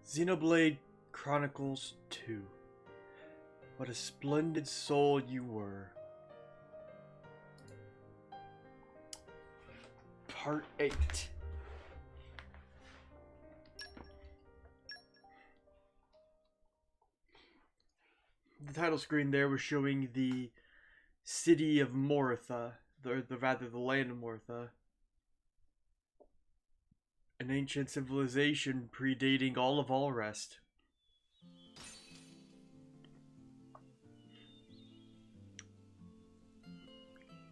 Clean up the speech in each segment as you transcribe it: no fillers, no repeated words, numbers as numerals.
Xenoblade Chronicles 2. What a splendid soul you were. Part 8. The title screen there was showing the city of Moritha, the land of Moritha. An ancient civilization predating all of all rest.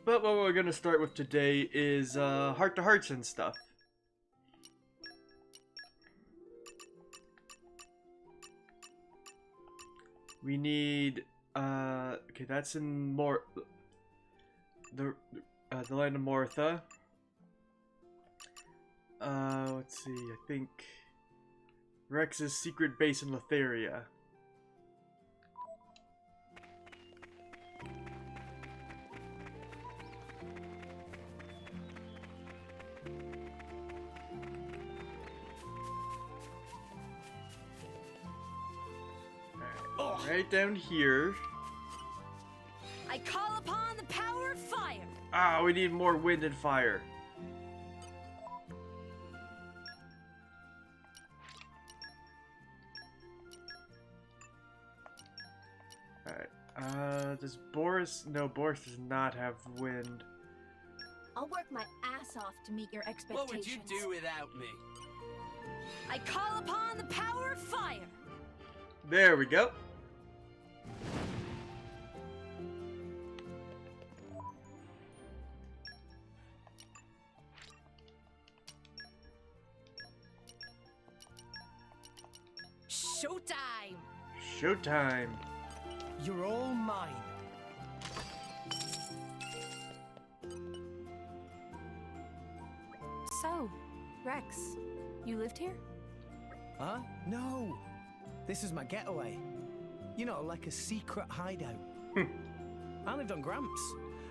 But what we're going to start with today is heart-to-hearts and stuff. We need, okay, that's in the land of Moritha. Let's see, I think Rex's secret base in Letheria. Right down here. I call upon the power of fire. Ah, we need more wind and fire. Alright. Does Boris? No, Boris does not have wind. I'll work my ass off to meet your expectations. What would you do without me? I call upon the power of fire. There we go. Showtime! Showtime. You're all mine. So, Rex, you lived here? Huh? No. This is my getaway. You know, like a secret hideout. I lived on Gramps.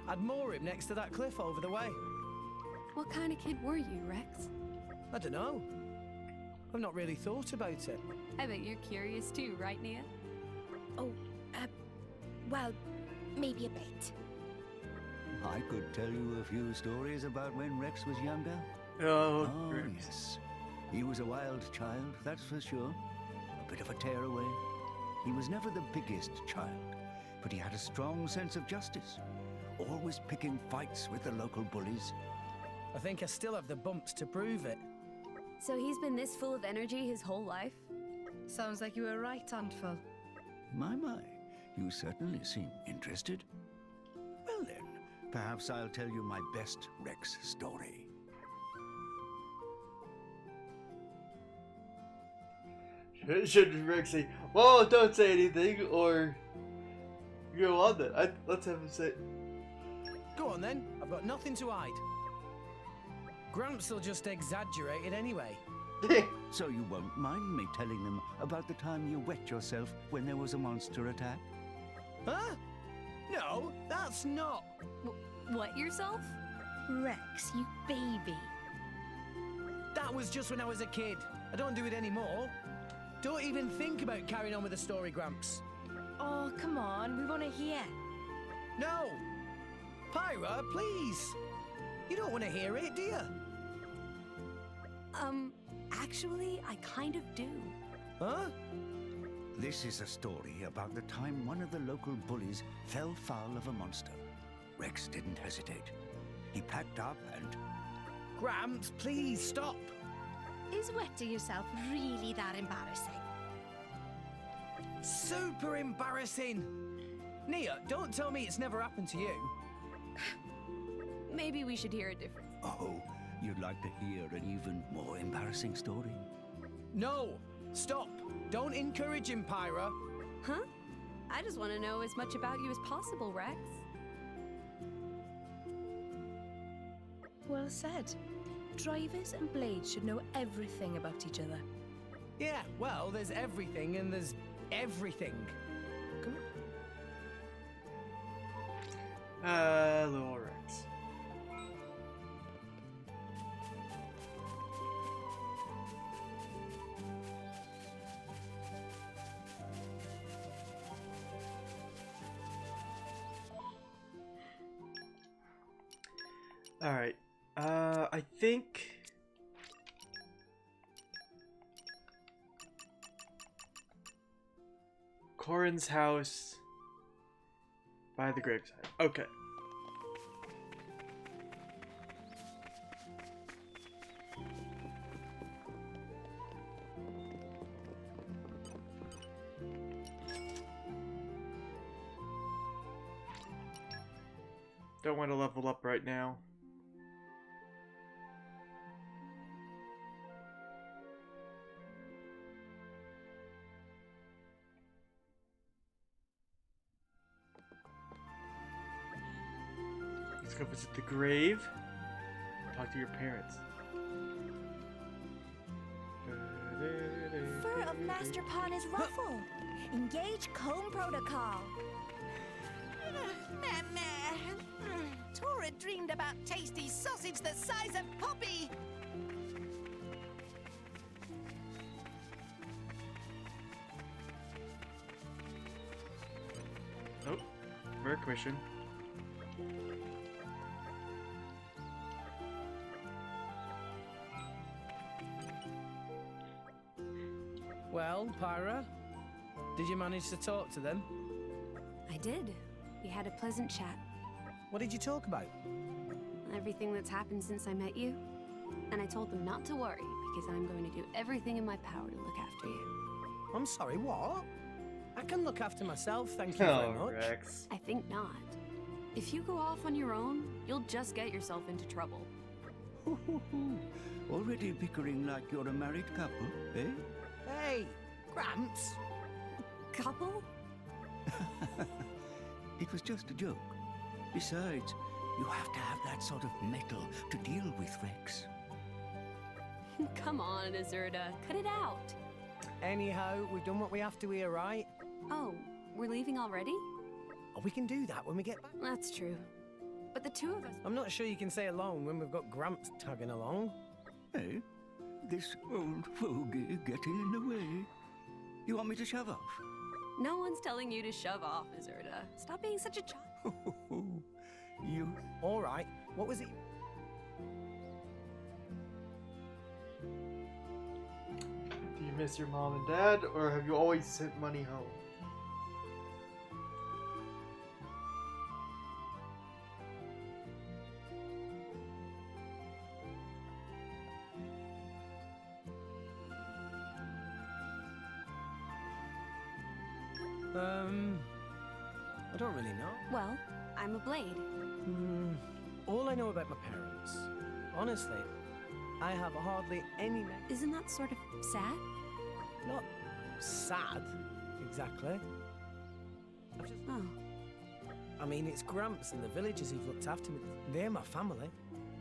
I'd moor him next to that cliff over the way. What kind of kid were you, Rex? I don't know. I've not really thought about it. I bet you're curious too, right, Nia? Oh, well, maybe a bit. I could tell you a few stories about when Rex was younger. Oh, Yes. He was a wild child, that's for sure. A bit of a tearaway. He was never the biggest child, but he had a strong sense of justice. Always picking fights with the local bullies. I think I still have the bumps to prove it. So he's been this full of energy his whole life? Sounds like you were right, Antful. My, you certainly seem interested. Well then, perhaps I'll tell you my best Rex story. Should Rex say, "Whoa, don't say anything," or go on then? Let's have him say. Go on then. I've got nothing to hide. Gramps will just exaggerate it anyway. So you won't mind me telling them about the time you wet yourself when there was a monster attack? Huh? No, that's not. What yourself? Rex, you baby. That was just when I was a kid. I don't do it anymore. Don't even think about carrying on with the story, Gramps. Oh, come on, we want to hear. No! Pyra, please! You don't want to hear it, do you? Actually, I kind of do. Huh? This is a story about the time one of the local bullies fell foul of a monster. Rex didn't hesitate. He packed up and... Gramps, please stop! Is wetting yourself really that embarrassing? Super embarrassing! Nia, don't tell me it's never happened to you. Maybe we should hear a difference. Oh, you'd like to hear an even more embarrassing story? No! Stop! Don't encourage him, Pyra! Huh? I just want to know as much about you as possible, Rex. Well said. Drivers and blades should know everything about each other. Yeah, well, there's everything and there's everything. Come on. Little Rex. Alright. I think... Corin's house by the graveside. Okay. Don't want to level up right now. Let's go visit the grave. Talk to your parents. Fur of Master Pawn is ruffled. Engage comb protocol. Tora dreamed about tasty sausage the size of Poppy. Oh, Merc mission. Well, Pyra, did you manage to talk to them? I did. We had a pleasant chat. What did you talk about? Everything that's happened since I met you. And I told them not to worry, because I'm going to do everything in my power to look after you. I'm sorry, what? I can look after myself, thank you very Oh, much. Rex. I think not. If you go off on your own, you'll just get yourself into trouble. Already bickering like you're a married couple, eh? Hey, Gramps. Couple? It was just a joke. Besides, you have to have that sort of mettle to deal with, Rex. Come on, Azurda. Cut it out. Anyhow, we've done what we have to here, right? Oh, we're leaving already? Oh, we can do that when we get back. That's true. But the two of us... I'm not sure you can stay alone when we've got Gramps tagging along. Eh? This old fogey getting in the way. You want me to shove off? No one's telling you to shove off, Azurda. Stop being such a child. You... All right, what was it? Do you miss your mom and dad, or have you always sent money home? I don't really know. Well, I'm a blade. All I know about my parents, honestly, I have hardly any... Isn't that sort of sad? Not sad, exactly. I've just... Oh. I mean, it's Gramps and the villagers who've looked after me. They're my family.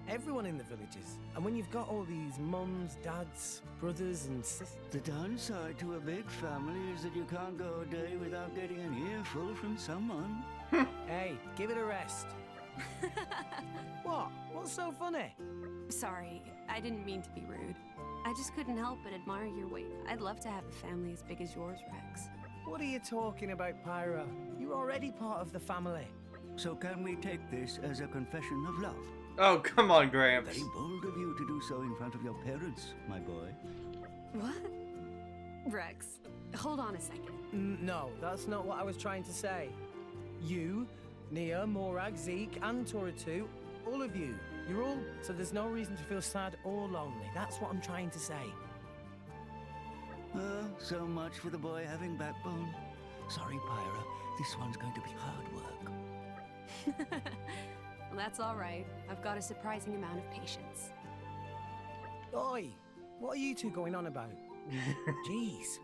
Everyone in the villages. And when you've got all these mums, dads, brothers and sisters... The downside to a big family is that you can't go a day without getting an earful from someone. Hey, give it a rest. What? What's so funny? Sorry, I didn't mean to be rude. I just couldn't help but admire your weight. I'd love to have a family as big as yours, Rex. What are you talking about, Pyra? You're already part of the family. So can we take this as a confession of love? Oh, come on, Gramps. Very bold of you to do so in front of your parents, my boy. What? Rex, hold on a second. No, that's not what I was trying to say. You, Nia, Morag, Zeke, and Tora2, all of you, you're all... So there's no reason to feel sad or lonely. That's what I'm trying to say. So much for the boy having backbone. Sorry, Pyra, this one's going to be hard work. Well, that's all right. I've got a surprising amount of patience. Oi, what are you two going on about? Jeez.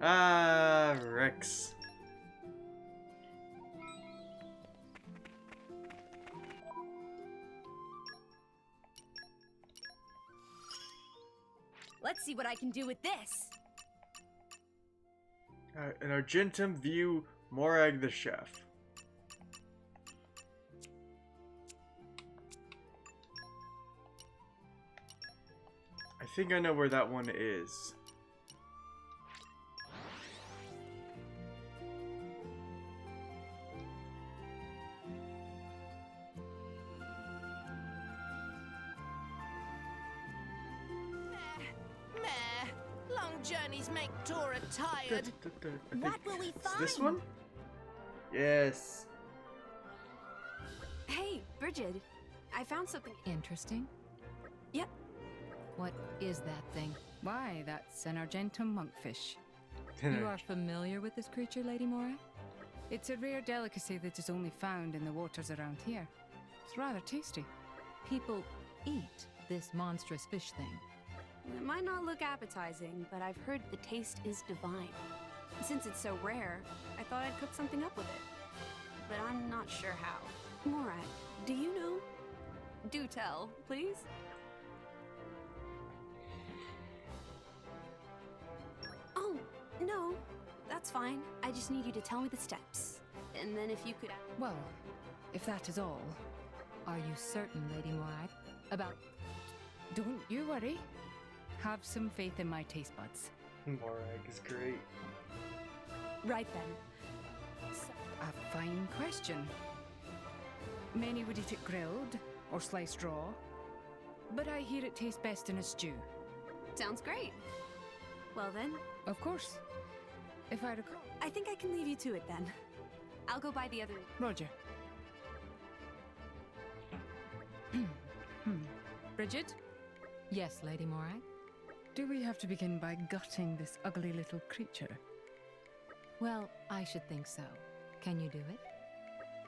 Rex. Let's see what I can do with this. An Argentum view Morag the chef. I think I know where that one is. journeys make Tora tired. What will we Is find? this one? Yes. Hey, Bridget, I found something. Interesting. Yep. What is that thing? Why, that's an Argentum monkfish. You are familiar with this creature, Lady Mora? It's a rare delicacy that is only found in the waters around here. It's rather tasty. People eat this monstrous fish thing. It might not look appetizing, but I've heard the taste is divine. Since it's so rare, I thought I'd cook something up with it. But I'm not sure how. Morag, do you know? Do tell, please. Oh, no, that's fine. I just need you to tell me the steps. And then if you could... Well, if that is all, Are you certain, Lady Morag? About... don't you worry. Have some faith in my taste buds. Morag is great. Right then. A fine question. Many would eat it grilled or sliced raw, but I hear it tastes best in a stew. Sounds great. Well then, Of course. If I recall. I think I can leave you to it then. I'll go buy the other... Roger. Bridget, Yes, Lady Morag? do we have to begin by gutting this ugly little creature? Well, I should think so. Can you do it?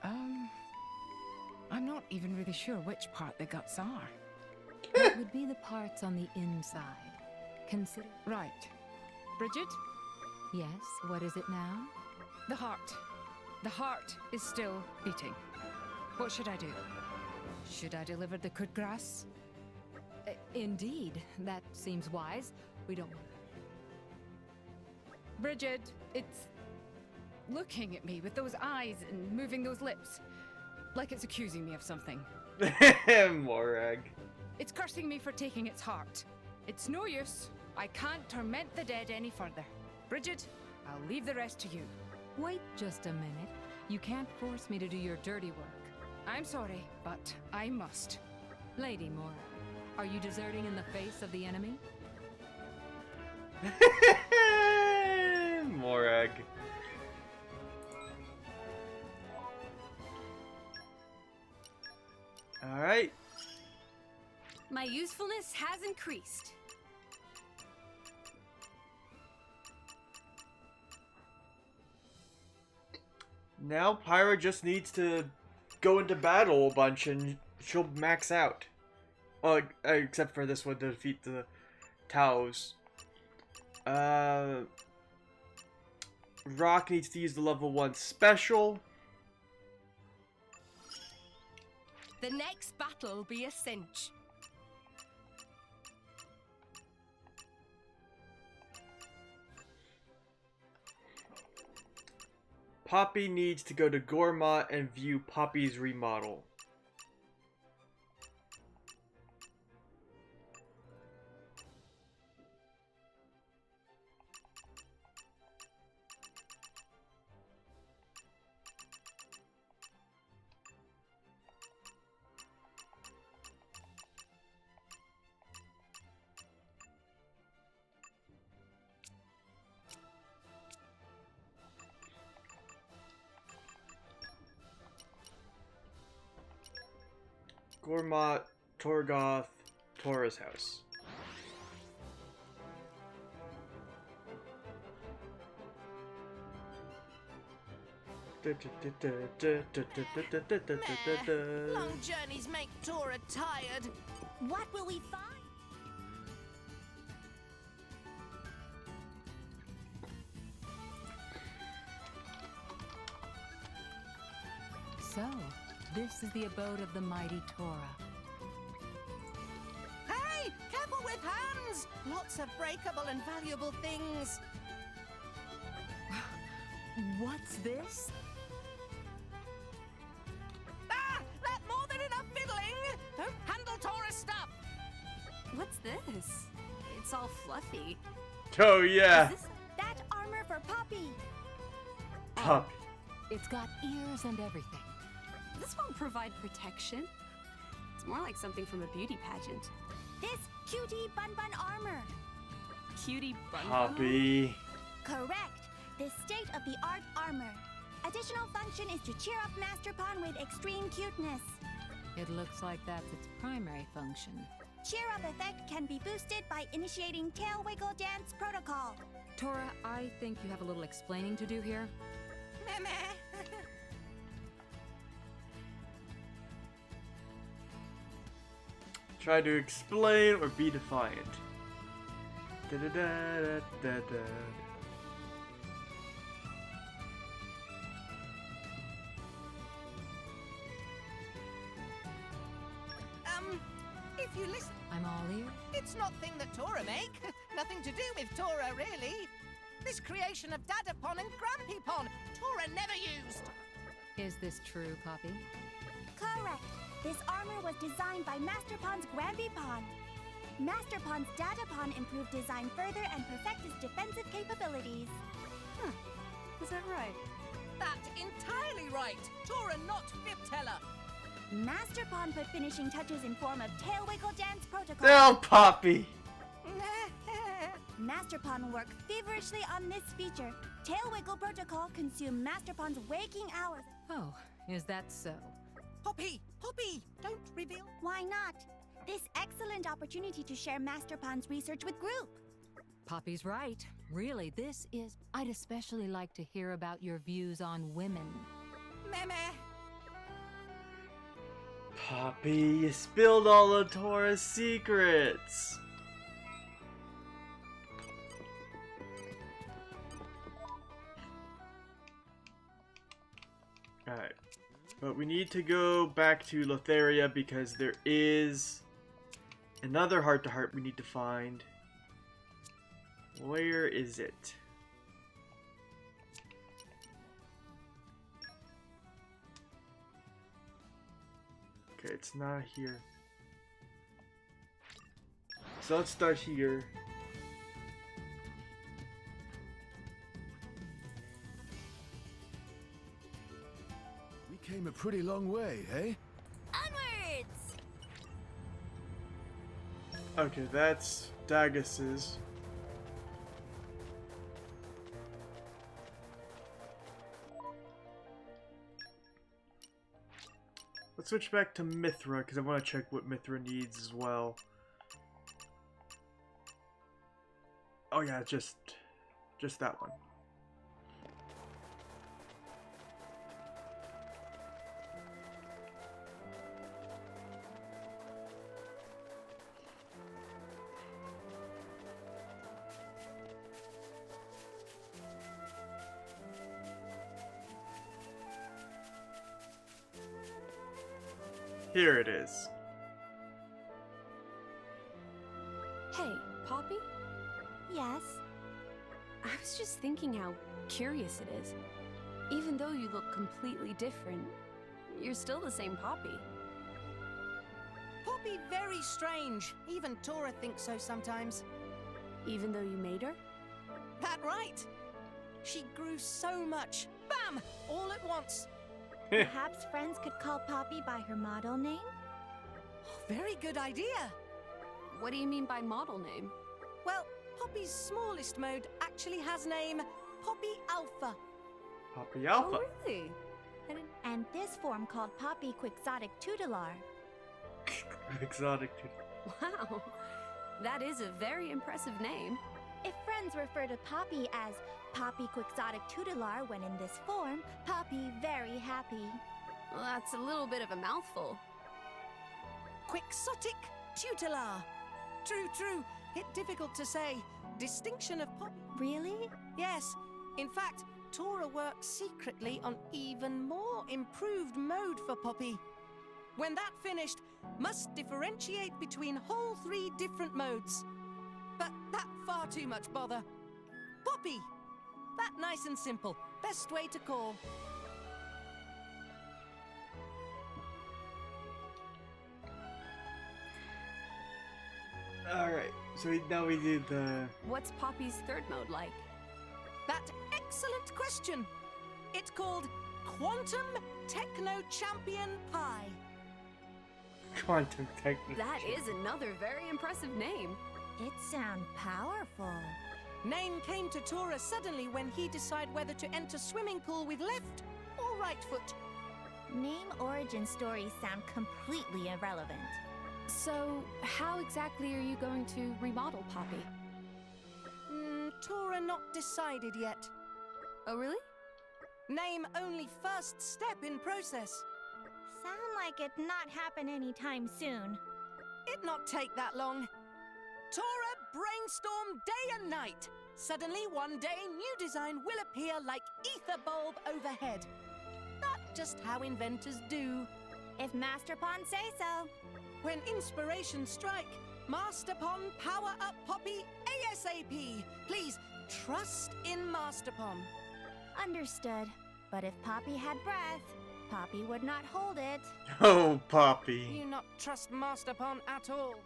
I'm not even really sure which part the guts are. It would be the parts on the inside. Consider... Right. Bridget, Yes, what is it now? the heart. The heart is still beating. What should I do? Should I deliver the cut grass? Indeed, that seems wise. We don't... Bridget, it's looking at me with those eyes and moving those lips, like it's accusing me of something. Morag. It's cursing me for taking its heart. It's no use. I can't torment the dead any further. Bridget, I'll leave the rest to you. Wait just a minute. You can't force me to do your dirty work. I'm sorry, but I must. Lady Mora, are you deserting in the face of the enemy? Morag. Alright. My usefulness has increased. Now Pyra just needs to go into battle a bunch and she'll max out. Except for this one to defeat the Taos. Rock needs to use the level 1 special. The next battle will be a cinch. Poppy needs to go to Gorma and view Poppy's remodel. Gormot, Torgoth, Tora's house. Long journeys make Tora tired. What will we find? So, this is the abode of the mighty Tora. Hey, careful with hands! Lots of breakable and valuable things. What's this? Ah! That more than enough fiddling! Don't handle Tora's stuff! What's this? It's all fluffy. Oh yeah, Is this... That armor for Poppy. Poppy. It's got ears and everything. This won't provide protection. It's more like something from a beauty pageant. This cutie bun bun armor. cutie bun. Poppy. Correct. This state-of-the-art armor. Additional function is to cheer up Master Pawn with extreme cuteness. It looks like that's its primary function. Cheer up effect can be boosted by initiating tail wiggle dance protocol. Tora, I think you have a little explaining to do here. Meh. Try to explain or be defiant. Da da da da da. If you listen, I'm all ears. it's not thing that Tora make. Nothing to do with Tora, really. This creation of Dadapon and Grampypon, Tora never used. Is this true, Poppy? Correct. This armor was designed by Master Pawn's Grampypon. Master Pawn's Dadapon improved design further and perfect its defensive capabilities. Is that right? That's entirely right. Tora not fib teller. Master Pawn put finishing touches in form of tail wiggle dance protocol. No, Poppy. Master Pawn worked feverishly on this feature. Tail wiggle protocol consumed Master Pawn's waking hours. Oh, is that so? Poppy, don't reveal. Why not? This excellent opportunity to share Master Pawn's research with group. Poppy's right. Really, this is... I'd especially like to hear about your views on women. Meh. Poppy, you spilled all of Tora's secrets. Alright. But we need to go back to Lotharia because there is another heart-to-heart we need to find. Where is it? Okay, it's not here. So let's start here. We came a pretty long way, eh? Onwards! Okay, that's Dagus's. Let's switch back to Mithra, because I want to check what Mithra needs as well. Oh yeah, just that one. Here it is. Hey, Poppy? Yes? I was just thinking how curious it is. Even though you look completely different, you're still the same Poppy. Poppy very strange. Even Tora thinks so sometimes. Even though you made her? That right. She grew so much. Bam! All at once. Perhaps friends could call Poppy by her model name? Very good idea. What do you mean by model name? Well, Poppy's smallest mode actually has name Poppy Alpha. Poppy Alpha. Oh, really? And this form called Poppy Quixotic Tutelar. Exotic. Wow, that is a very impressive name. If friends refer to Poppy as Poppy Quixotic Tutelar when in this form, Poppy very happy. Well, that's a little bit of a mouthful. Quixotic Tutelar. True. It difficult to say. Distinction of Poppy. Really? Yes. In fact, Tora works secretly on even more improved mode for Poppy. When that finished, must differentiate between whole 3 different modes. But that far too much bother. Poppy! That nice and simple. Best way to call. Alright, so now we do the... What's Poppy's third mode like? That excellent question. It's called Quantum Techno Champion Pi. Quantum Techno. That is another very impressive name. It sounds powerful. Name came to Tora suddenly when he decided whether to enter swimming pool with left or right foot. Name origin stories sound completely irrelevant. So, how exactly are you going to remodel Poppy? Tora not decided yet. Oh, really? Name only first step in process. Sound like it not happen anytime soon. It not take that long. Tora brainstorm day and night. Suddenly one day new design will appear like ether bulb overhead. That's just how inventors do. If Master Pond say so. When inspiration strike, Master Pond power up Poppy ASAP. Please trust in Master Pond. Understood. But if Poppy had breath, Poppy would not hold it. Oh, Poppy. You not trust Master Pond at all.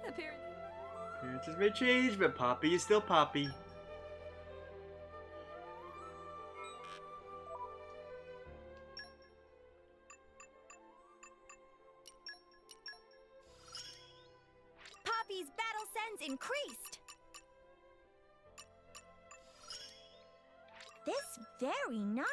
Appearances may change, but Poppy is still Poppy. Poppy's battle sense increased. This very nice.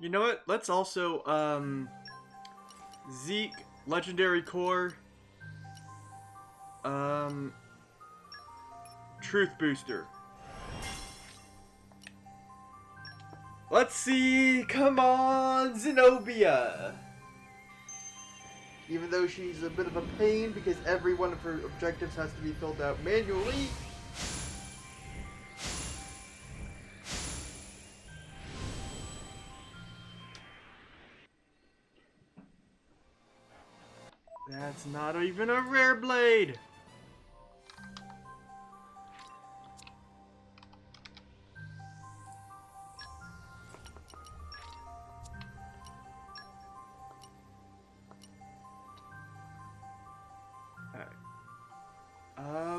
You know what? Let's also, Zeke, Legendary Core, Truth Booster. Let's see, come on, Zenobia! Even though she's a bit of a pain because every one of her objectives has to be filled out manually. That's not even a rare blade!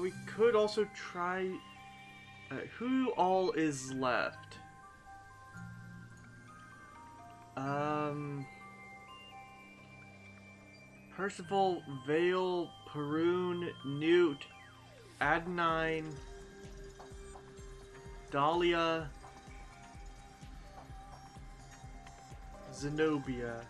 We could also try... who all is left? Percival, Vale, Perun, Newt, Adenine, Dahlia, Zenobia.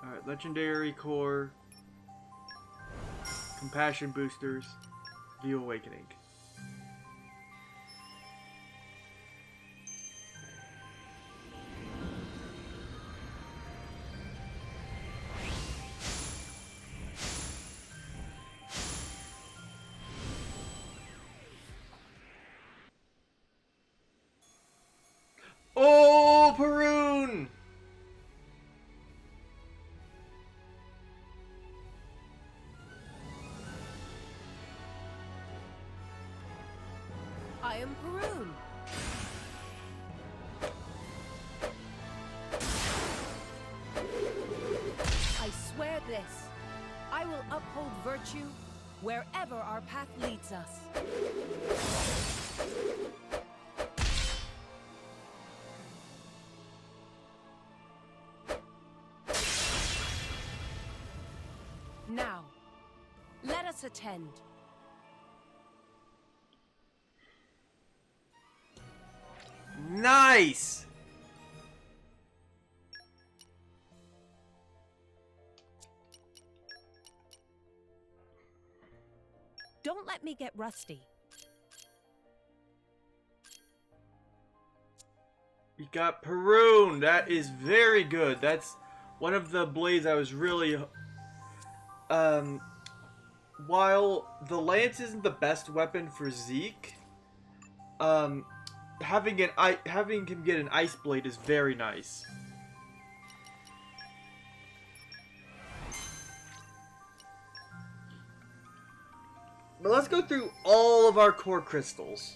Alright, Legendary Core, Compassion Boosters, View Awakening. Oh, Perun! I am Perun. I will uphold virtue wherever our path leads us. Now, let us attend. Nice! Don't let me get rusty. We got Perun. That is very good. That's one of the blades I was really... While the lance isn't the best weapon for Zeke, having him get an ice blade is very nice. But let's go through all of our core crystals.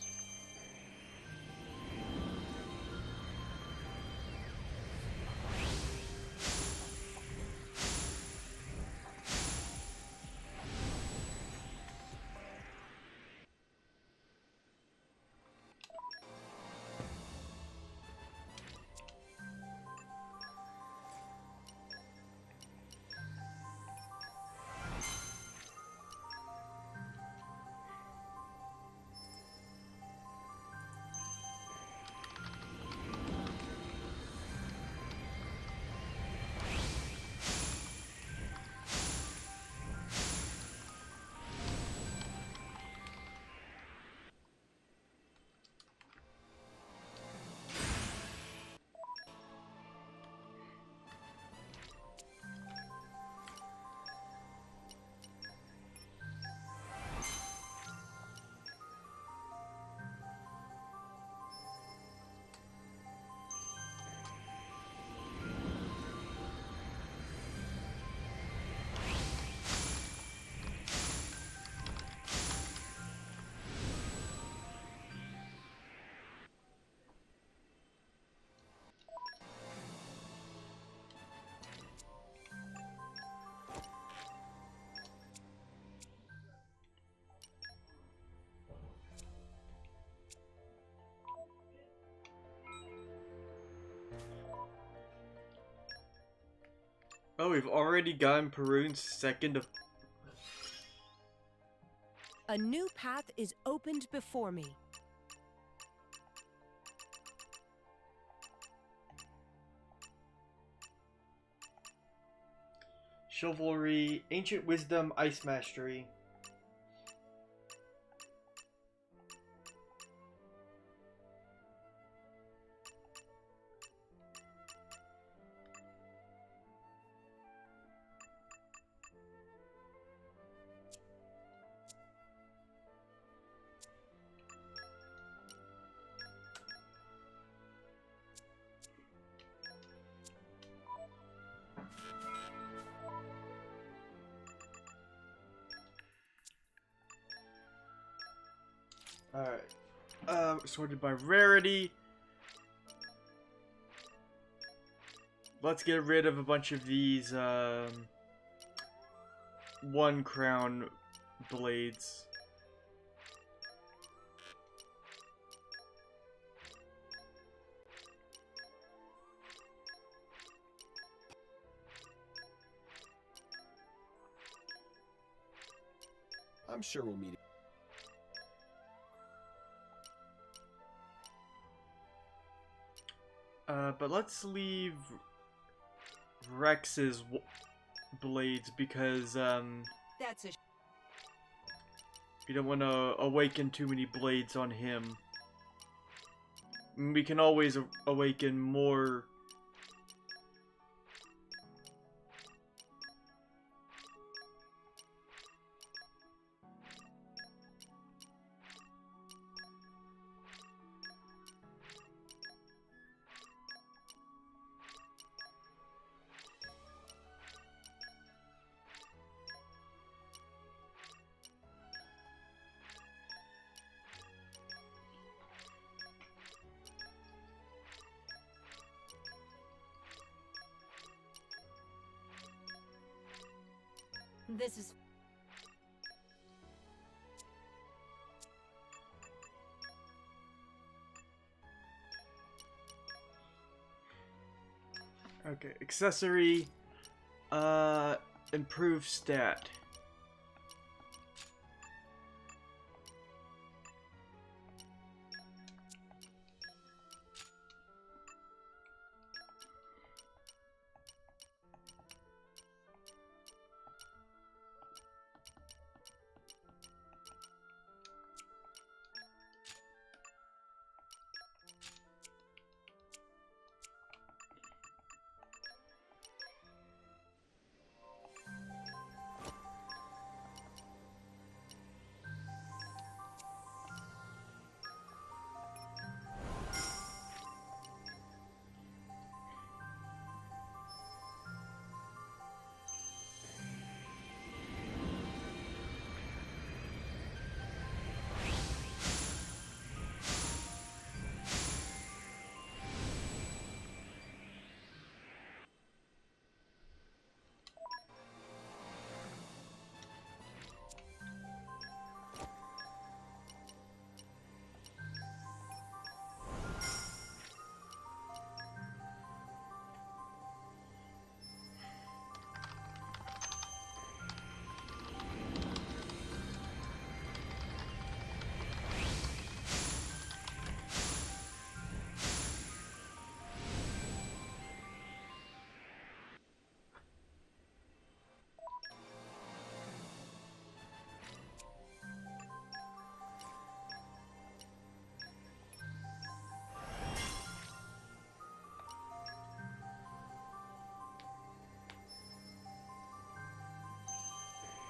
Oh, we've already gotten Perun's second of... A new path is opened before me. Chivalry, Ancient Wisdom, Ice Mastery. Alright. Sorted by rarity. Let's get rid of a bunch of these, one crown blades. I'm sure we'll meet. But let's leave Rex's blades because, That's a we don't want to awaken too many blades on him. We can always awaken more. This is Okay, accessory, improve stat.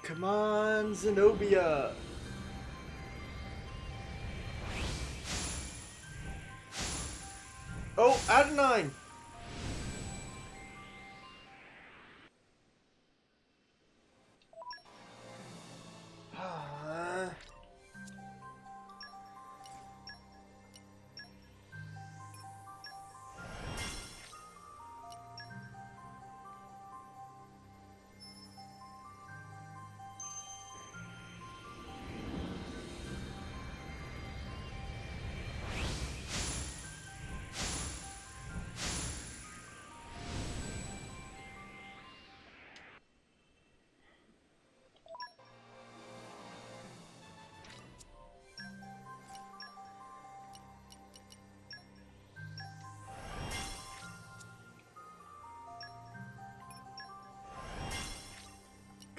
Come on, Zenobia! Oh, Adenine!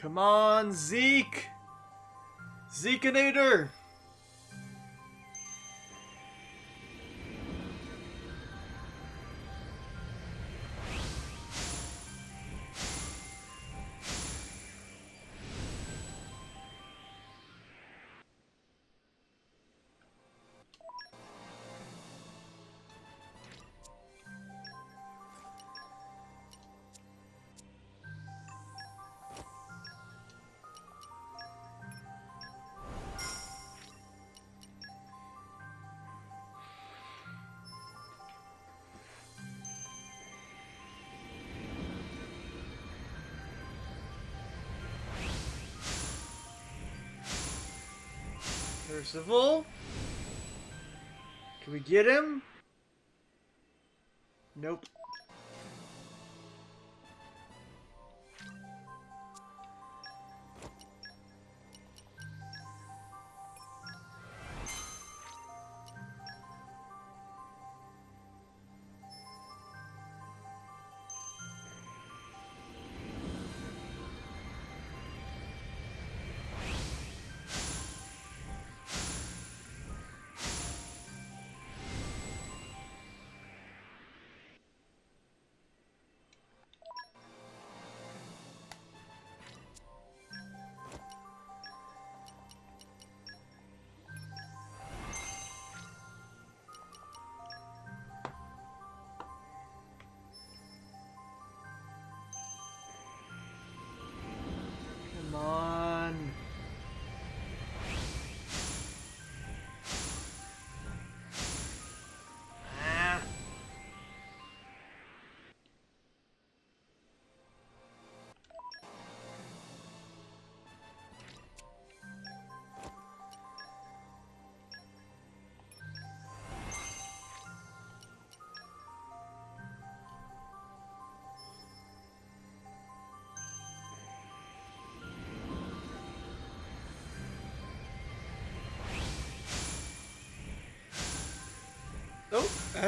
Come on, Zeke! Zekeinator! Percival? Can we get him? Nope.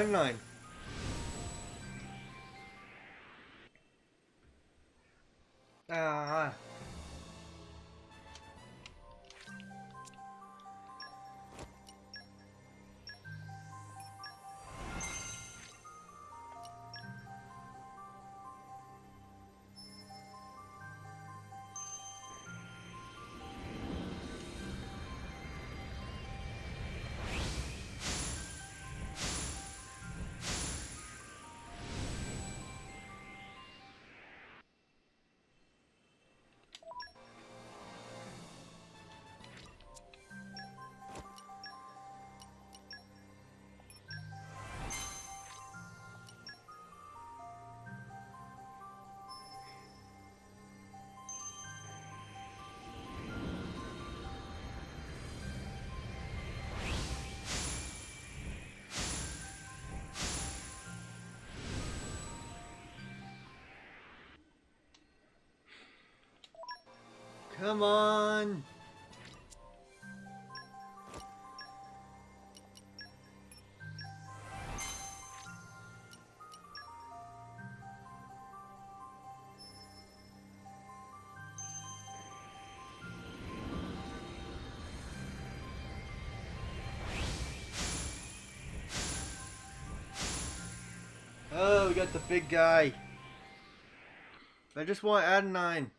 9. Ah. Come on. Oh, we got the big guy. I just want to add 9.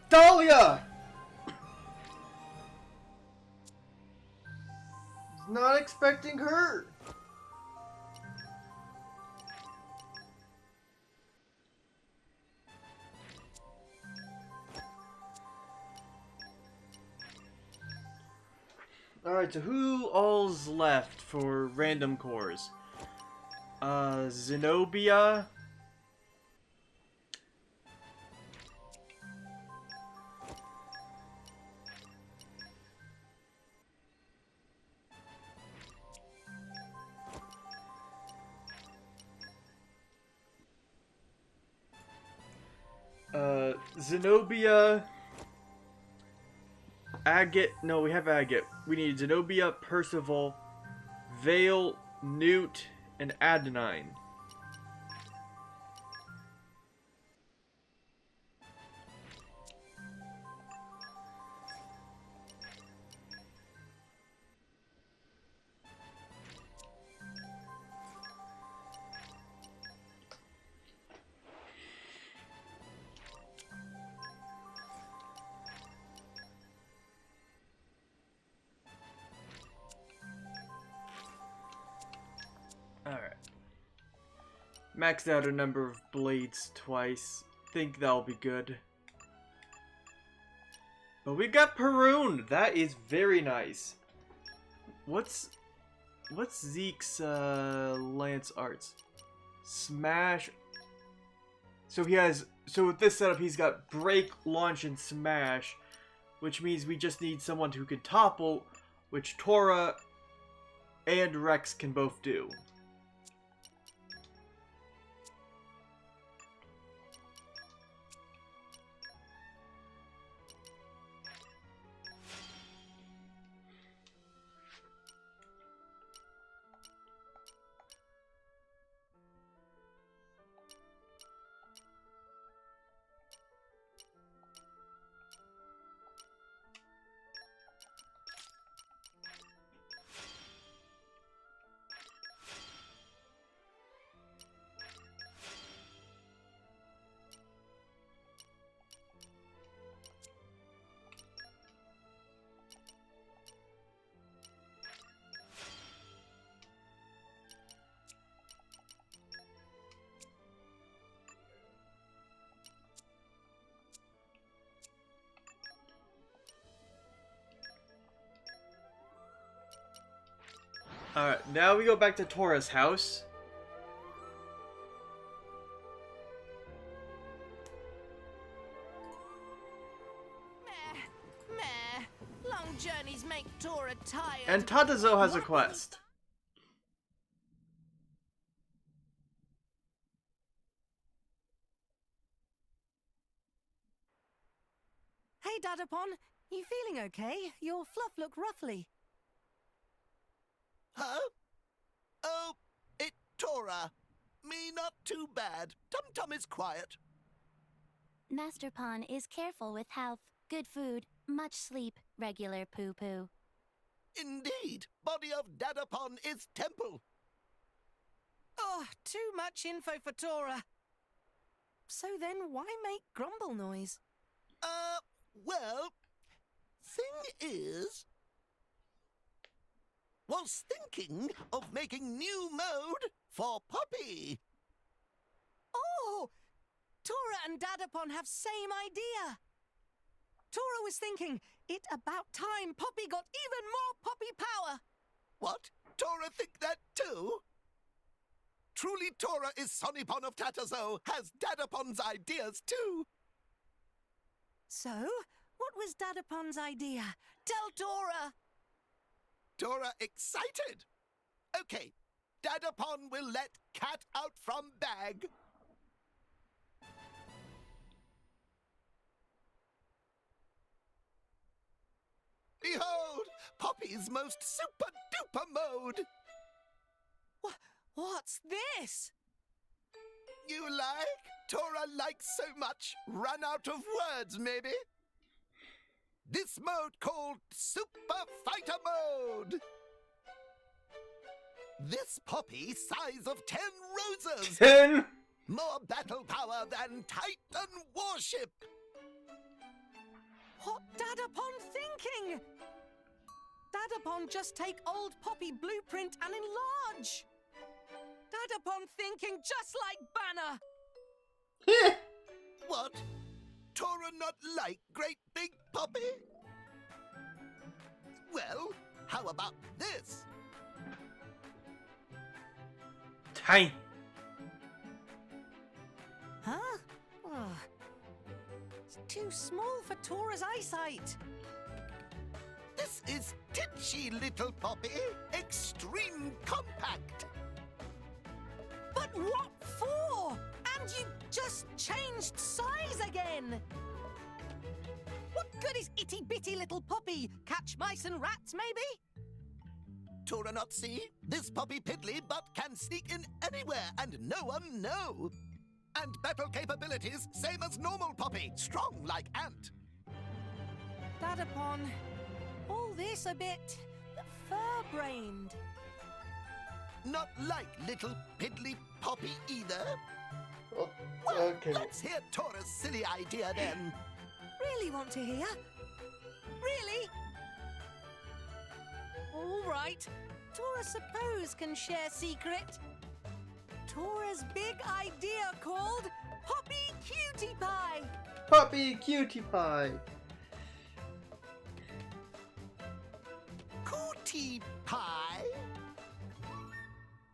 Dahlia! Not expecting her. Alright, so who all's left for random cores? Zenobia. Zenobia, Agate. No, we have Agate. We need Zenobia, Percival, Vale, Newt, and Adenine. Alright. Maxed out a number of blades twice. Think that'll be good. But we got Perun. That is very nice. What's Zeke's lance arts? Smash. So with this setup he's got break, launch, and smash, which means we just need someone who can topple, which Tora and Rex can both do. Alright, now we go back to Tora's house. Meh, meh. Long journeys make Tora tired. And Tatazo has a quest. Hey, Dadapon, you feeling okay? Your fluff look ruffly. Huh? Oh, it Tora. Me not too bad. Tum-Tum is quiet. Master Pawn is careful with health, good food, much sleep, regular poo-poo. Indeed, body of Dadapon is temple. Oh, too much info for Tora. So then why make grumble noise? Well, thing is, was thinking of making new mode for Poppy. Oh! Tora and Dadapon have same idea. Tora was thinking, it about time Poppy got even more Poppy power. What? Tora think that too? Truly Tora is Sonnypon of Tatazo, has Dadapon's ideas too. So, what was Dadapon's idea? Tell Tora! Tora excited. Okay, Dadapon will let cat out from bag. Behold, Poppy's most super-duper mode. What's this? You like? Tora likes so much. Run out of words, maybe? This mode called Super Fighter Mode. This Poppy size of 10 roses. 10? More battle power than Titan Warship. What Dadapon thinking? Dadapon just take old Poppy blueprint and enlarge. Dadapon thinking just like Banner. What? Tora not like great big Poppy? Well, how about this? Tiny. Huh? Oh. It's too small for Tora's eyesight. This is titchy little Poppy, extreme compact. But what for? And you just changed size again. What good is itty-bitty little Poppy? Catch mice and rats, maybe? Tora not see? This Poppy piddly but can sneak in anywhere and no one know. And battle capabilities same as normal Poppy, strong like ant. Dadapon, all this a bit fur-brained. Not like little piddly Poppy either. Oh, Well, okay. let's hear Tora's silly idea then. Really want to hear? Really? All right. Tora suppose can share secret. Tora's big idea called Poppy Cutie Pie. Puppy Cutie Pie. Cootie pie?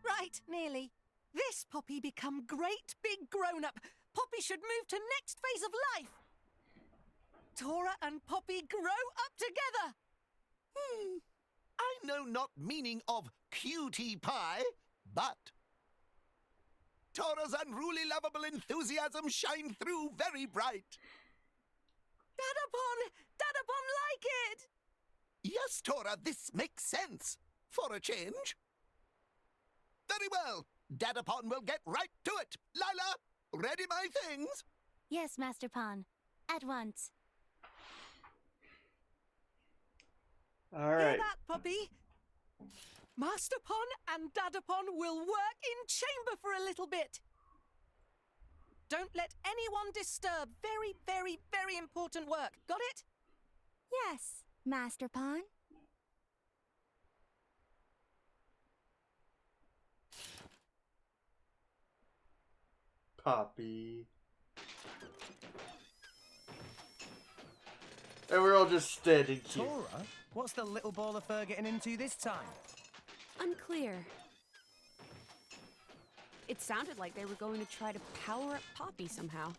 Right, nearly. This Poppy become great big grown-up. Poppy should move to next phase of life. Tora and Poppy grow up together. I know not meaning of cutie pie, but Tora's unruly lovable enthusiasm shine through very bright. Dadapon like it. Yes, Tora, this makes sense. For a change. Very well. Dadapon will get right to it. Lila, ready my things? Yes, Master Pawn. At once. All Hear right. that, Poppy? Master Pon and Dadapon will work in chamber for a little bit. Don't let anyone disturb. Very, very, very important work. Got it? Yes, Master Pawn. Poppy. And we're all just standing here. Tora, what's the little ball of fur getting into this time? Unclear. It sounded like they were going to try to power up Poppy somehow.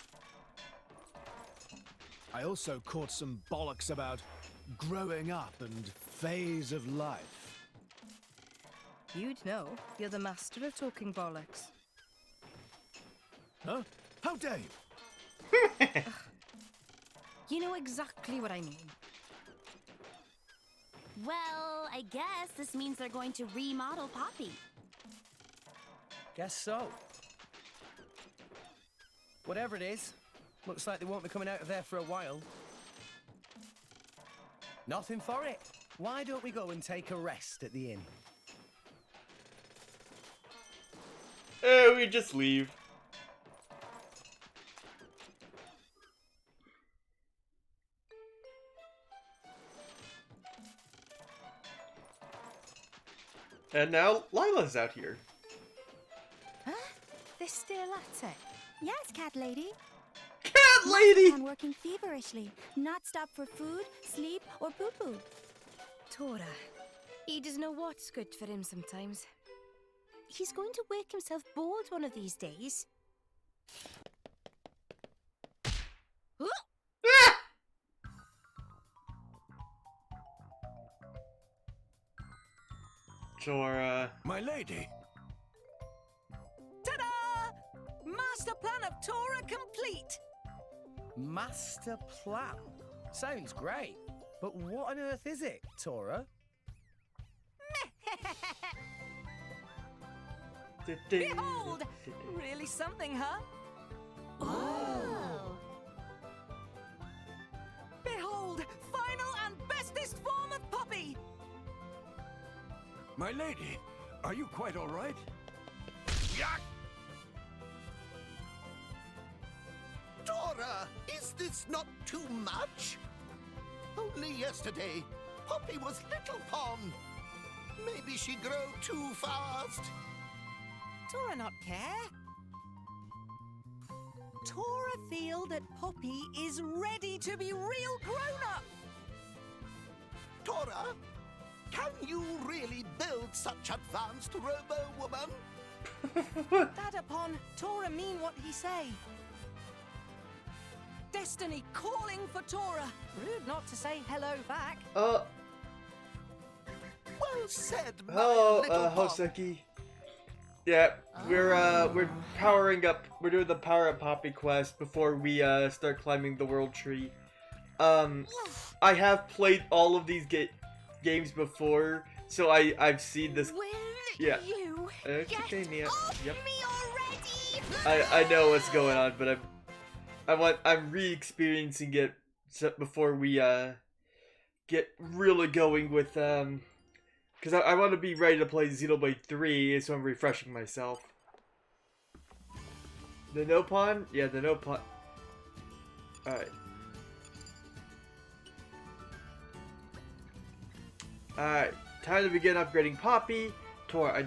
I also caught some bollocks about growing up and phase of life. You'd know. You're the master of talking bollocks. Huh? How dare you? You know exactly what I mean. Well, I guess this means they're going to remodel Poppy. Guess so. Whatever it is, looks like they won't be coming out of there for a while. Nothing for it. Why don't we go and take a rest at the inn? We just leave. And now Lila's out here. Huh? They're still at it? Yes, Cat Lady. Cat Lady! On working feverishly, not stop for food, sleep, or poo-poo. Tora. He doesn't know what's good for him sometimes. He's going to wake himself bored one of these days. Tora. My lady. Ta-da! Master plan of Tora complete! Master plan? Sounds great. But what on earth is it, Tora? Behold! Really something, huh? Oh! Behold! Final and bestest form of Poppy! My lady, are you quite all right? Dora, is this not too much? Only yesterday, Poppy was Little Pon. Maybe she grew too fast. Tora not care. Tora feel that Poppy is ready to be real grown-up. Tora, can you really build such advanced robo-woman? That upon Tora mean what he say. Destiny calling for Tora. Rude not to say hello back. Well said, my Hello, little Pon. Hoseki. Yeah, we're powering up. We're doing the power up Poppy quest before we start climbing the world tree. I have played all of these games before, so I've seen this. Will Yeah. you It's get okay, Mia. off Yep. me already? I know what's going on, but I'm re-experiencing it before we get really going with because I want to be ready to play Xenoblade 3, so I'm refreshing myself. The no pawn? Yeah, the no pawn. Alright. Alright, time to begin upgrading Poppy. Tora,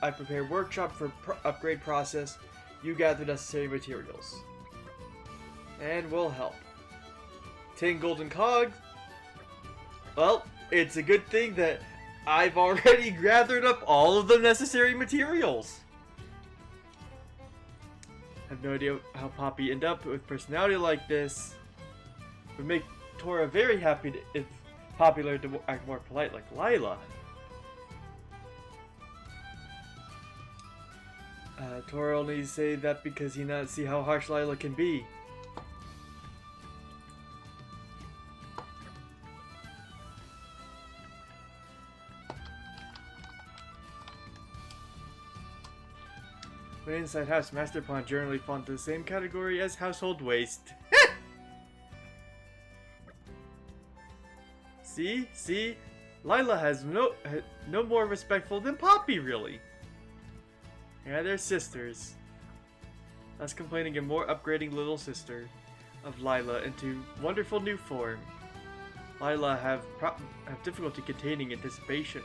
I prepare workshop for upgrade process. You gather necessary materials. And we'll help. 10 golden cogs. Well, it's a good thing that I've already gathered up all of the necessary materials. I have no idea how Poppy ended up with personality like this. Would make Tora very happy if Poppy learned to act more polite like Lila. Tora only say that because he not see how harsh Lila can be. When inside house, Master Pawn generally fall into the same category as household waste. See? Lila has no more respectful than Poppy, really. Yeah, they're sisters. Less complaining and more upgrading little sister of Lila into wonderful new form. Lila have difficulty containing anticipation.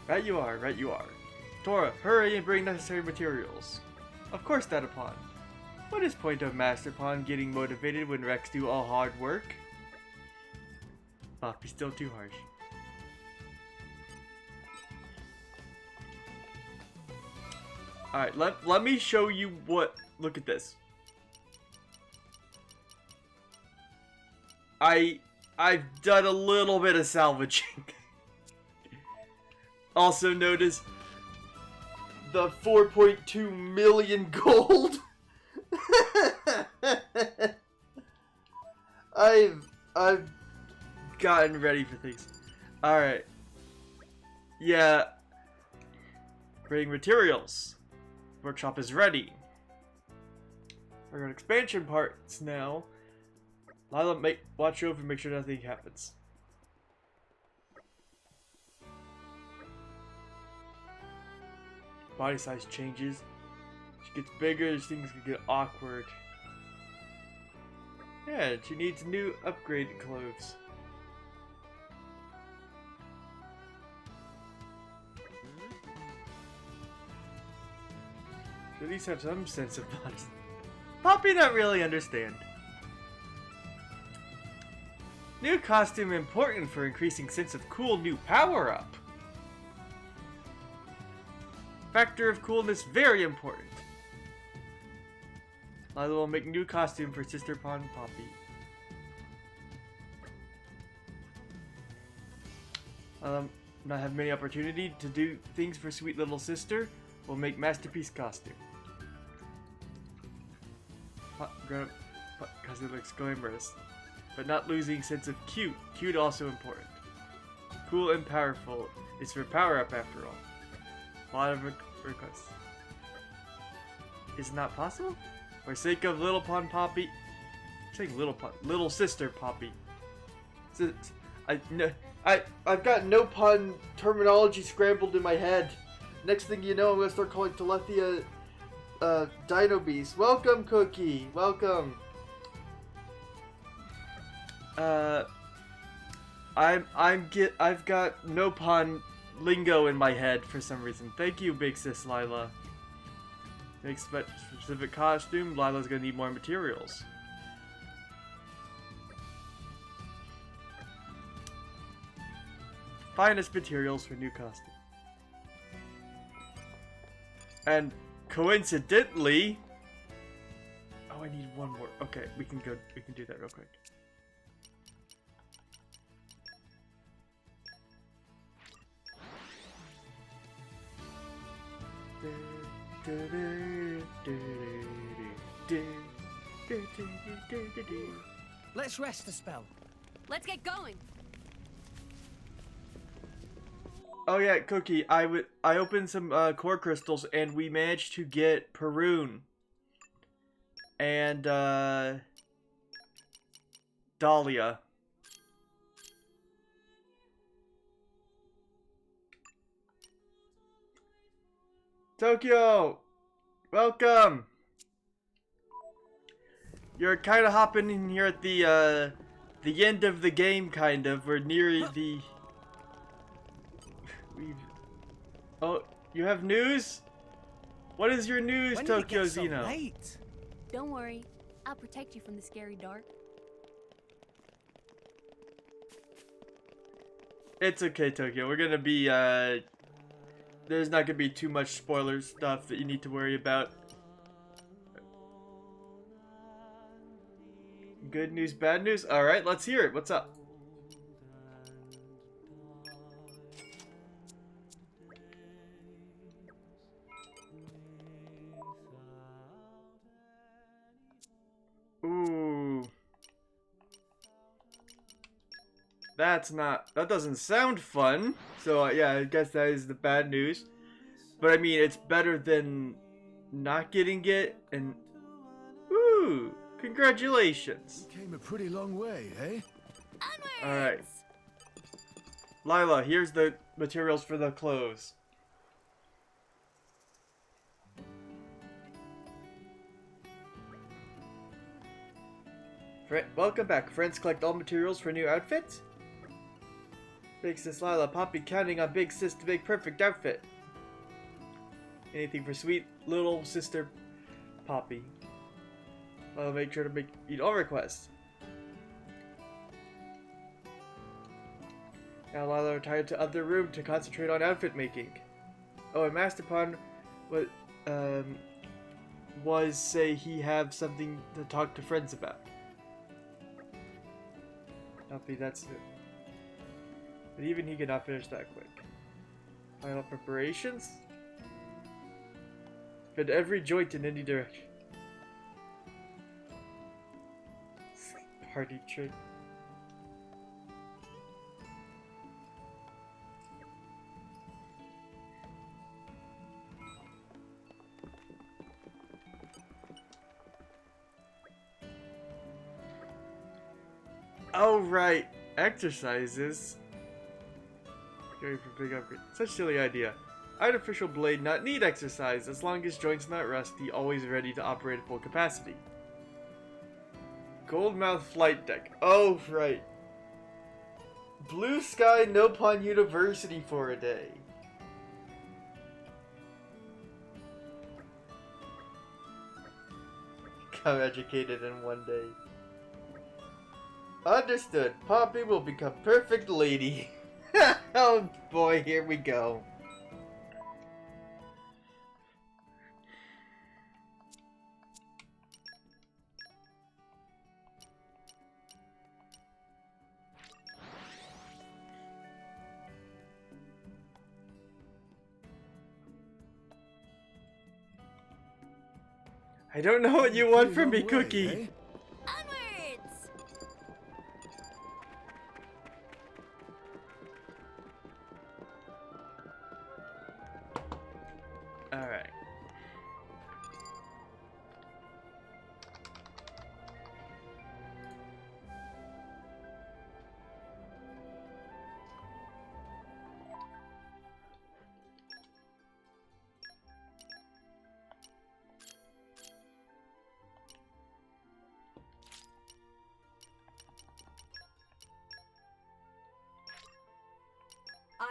Right you are. Tora, hurry and bring necessary materials. Of course, Datapon. What is point of Master Pawn getting motivated when Rex do all hard work? Poppy's still too harsh. Alright, let me show you what... Look at this. I've done a little bit of salvaging. Also notice the 4.2 million gold. I've gotten ready for things. Alright. Yeah. Creating materials. Workshop is ready. We're on expansion parts now. Lila, watch over, make sure nothing happens. Body size changes. She gets bigger, things can get awkward. Yeah, she needs new upgraded clothes. Should at least have some sense of body. Poppy not really understand. New costume important for increasing sense of cool new power up. Factor of coolness very important. Lila will make new costume for Sister Pond Poppy. Not have many opportunity to do things for sweet little sister. We'll make masterpiece costume. Because it looks glamorous. But not losing sense of cute. Cute also important. Cool and powerful is for power up after all. A lot of requests. Is it not possible? For sake of little Pond Poppy. I'm saying little sister Poppy. I've got no pun terminology scrambled in my head. Next thing you know, I'm gonna start calling Telethia Dino Beast. Welcome, Cookie. Welcome. I've got no pun lingo in my head for some reason. Thank you, Big Sis Lila. Make specific costume. Lila's gonna need more materials. Finest materials for new costume. And coincidentally, oh, I need one more. Okay, we can do that real quick. Let's rest a spell. Let's get going. Oh yeah, Cookie, I opened some core crystals and we managed to get Perun and Dahlia. Tokyo, welcome. You're kind of hopping in here at the end of the game, kind of. We're near the. Oh, you have news? What is your news, When Tokyo did it get so Xeno? late? Don't worry, I'll protect you from the scary dark. It's okay, Tokyo. We're gonna be, there's not gonna be too much spoiler stuff that you need to worry about. Good news, bad news? Alright, let's hear it. What's up? Ooh. That doesn't sound fun. So yeah, I guess that is the bad news. But I mean, it's better than not getting it, and ooh, congratulations. You came a pretty long way, eh? Alright. Lila, here's the materials for the clothes. Welcome back. Friends, collect all materials for new outfits? Big Sis Lila, Poppy counting on Big Sis to make perfect outfit. Anything for sweet little sister Poppy. I'll make sure to meet all requests. Now Lila retired to other room to concentrate on outfit making. Oh, and Master Pond was say he have something to talk to friends about. Poppy, that's it. But even he cannot finish that quick. Final preparations? Fit every joint in any direction. Sleep party trick. Oh right, exercises. Very for big upgrade. Such silly idea. Artificial blade not need exercise as long as joints not rusty, always ready to operate at full capacity. Goldmouth flight deck. Oh right. Blue Sky Nopon University for a day. Become educated in one day. Understood. Poppy will become perfect lady. Oh boy, here we go. I don't know what you want from me, Cookie. Eh? Onwards! Alright.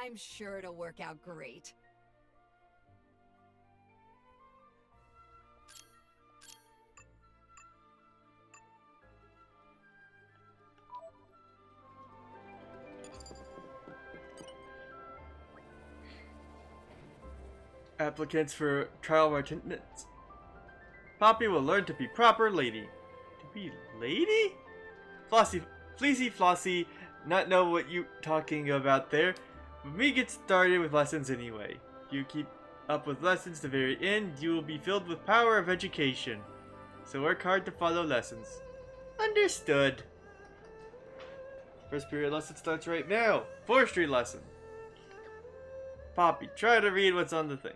I'm sure it'll work out great. Applicants for trial attendance. Poppy will learn to be proper lady. To be lady? Flossie, Fleecy Flossie, not know what you talking about there. But me get started with lessons anyway. You keep up with lessons to the very end, you will be filled with power of education. So work hard to follow lessons. Understood. First period lesson starts right now. Forestry lesson. Poppy, try to read what's on the thing.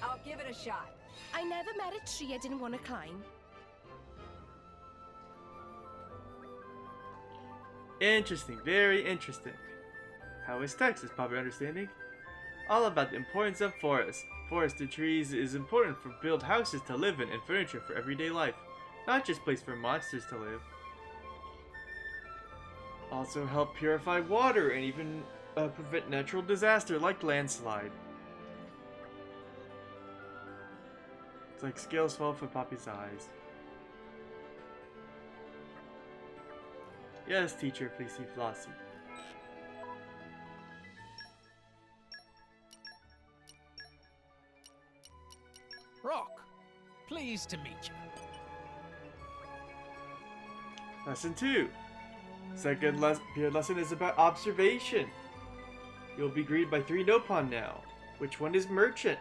I'll give it a shot. I never met a tree I didn't want to climb. Interesting, very interesting. How is Texas, Poppy understanding? All about the importance of forests. Forested trees is important for build houses to live in and furniture for everyday life, not just place for monsters to live. Also help purify water and even prevent natural disaster like landslide. It's like scales fall from Poppy's eyes. Yes, teacher, Fleecy Flossie. Rock, pleased to meet you. Lesson 2. Second period lesson is about observation. You'll be greeted by 3 Nopon now. Which one is merchant?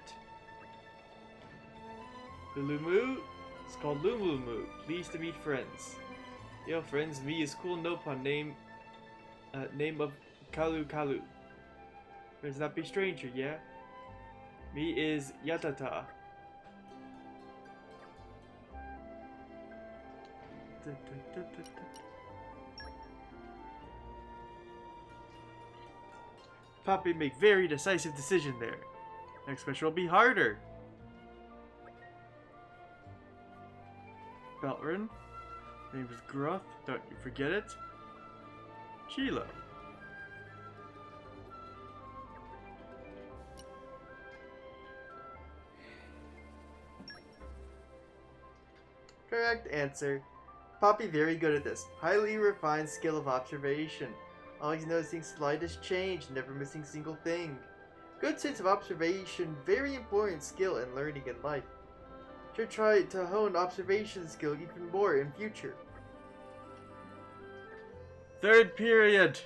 Lulumu? It's called Lumumu. Pleased to meet friends. Yo friends, me is cool Nopon name of Kalu Kalu. Let's not be stranger, yeah? Me is Yatata. Poppy make very decisive decision there. Next question will be harder. Beltrin. Name is Gruff. Don't you forget it. Chilo. Correct answer. Poppy very good at this. Highly refined skill of observation. Always noticing slightest change, never missing single thing. Good sense of observation, very important skill in learning in life. Should try to hone observation skill even more in future. Third period.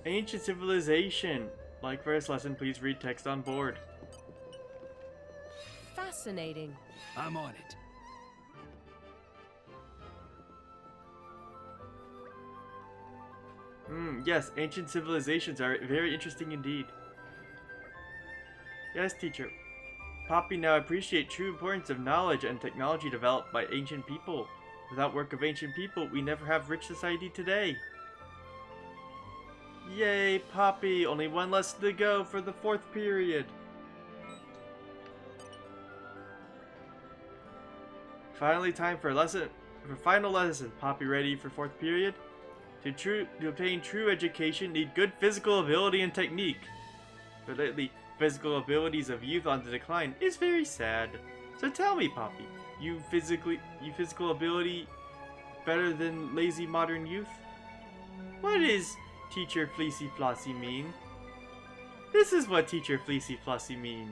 Ancient civilization. Like first lesson, please read text on board. Fascinating. I'm on it. Yes, ancient civilizations are very interesting indeed. Yes, teacher. Poppy now appreciate true importance of knowledge and technology developed by ancient people. Without work of ancient people, we never have rich society today. Yay, Poppy! Only one lesson to go for the fourth period. Finally, time for final lesson. Poppy ready for fourth period? To obtain true education, need good physical ability and technique. But lately, physical abilities of youth on the decline is very sad. So tell me, Poppy, you physical ability better than lazy modern youth? What is Teacher Fleecy Flossy mean? This is what Teacher Fleecy Flossy mean.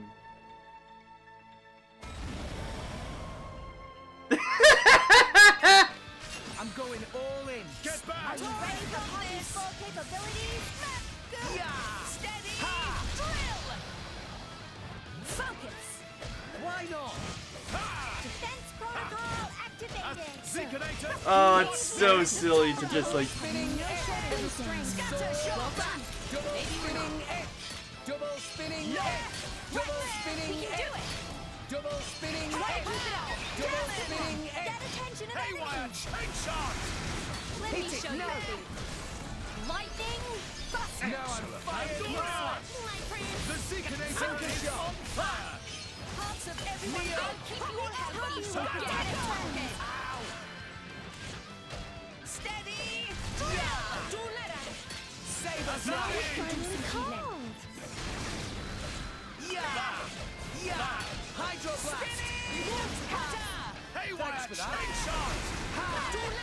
I'm going all in. Get back! Are you ready for Poppy's full capabilities? Go! Yeah! Steady! Ha! Drill! Focus! Why not? Defense protocol activated! Zikanator! Oh, it's so silly to just like. Spinning No shadow strength! Scatter shot! Double spinning edge! Double spinning edge! Double spinning edge! Double spinning edge! Double spinning edge! Get attention of Haywire! enemies! Chain shot! Let Hit me it show you. now. Lightning buster! Now I'm fired Excellent. up! My friend! The Zikanator is on fire! Parts of everyone Neo. will keep you healthy, so get it target! Steady! Don't let it! Save us now! Cold! Yeah! Yeah! Hydro blast! Haywire! Thanks for that. Chain shot!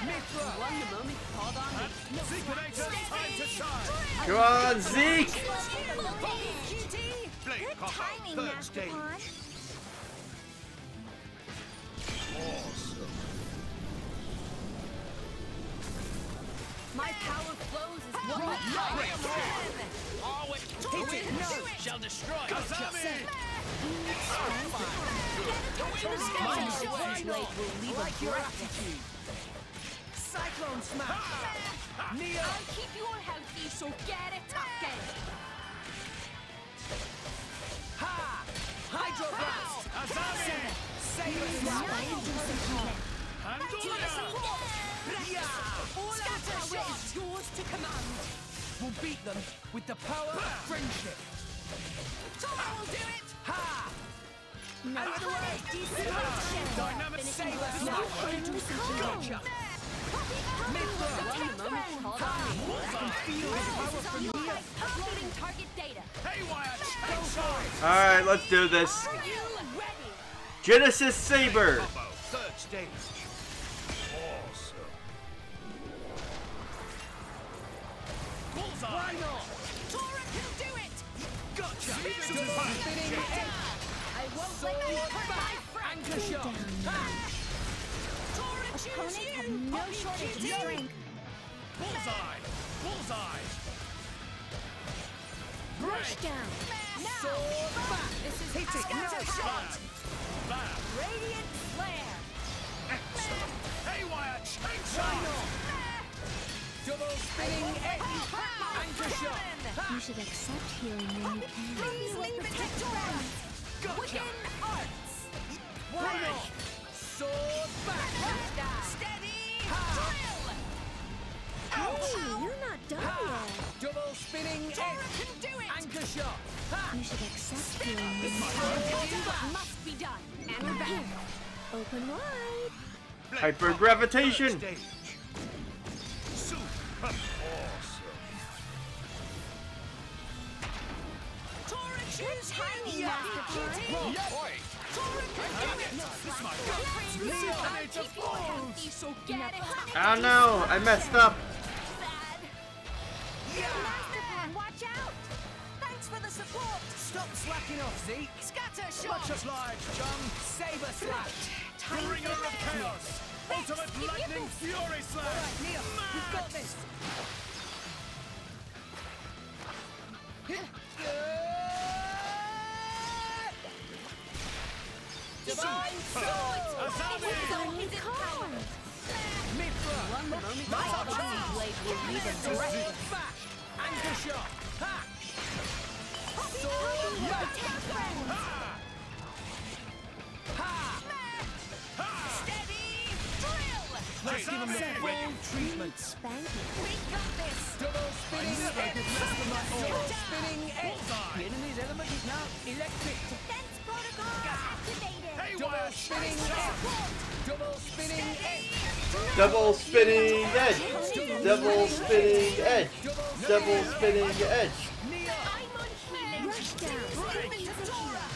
Mithra! Won the moment called on me. Zikanator, time to shine! Come on, Zeke! Blade Good Copper, timing, third Master stage. Pawn. Awesome. My power flows as one with Hit it! No! Shall destroy! Kazami! Xenoblade will leave Like a your breath. attitude! Cyclone smash! Neo! I'll keep you all healthy, so get it talking! Ha! Hydro blast! Azami! Saber slap! Handle! Yeah! All our power is yours to command. We'll beat them with the power of friendship! Tora will do it! Ha! Out of the way! Dynamic Saber slap! Gotcha! Mithra! One moment called on me. I can feel the power from here! Uploading target data. Haywire! Chain shot! Alright, let's do this. Are you ready? Genesis Saber! Combo, third stage. Awesome. Bullseye! Why not? Tora can do it! Gotcha! Double Double spinning edge! I won't let you hurt my friend! Anchor shot! Ha! Tora choose you! have no shortage of strength. Bullseye! Bullseye! Rush down. Sword back! This is Hit it! scatter No! shot! Bam! Radiant flare! Excellent! Haywire! Chain Why shot! not? Double spinning edge! Anchor shot! You should accept healing when you can. Please leave it to Tora! Gotcha! Within arts! Why not? Sword back! Steady! Ha! Drill! Hey, you're not done Ha! yet. Double spinning Tora edge! can do it! Anchor shot! Ha! You should accept healing when This you is can. how we do what must be done. And we're back. Open wide. Hypergravitation! Third stage. Super awesome. Tora choose you! Yeah. Cutie! Point. Tora can do it! This might My go. friends, Leo, I'll it's a keep you all healthy, so get it! Oh no, I messed up. Bad. Master Pan, watch out! Thanks for the support. Stop slacking off, Zeke. Scatter shot. Much obliged, chum. Saber slap. Bringer of chaos. Ultimate lightning fury slam. Right, Neil, you've got this. Divine Azami. Mithra. One moment, My my Xenoblade Xenoblade will leave a Direct direct. bash. Anchor shot. Ha. Poppy, Sword Poppy, back. attack friends! Ha. Steady. Drill. Let's give him the full treatment. Spanky. We got this. Double spinning spinning edge. The enemy's element is now electric. Defense protocol activated! Double spinning edge. Double spinning edge. Double spinning edge. Double spinning edge. Double spinning edge. Neo. I'm on healing! Rushdown!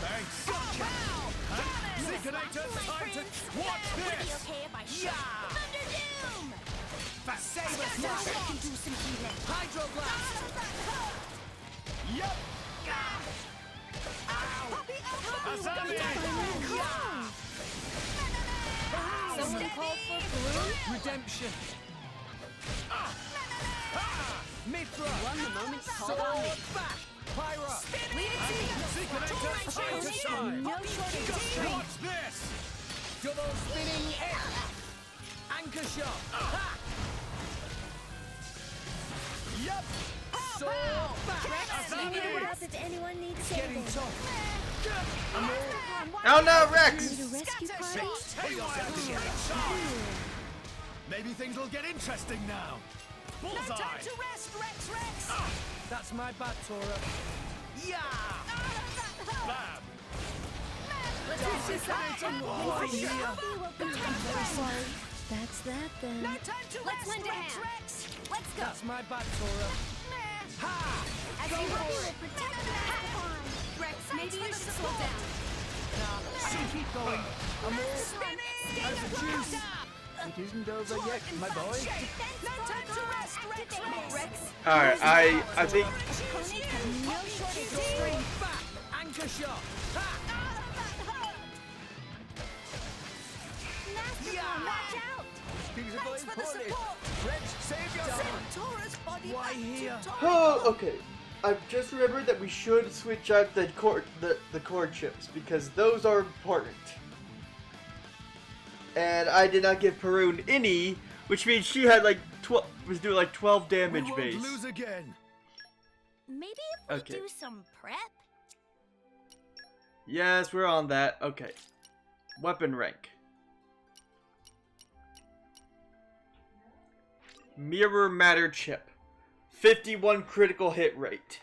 Thanks. Seekonator, time to watch Would it be this. okay if I Yeah. shot? Thunder Doom! Saber Now slash. I can do some healing! Hydro blast. Yep. Azami! Someone called for blue? Redemption. Mithra. One moment, call Sword on me. back. Pyra. Seekonator, time to shine. No shortage! Watch this. Double spinning edge. Anchor shot. Ha. Yep. Sword back. What else if anyone needs It's getting saving? tough. Oh no, Rex! Need a rescue party? Chaos activate. Maybe things will get interesting now. No Bullseye. time to rest, Rex. That's my bad, Tora. Yeah. Bam. That's that then. No time to Let's rest, lend a Rex. hand. Rex. Let's go. That's my bad, Tora. Ha. As Go you for wish. it. Protect Masterpon. Rex, maybe for you the should slow support. down. Keep going. I'm all Spinning. out of juice. It isn't over yet, my boy. No time to rest, Rex. Rex, Alright, I think Ponies have no shortage of Sword strength. back. Anchor shot. Ha. Masterpon, watch out! Things are Thanks going for the poorly. support. Rex, save yourself. Tora's body Why back to here? Tora. oh, okay. I've just remembered that we should switch out the core chips because those are important. And I did not give Perun any, which means she had like 12 was doing like 12 damage We base. won't lose again. Maybe if we Okay. do some prep? Yes, we're on that. Okay. Weapon rank. Mirror Matter Chip. 51 critical hit rate.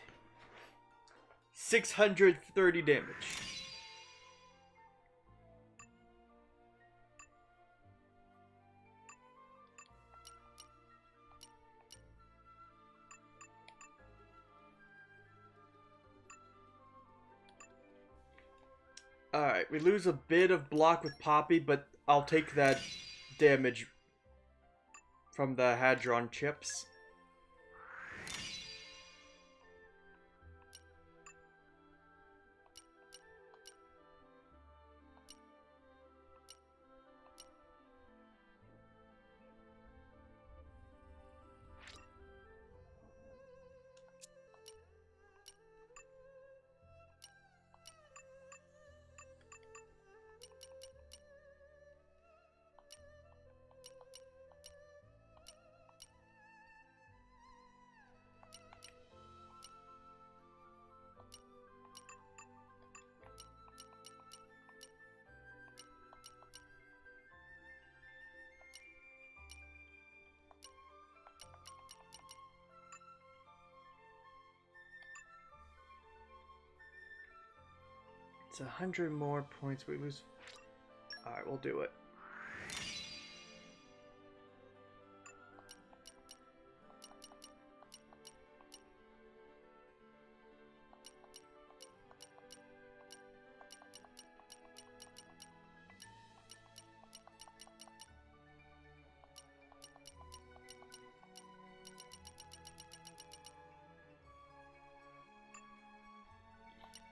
630 damage. Alright, we lose a bit of block with Poppy, but I'll take that damage from the Hadron chips. It's 100 more points. We lose. Alright, we'll do it.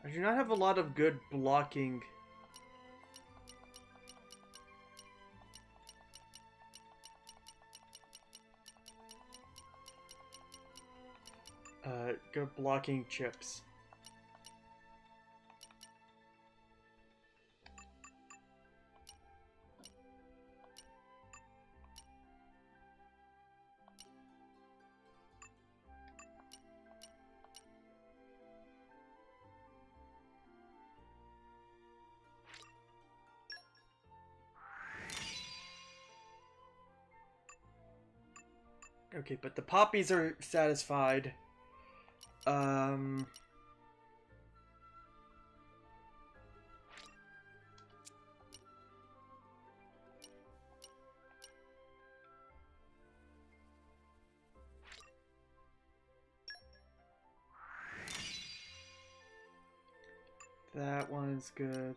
I do not have a lot of good blocking. Good blocking chips. Okay, but the poppies are satisfied. That one's good.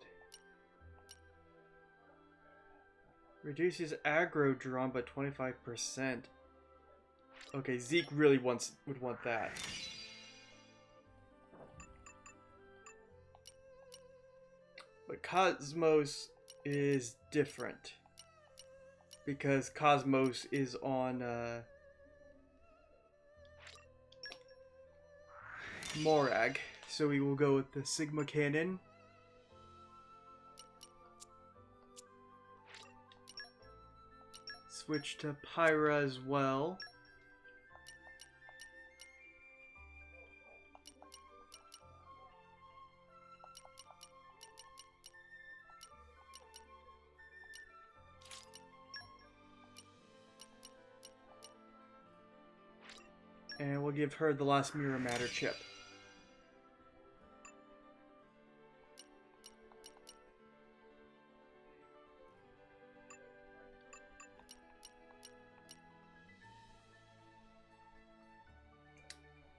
Reduces aggro drawn by 25%. Okay, Zeke really would want that. But Cosmos is different. Because Cosmos is on Morag. So we will go with the Sigma Cannon. Switch to Pyra as well. And we'll give her the last Mirror Matter chip.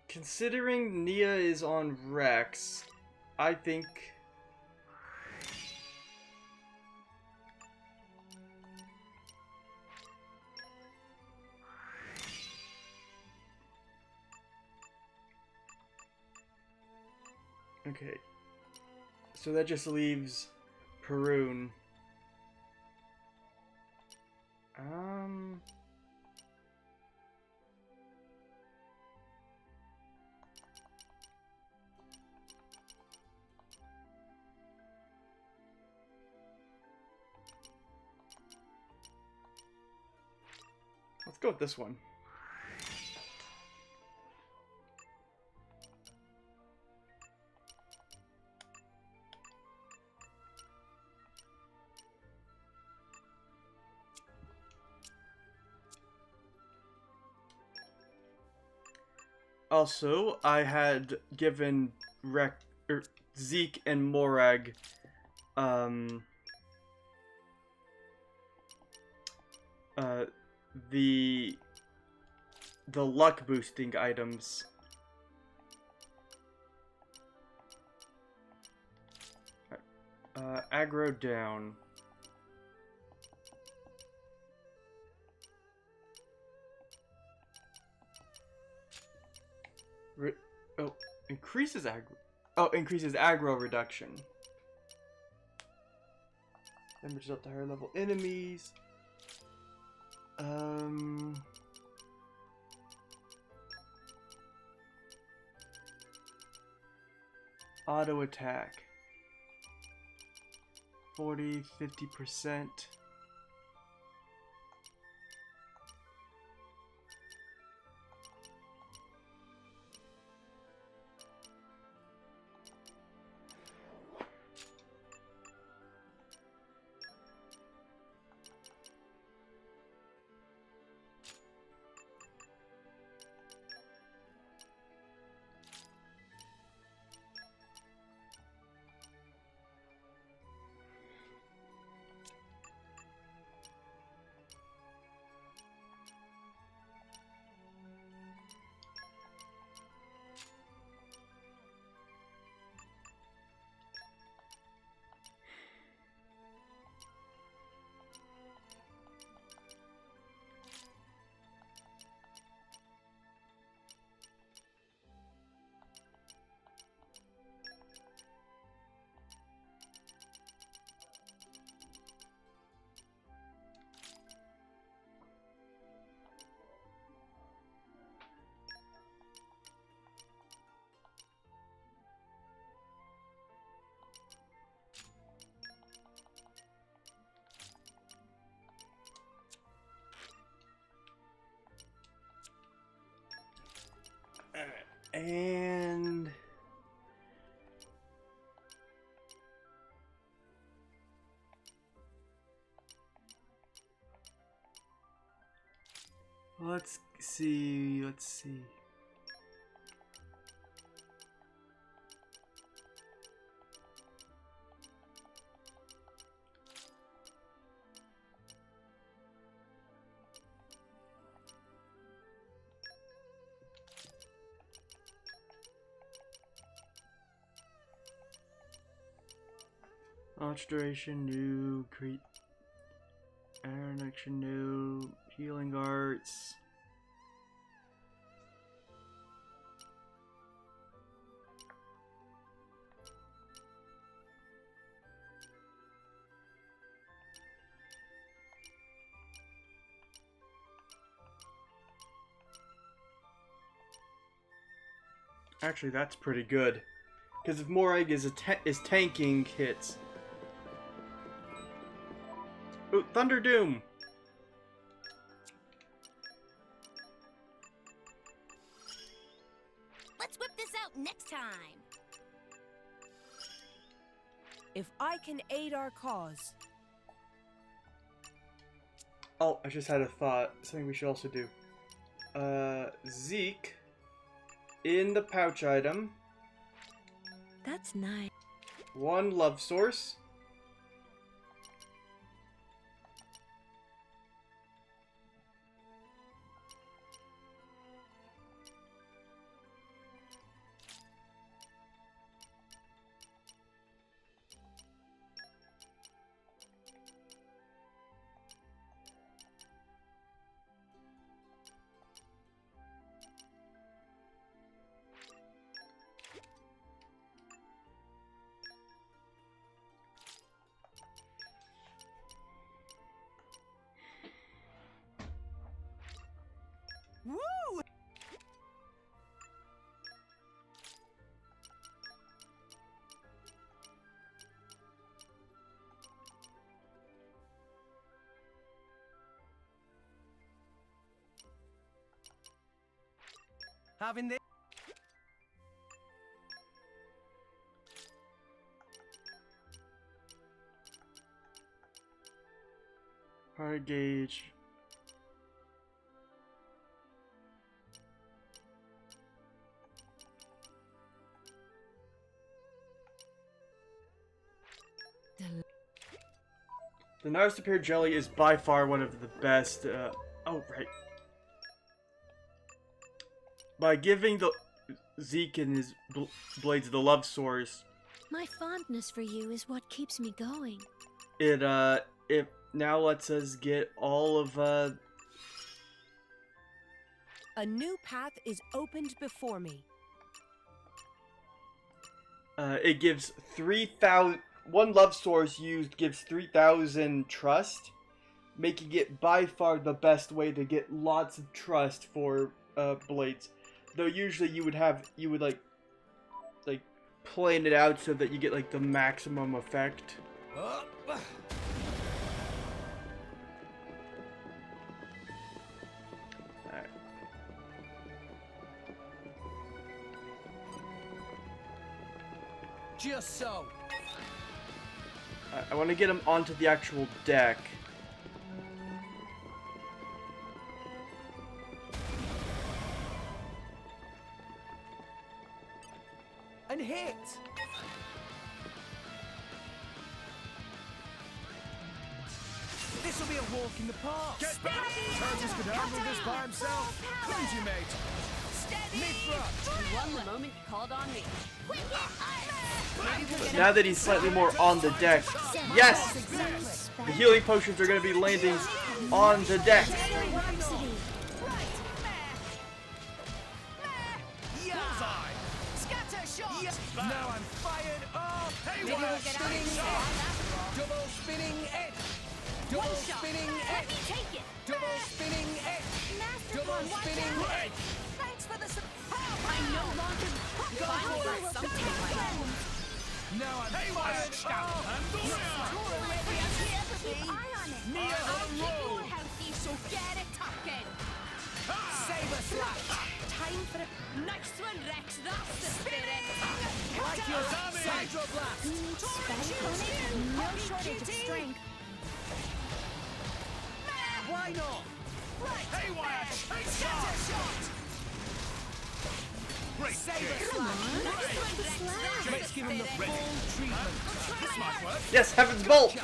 Considering Nia is on Rex, I think... Okay. So that just leaves Perun. Let's go with this one. Also, I had given Zeke and Morag the luck boosting items. Aggro down. Increases aggro. Oh, increases aggro reduction. Damages up to higher level enemies. Auto attack. 50%. And let's see. Launch duration, new. Create air connection, new. Healing arts. Actually, that's pretty good. Because if Morag is tanking hits. Ooh, Thunder Doom! Let's whip this out next time. If I can aid our cause. Oh, I just had a thought. Something we should also do. Zeke. In the pouch item. That's nice. 1 love source. Woo! Having this. Hard gauge. The Nars Superior Jelly is by far one of the best. Oh, right. By giving the Zeke and his blades the love source, My fondness for you is what keeps me going. it now lets us get all of A new path is opened before me. it gives 3,000. One love source used gives 3,000 trust, making it by far the best way to get lots of trust for blades. Though usually you would like plan it out so that you get like the maximum effect. Alright. Just so. I want to get him onto the actual deck. And hit. This will be a walk in the park. Get back! Curtis could handle this by himself. Cringy, mate. Mithra. You won the moment you called on me. Now that he's slightly more on the deck, yes! The healing potions are going to be landing on the deck. Now I'm fired up. Maybe we'll get out of here. Double spinning edge. Double spinning edge. Take it. Double spinning edge. Double spinning edge. Thanks for the support. I no longer finally got something right. Now I'm fired up. Keep eye on it. Near the road. Healthy, so get it talking. Saber slash. Time for a Nice one, Rex. That's the spirit. Like your Hydroblast! Who needs Spanish on it? No shortage of strength. Why not? Right. Haywire! Scatter shot. Great Saber kick. slash! Nice one, Rex. That's Let's give him the spirit. full treatment. This might work. Yes, Heaven's Bolt!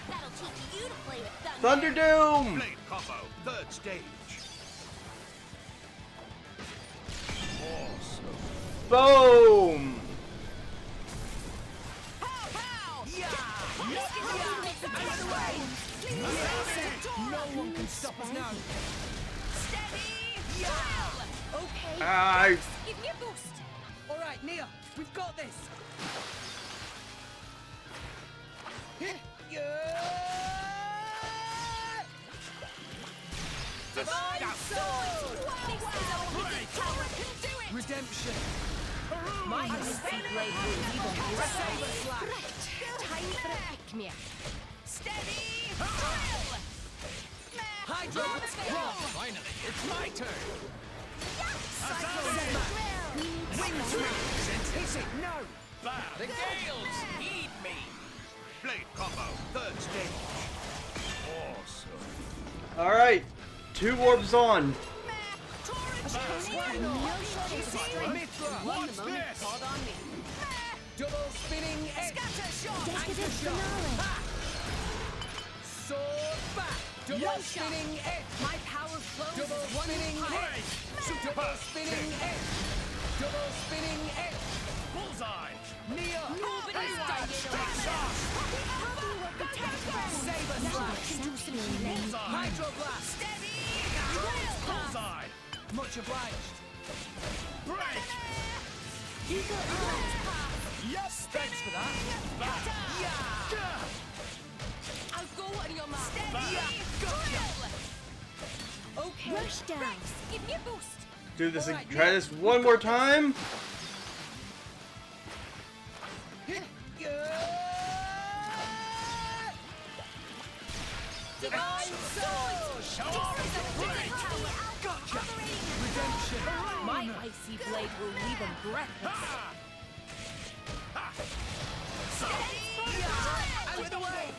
That'll teach you to play with Thunder Doom! Blade combo. Third stage. Awesome. Boom! Pow, pow. No one can stop us now. Steady. Okay. Ah, Give me a boost. All right, Nia, we've got this. Divine sword. Redemption. My icy blade will leave him Saber slash. Time for a pick-me-up. Steady. Drill. Hydro. Finally, it's my turn. Hit it, no. Bam. The Gales, heed me. Blade combo. Third stage. Awesome. alright. 2 orbs on. Mithra. What's this? Double spinning edge. Decadent finale. Sword back. Double spinning edge. My power flows Double as one spinning power. edge. Double spinning edge. Double spinning edge. Bullseye. Nia. Nobody's dying Saber slash. Bullseye. Hydroblast. Bullseye. Much obliged. Break. Yes, thanks for that. I'll go on your mark. Okay. Rush down. Give me a boost. Do this. Alright, Try Nick. this one more time. Divine sword. Gotcha. Redemption. My icy blade will leave him breathless. Out of the way.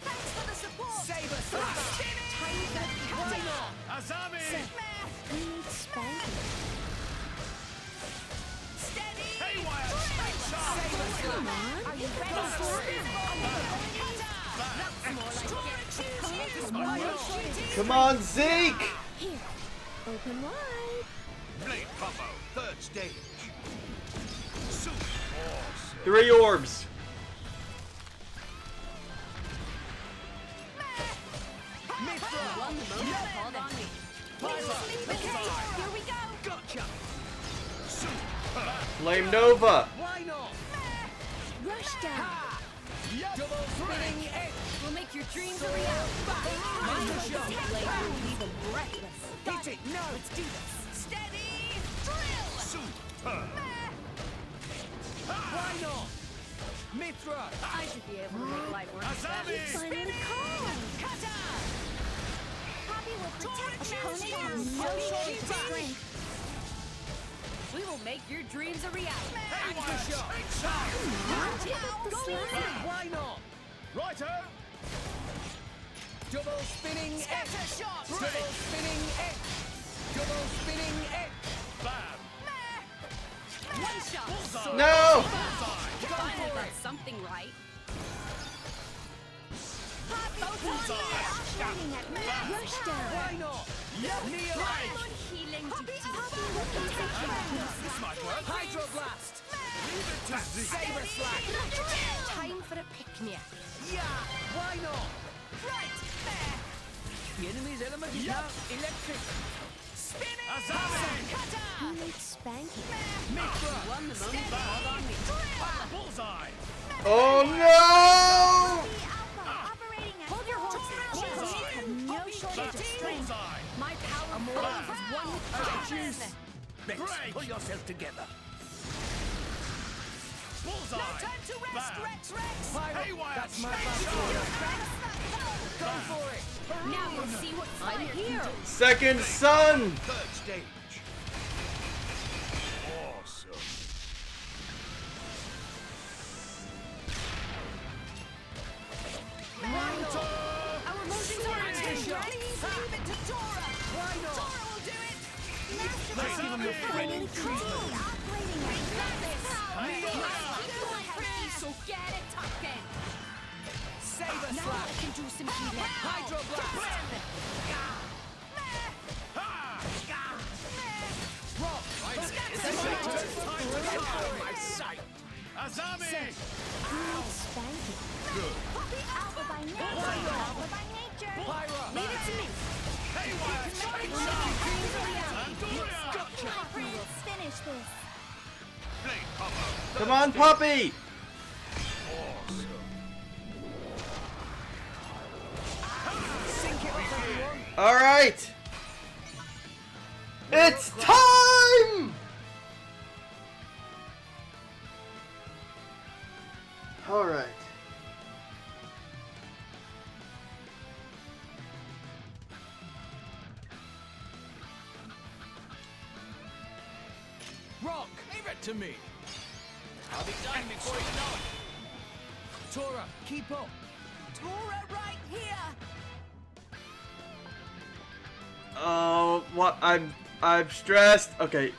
Thanks for the support. Saber slash. Why not? Azami. Who needs spanking? Steady. Haywire. Saber slash. Are you ready for it? Come on, Zeke! Here. Open wide. Blade combo. Third stage. Super awesome. 3 orbs. Mithra. Hold on me. Here we go. Gotcha. Flame Nova. Why not? Rush down. Double spinning edge. We'll make your dreams a reality. My icy blade will leave him breathless. Hit it. No. Let's do this. Steady. Drill. Super. Why not? Mithra. I should be able to make light work of that. Azami. Finally calm. Cutter. Poppy will protect opponent. No shortage of strength. We will make your dreams a reality. Anchor shot. The slam. Why not? Righto. Double spinning edge. Scatter shot. Double spinning edge. Double spinning edge. Bam. One shot. No! Finally got something right. Operating at rush down. Why not? Nia. Healing to This might work. Hydroblast. Leave it to Zeke. Saber slash. Time for a pick-me-up. Yeah. Why not? Right there. The enemy's element is now electric. Spinning. Azami. Cutter. Who needs spanking? Mithra. Won the moment. Hold on me. Bullseye. Oh no! Operating at Hold your horses. have no shortage of strength. Bullseye. My power flows as one with Break. Pull yourself together. Bullseye. Time to rest, Bam. Rex, Rex. Haywire. That's my Go for it. Now you'll see what I'm here. Second Sun! Third stage. Let's give him the finally treatment. Operating at So get it, Tuckin! Saber Now slap. I can do some healing. Hydro blast. Rock. My sight. Azami! Poppy Alpha by nature. Alpha by nature. Pyra. Leave it to me. Haywire! Prince, finish this. Blade Popper! Come on, Poppy! Sync it up, everyone. All right, it's time. All right. Rock. Leave it to me. I'll be done before you know it. Tora, keep up. Tora right here! Oh, what? I'm stressed. Okay.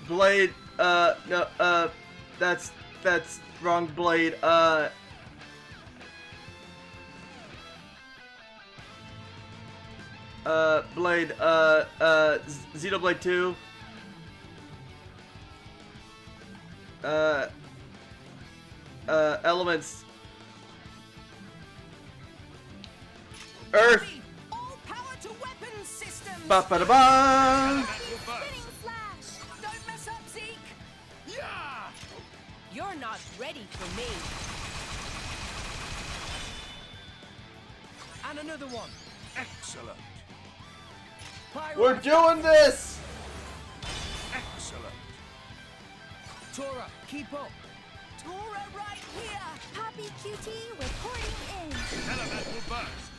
Blade. No. That's wrong. Blade. Blade. Xenoblade 2. Elements. Earth. All power to weapons systems! Ba ba da ba. Spinning slash. Don't mess up, Zeke! Yeah! You're not ready for me. And another one. Excellent! Pyra. We're doing this. Excellent! Tora, keep up. Tora right here! Poppy QT reporting in. Elemental burst!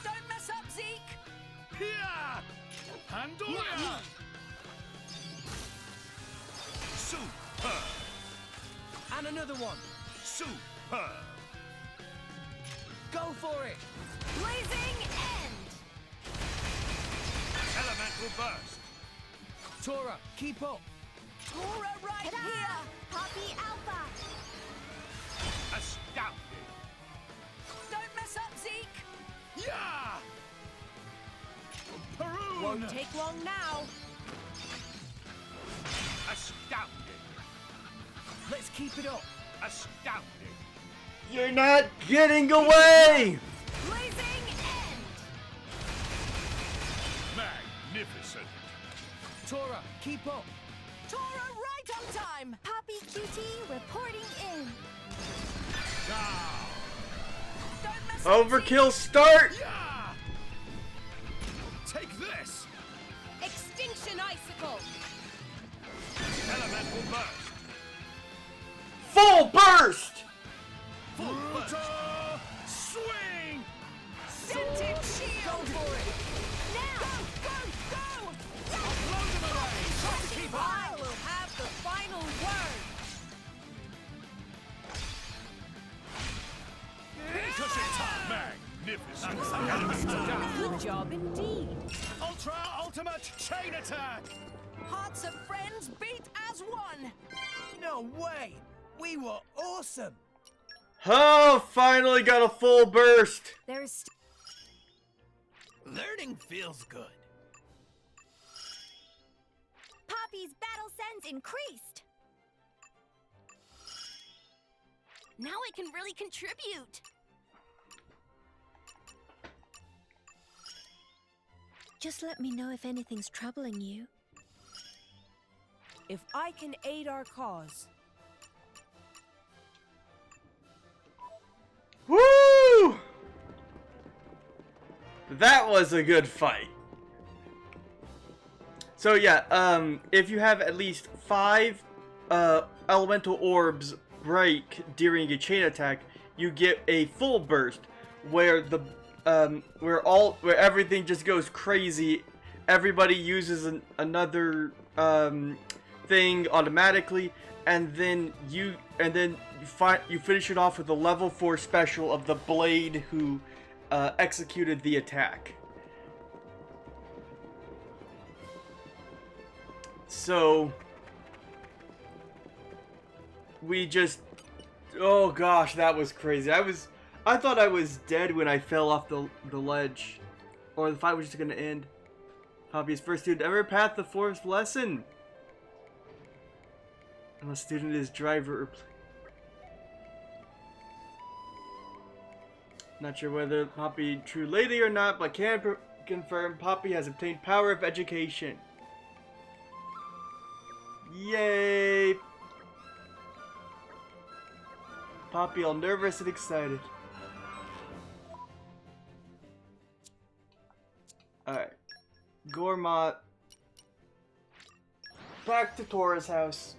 Don't mess up, Zeke! Here! Pandora! Super! And another one. Super! Go for it. Blazing end. Elemental burst! Tora, keep up. Tora right Ta-da! here! Poppy Alpha. Astounding! Don't mess up, Zeke! Yeah! Perun! Won't take long now. Astounding! Let's keep it up. Astounding! You're not getting away. Blazing end. Magnificent! Tora, keep up. Tora right on time! Poppy QT reporting in. Now! Don't mess up, Overkill start. Yeah! Take this! Extinction icicle. Elemental burst! Full burst. Full burst! Swing! Scented shield! Go for it. Now. Go! Blow them away! Try to keep up! I will have the final word. Cushion time! Magnificent! Good job indeed. Ultra Ultimate Chain Attack! Hearts of friends beat as one! No way. We were awesome. Oh, finally got a full burst. There's Learning feels good. Poppy's battle sense increased. now I can really contribute. Just let me know if anything's troubling you. If I can aid our cause, Woo! That was a good fight. So yeah, if you have at least 5 elemental orbs break during a chain attack, you get a full burst where the where everything just goes crazy. Everybody uses another thing automatically, and then you finish it off with a level 4 special of the blade who executed the attack. So we just, oh gosh, that was crazy. I thought I was dead when I fell off the ledge, or the fight was just gonna end. Poppy's first student ever passed the fourth lesson. Unless student is driver or not sure whether Poppy true lady or not, but can confirm Poppy has obtained power of education. Yay! Poppy all nervous and excited. Alright. Gormott. Back to Tora's house.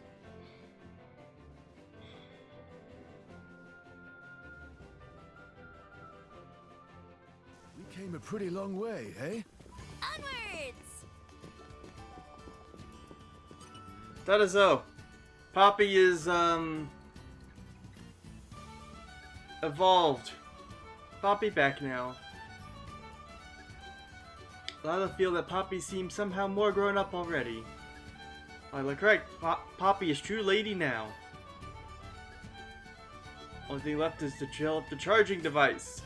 We came a pretty long way, eh? Onwards! That is so. Poppy is, evolved. Poppy back now. Lila feel that Poppy seems somehow more grown up already. Lila correct. Poppy is true lady now. Only thing left is to develop the charging device.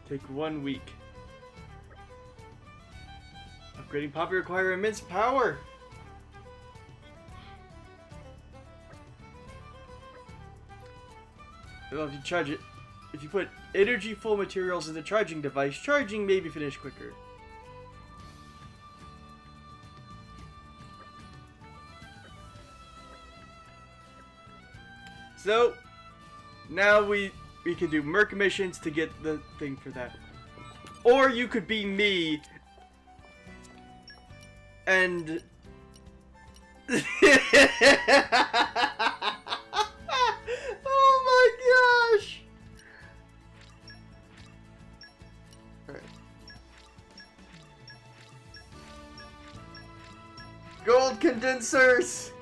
Take 1 week. Upgrading Poppy requires immense power. Well, if you charge it, if you put energy-full materials in the charging device, charging may be finished quicker. So, now we can do Merc missions to get the thing for that. Or you could be me and oh my gosh! Alright. Gold condensers!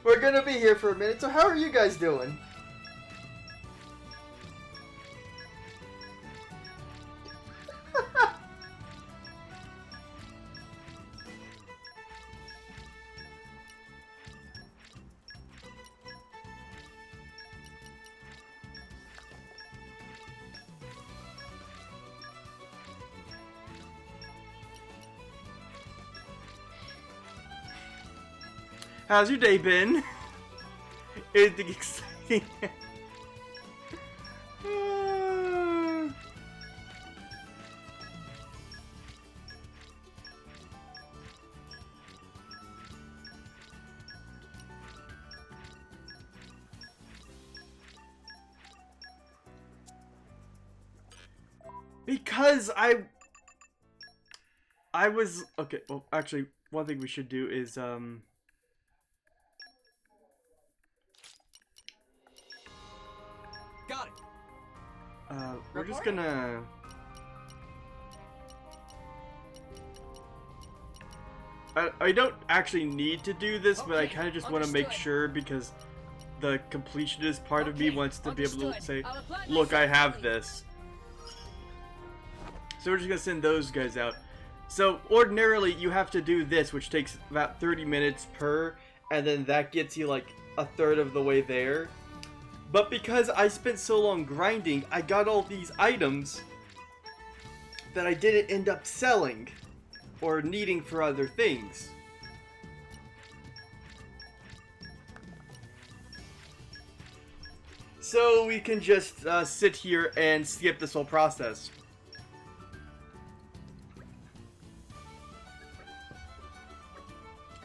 We're gonna be here for a minute, so how are you guys doing? How's your day been? Anything exciting? Because I was okay. Well, actually, one thing we should do is Got it. we're just gonna I don't actually need to do this, but I kind of just want to make sure because the completionist part of me wants to be able to say, look, I have this. So we're just gonna send those guys out. So ordinarily you have to do this, which takes about 30 minutes per, and then that gets you like a third of the way there. But because I spent so long grinding, I got all these items that I didn't end up selling or needing for other things. So we can just sit here and skip this whole process.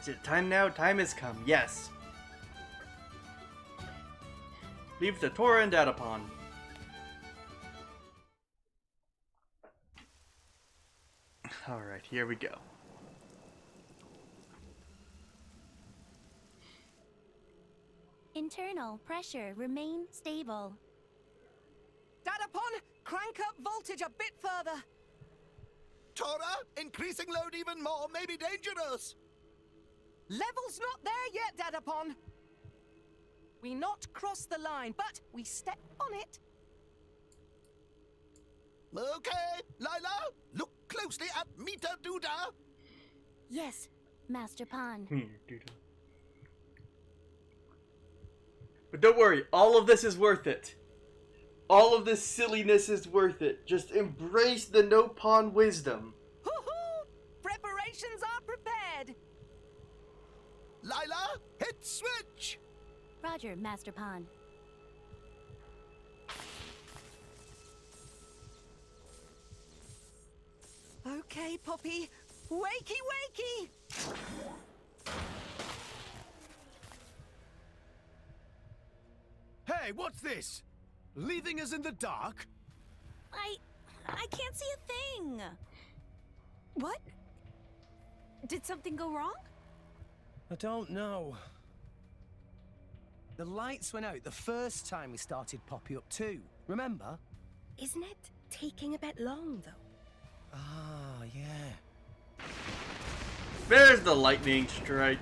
Is it time now? Time has come, yes. Leave the Tora and Datapon. Alright, here we go. Internal pressure remain stable. Datapon, crank up voltage a bit further. Tora, increasing load even more may be dangerous. Level's not there yet, Datapon. We not cross the line, but we step on it. Okay, Lila, look closely at Meter Doodah? Yes, Master Pond. But don't worry, all of this is worth it. All of this silliness is worth it. Just embrace the no pawn wisdom. Hoo-hoo! Preparations are prepared. Lila, hit switch! Roger, Master Pond. Okay, Poppy. Wakey, wakey! Hey, what's this? Leaving us in the dark? I can't see a thing. What? Did something go wrong? I don't know. The lights went out the first time we started Poppy up too. Remember? Isn't it taking a bit long, though? Ah, yeah. There's the lightning strike.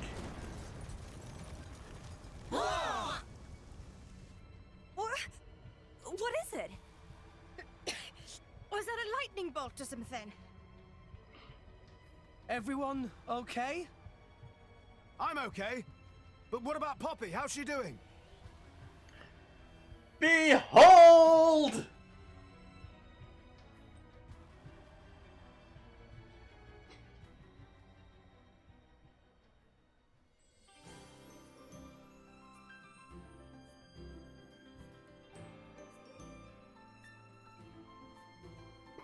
What is it? Was that a lightning bolt or something? Everyone okay? I'm okay. But what about Poppy? How's she doing? Behold!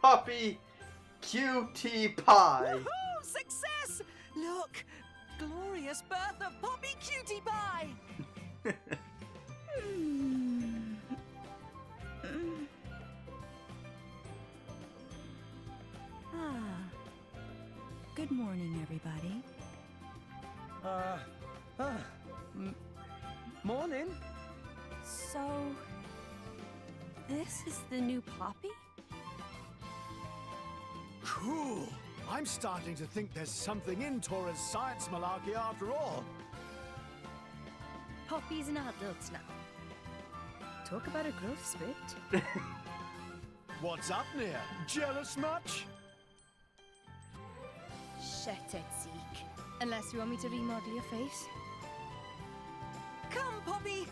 Puppy Cutie Pie. Woohoo! Success! Look, glorious birth of Poppy Cutie Pie. Good morning, everybody. Morning. So, this is the new Poppy? Cool. I'm starting to think there's something in Tora's science malarkey after all. Poppy's an adult now. Talk about a growth spurt. What's up, Nia? Jealous much? Shut it, Zeke. Unless you want me to remodel your face. Come, Poppy.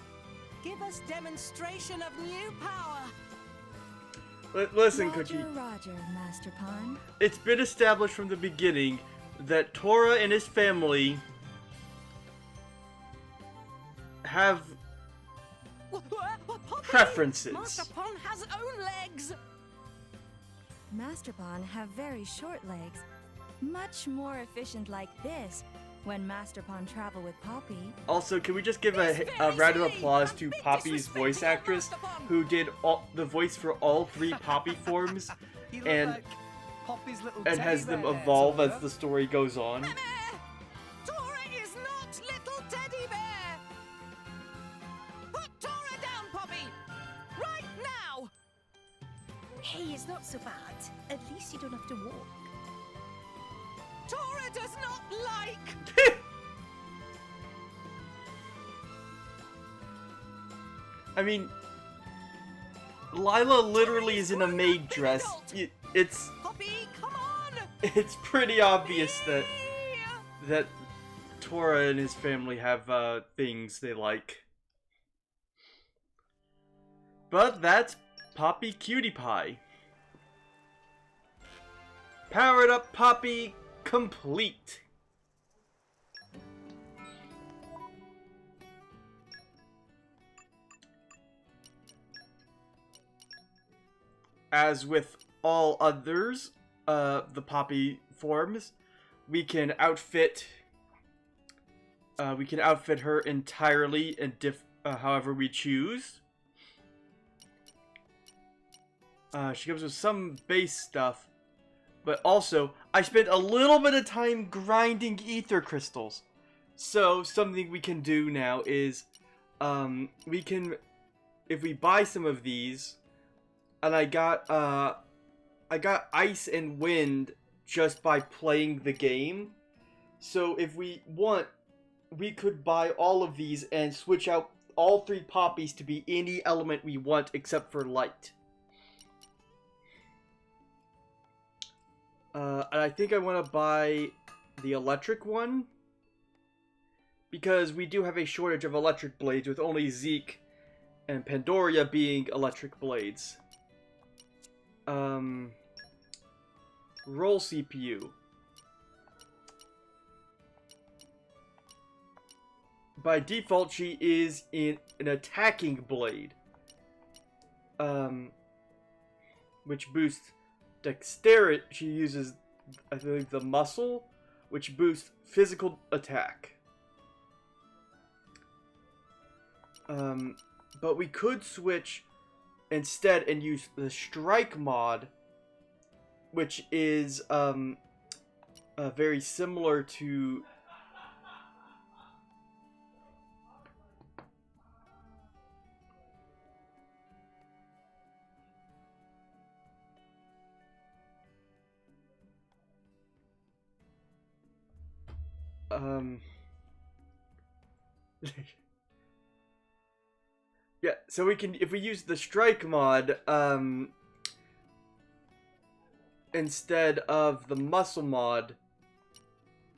Give us demonstration of new power. Listen, Cookie. Roger, Master Pond. It's been established from the beginning that Tora and his family have Poppy, preferences. Master Pond has own legs. Master Pond have very short legs. Much more efficient like this when Master Pond travel with Poppy. Also, can we just give a round of applause to Poppy's voice actress, who did the voice for all 3 Poppy forms, and like Poppy's little has teddy them bear there, evolve Tora. as the story goes on. Tora is not little teddy bear. Put Tora down, Poppy. Right now. Hey, it's not so bad. At least you don't have to walk. Tora does not like. I mean, Lila literally is in a maid dress. It's Poppy, come on. it's pretty obvious that Tora and his family have things they like. But that's Poppy Cutie Pie. Powered up Poppy complete. As with all others, the Poppy forms, we can outfit her entirely in however we choose. She comes with some base stuff, but also I spent a little bit of time grinding ether crystals. So something we can do now is, we can, if we buy some of these, and I got ice and wind just by playing the game. So if we want, we could buy all of these and switch out all 3 poppies to be any element we want except for light. And I think I want to buy the electric one, because we do have a shortage of electric blades, with only Zeke and Pandoria being electric blades. Roll CPU. By default, she is in an attacking blade, which boosts dexterity. She uses, I think, the muscle, which boosts physical attack. But we could switch instead and use the strike mod, which is very similar to yeah, so we can, if we use the strike mod, instead of the muscle mod,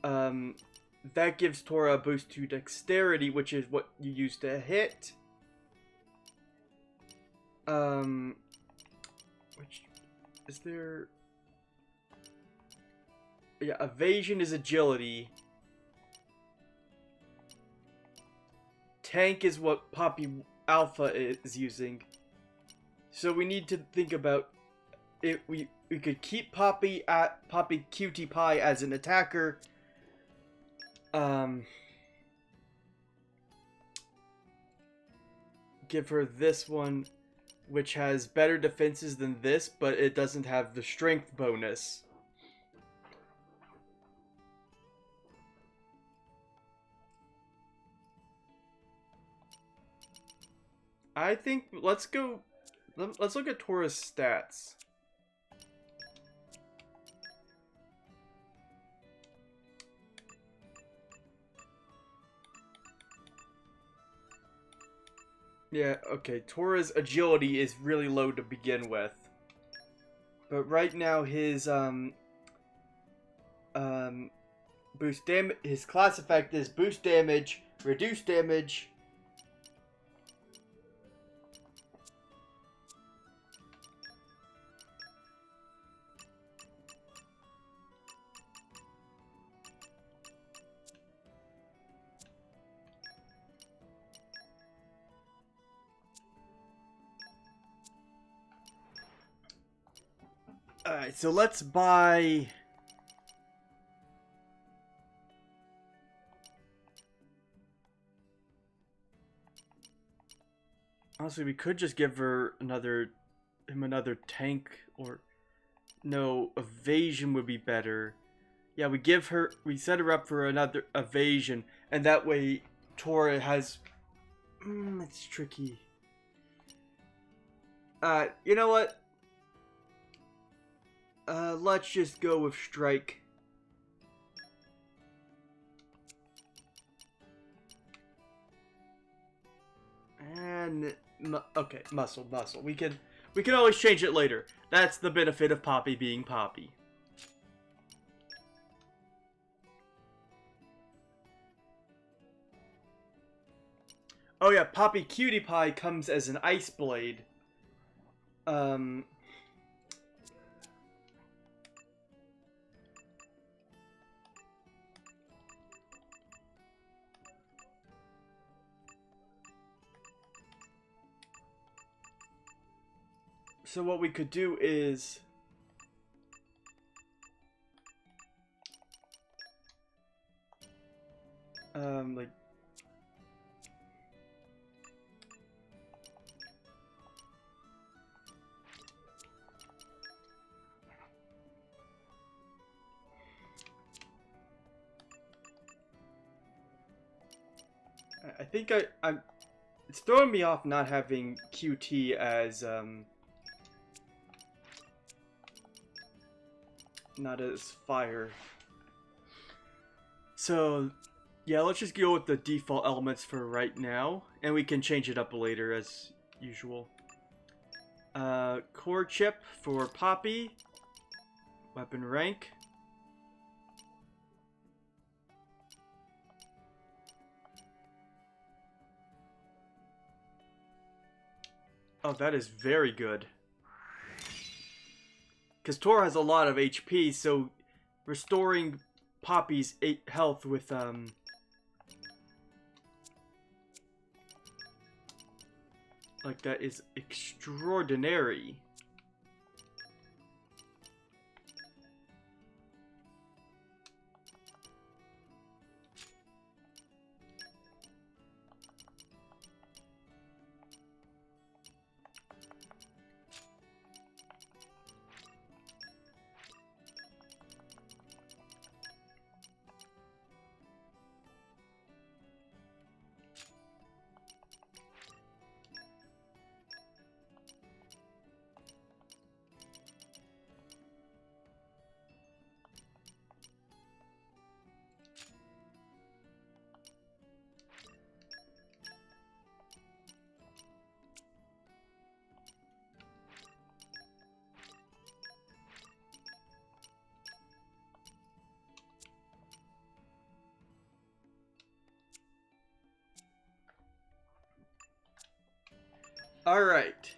that gives Tora a boost to dexterity, which is what you use to hit. Which is there? Yeah, evasion is agility. Tank is what Poppy Alpha is using. So we need to think about it. We could keep Poppy Cutie Pie as an attacker. Give her this one, which has better defenses than this, but it doesn't have the strength bonus. I think let's look at Tora's stats. Yeah, okay, Tora's agility is really low to begin with. But right now his boost damage, his class effect is boost damage, reduce damage, Alright, so let's buy... Honestly, we could just give her another tank, or... No, evasion would be better. Yeah, we set her up for another evasion, and that way Tora has... it's tricky. You know what? Let's just go with strike. And okay, muscle. We can always change it later. That's the benefit of Poppy being Poppy. Oh yeah, Poppy Cutie Pie comes as an ice blade. So what we could do is... like... I think I'm... It's throwing me off not having QT as, not as fire. So, yeah, let's just go with the default elements for right now, and we can change it up later as usual. Core chip for Poppy. Weapon rank. Oh, that is very good. Because Tor has a lot of HP, so restoring Poppy's health with like that is extraordinary. Alright.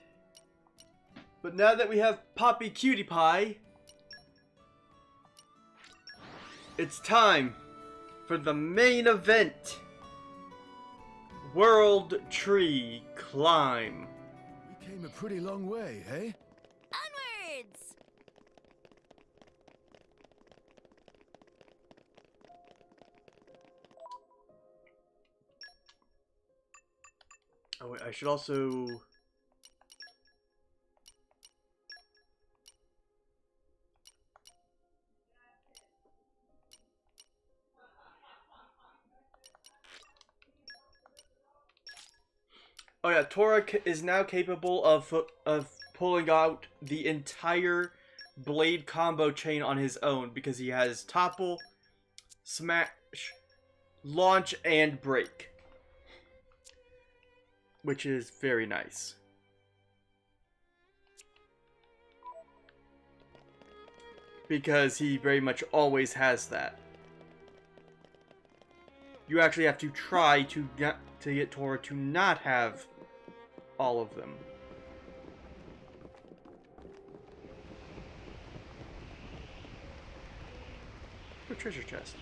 But now that we have Poppy Cutie Pie, it's time for the main event. World Tree Climb. We came a pretty long way, hey? Onwards! Oh wait, I should also... Oh yeah, Tora is now capable of pulling out the entire blade combo chain on his own because he has topple, smash, launch, and break. Which is very nice. Because he very much always has that. You actually have to try to get Tora to not have all of them. A treasure chest.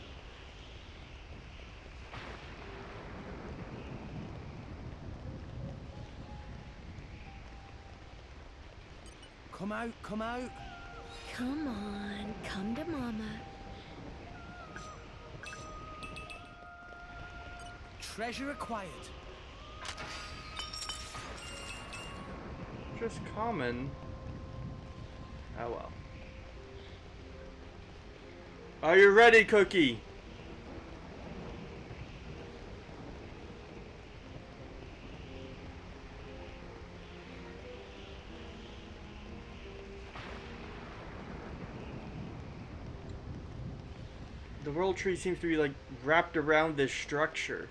Come out, come out. Come on, come to Mama. Treasure acquired. Just common. Oh well. Are you ready, Cookie? The world tree seems to be like wrapped around this structure.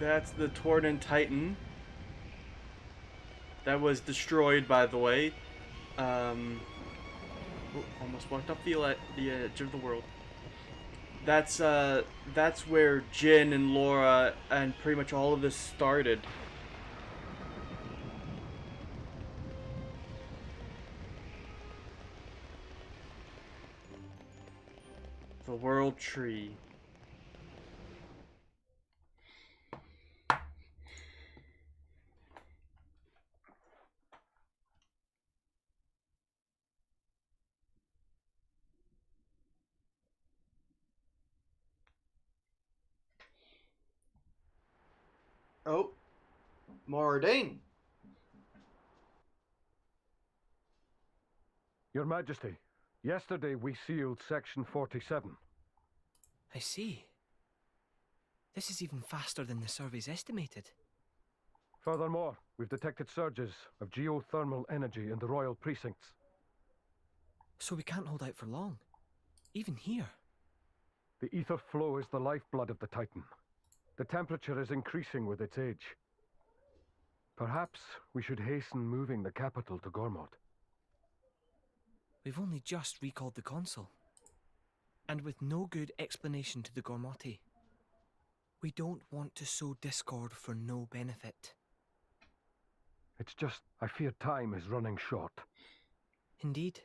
That's the Tornan Titan. That was destroyed, by the way. Oh, almost walked up the edge of the world. That's where Jin and Laura and pretty much all of this started. The World Tree. Oh, Moradin. Your Majesty, Yesterday we sealed Section 47. I see. This is even faster than the surveys estimated. Furthermore, we've detected surges of geothermal energy in the royal precincts. So we can't hold out for long. Even here. The ether flow is the lifeblood of the Titan. The temperature is increasing with its age. Perhaps we should hasten moving the capital to Gormod. We've only just recalled the consul. And with no good explanation to the Gormoti. We don't want to sow discord for no benefit. It's just, I fear time is running short. Indeed.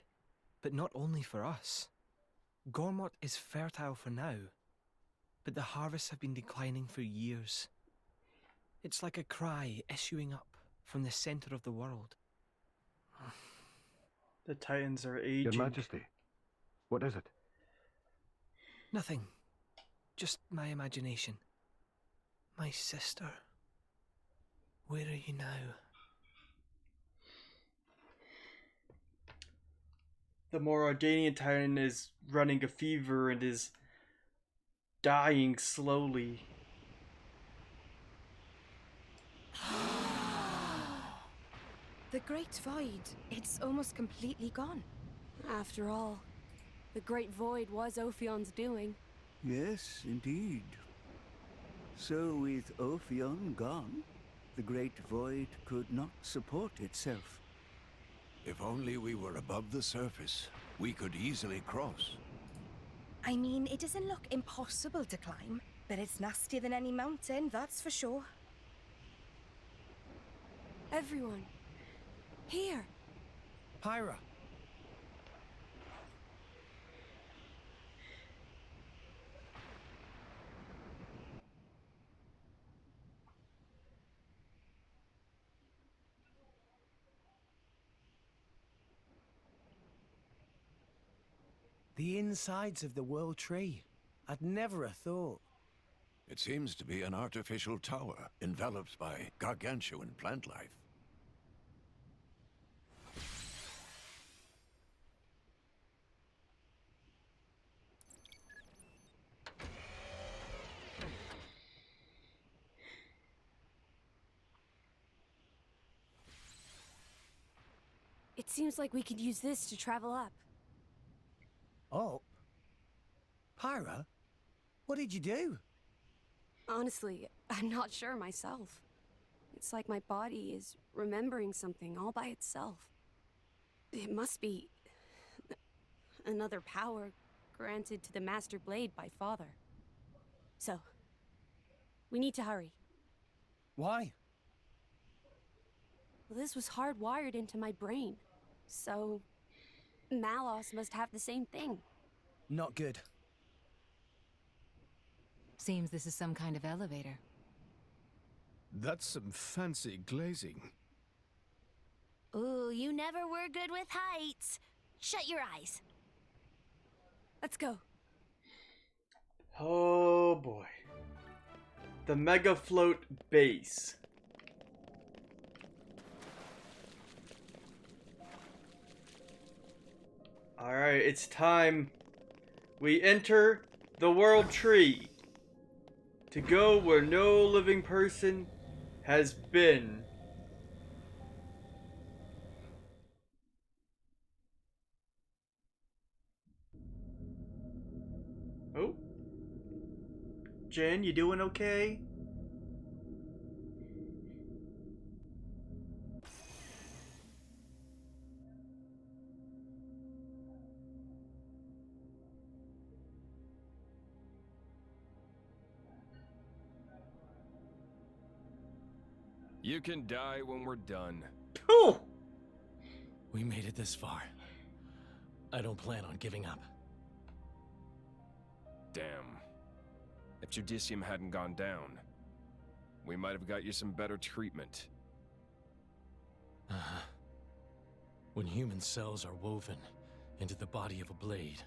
But not only for us. Gormot is fertile for now. But the harvests have been declining for years. It's like a cry issuing up from the center of the world. The Titans are aging. Your Majesty, what is it? Nothing. Just my imagination. My sister. Where are you now? The Moradanian Titan is running a fever and is dying slowly. The Great Void, it's almost completely gone. After all, the Great Void was Ophion's doing. Yes, indeed. So with Ophion gone, the Great Void could not support itself. If only we were above the surface, we could easily cross. I mean, it doesn't look impossible to climb, but it's nastier than any mountain, that's for sure. Everyone. Here. Pyra. The insides of the World Tree. I'd never have thought. It seems to be an artificial tower, enveloped by gargantuan plant life. It seems like we could use this to travel up. Oh. Pyra? What did you do? Honestly, I'm not sure myself. It's like my body is remembering something all by itself. It must be another power granted to the Master Blade by Father. So, we need to hurry. Why? Well, this was hardwired into my brain. So, Malos must have the same thing. Not good. Seems this is some kind of elevator. That's some fancy glazing. Ooh, you never were good with heights. Shut your eyes. Let's go. Oh boy. The Mega Float base. Alright, it's time. We enter the World Tree to go where no living person has been. Oh. Jen, you doing okay? You can die when we're done. Oh! We made it this far. I don't plan on giving up. Damn. If Judicium hadn't gone down, we might have got you some better treatment. When human cells are woven into the body of a blade,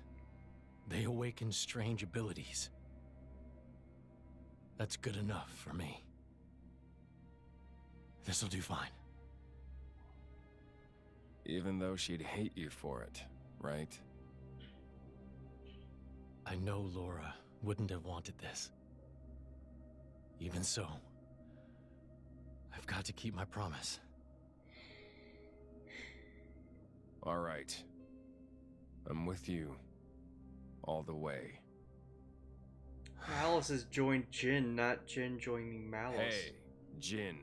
they awaken strange abilities. That's good enough for me. This'll do fine. Even though she'd hate you for it, right? I know Laura wouldn't have wanted this. Even so, I've got to keep my promise. All right. I'm with you. All the way. Malice has joined Jin, not Jin joining Malice. Hey, Jin.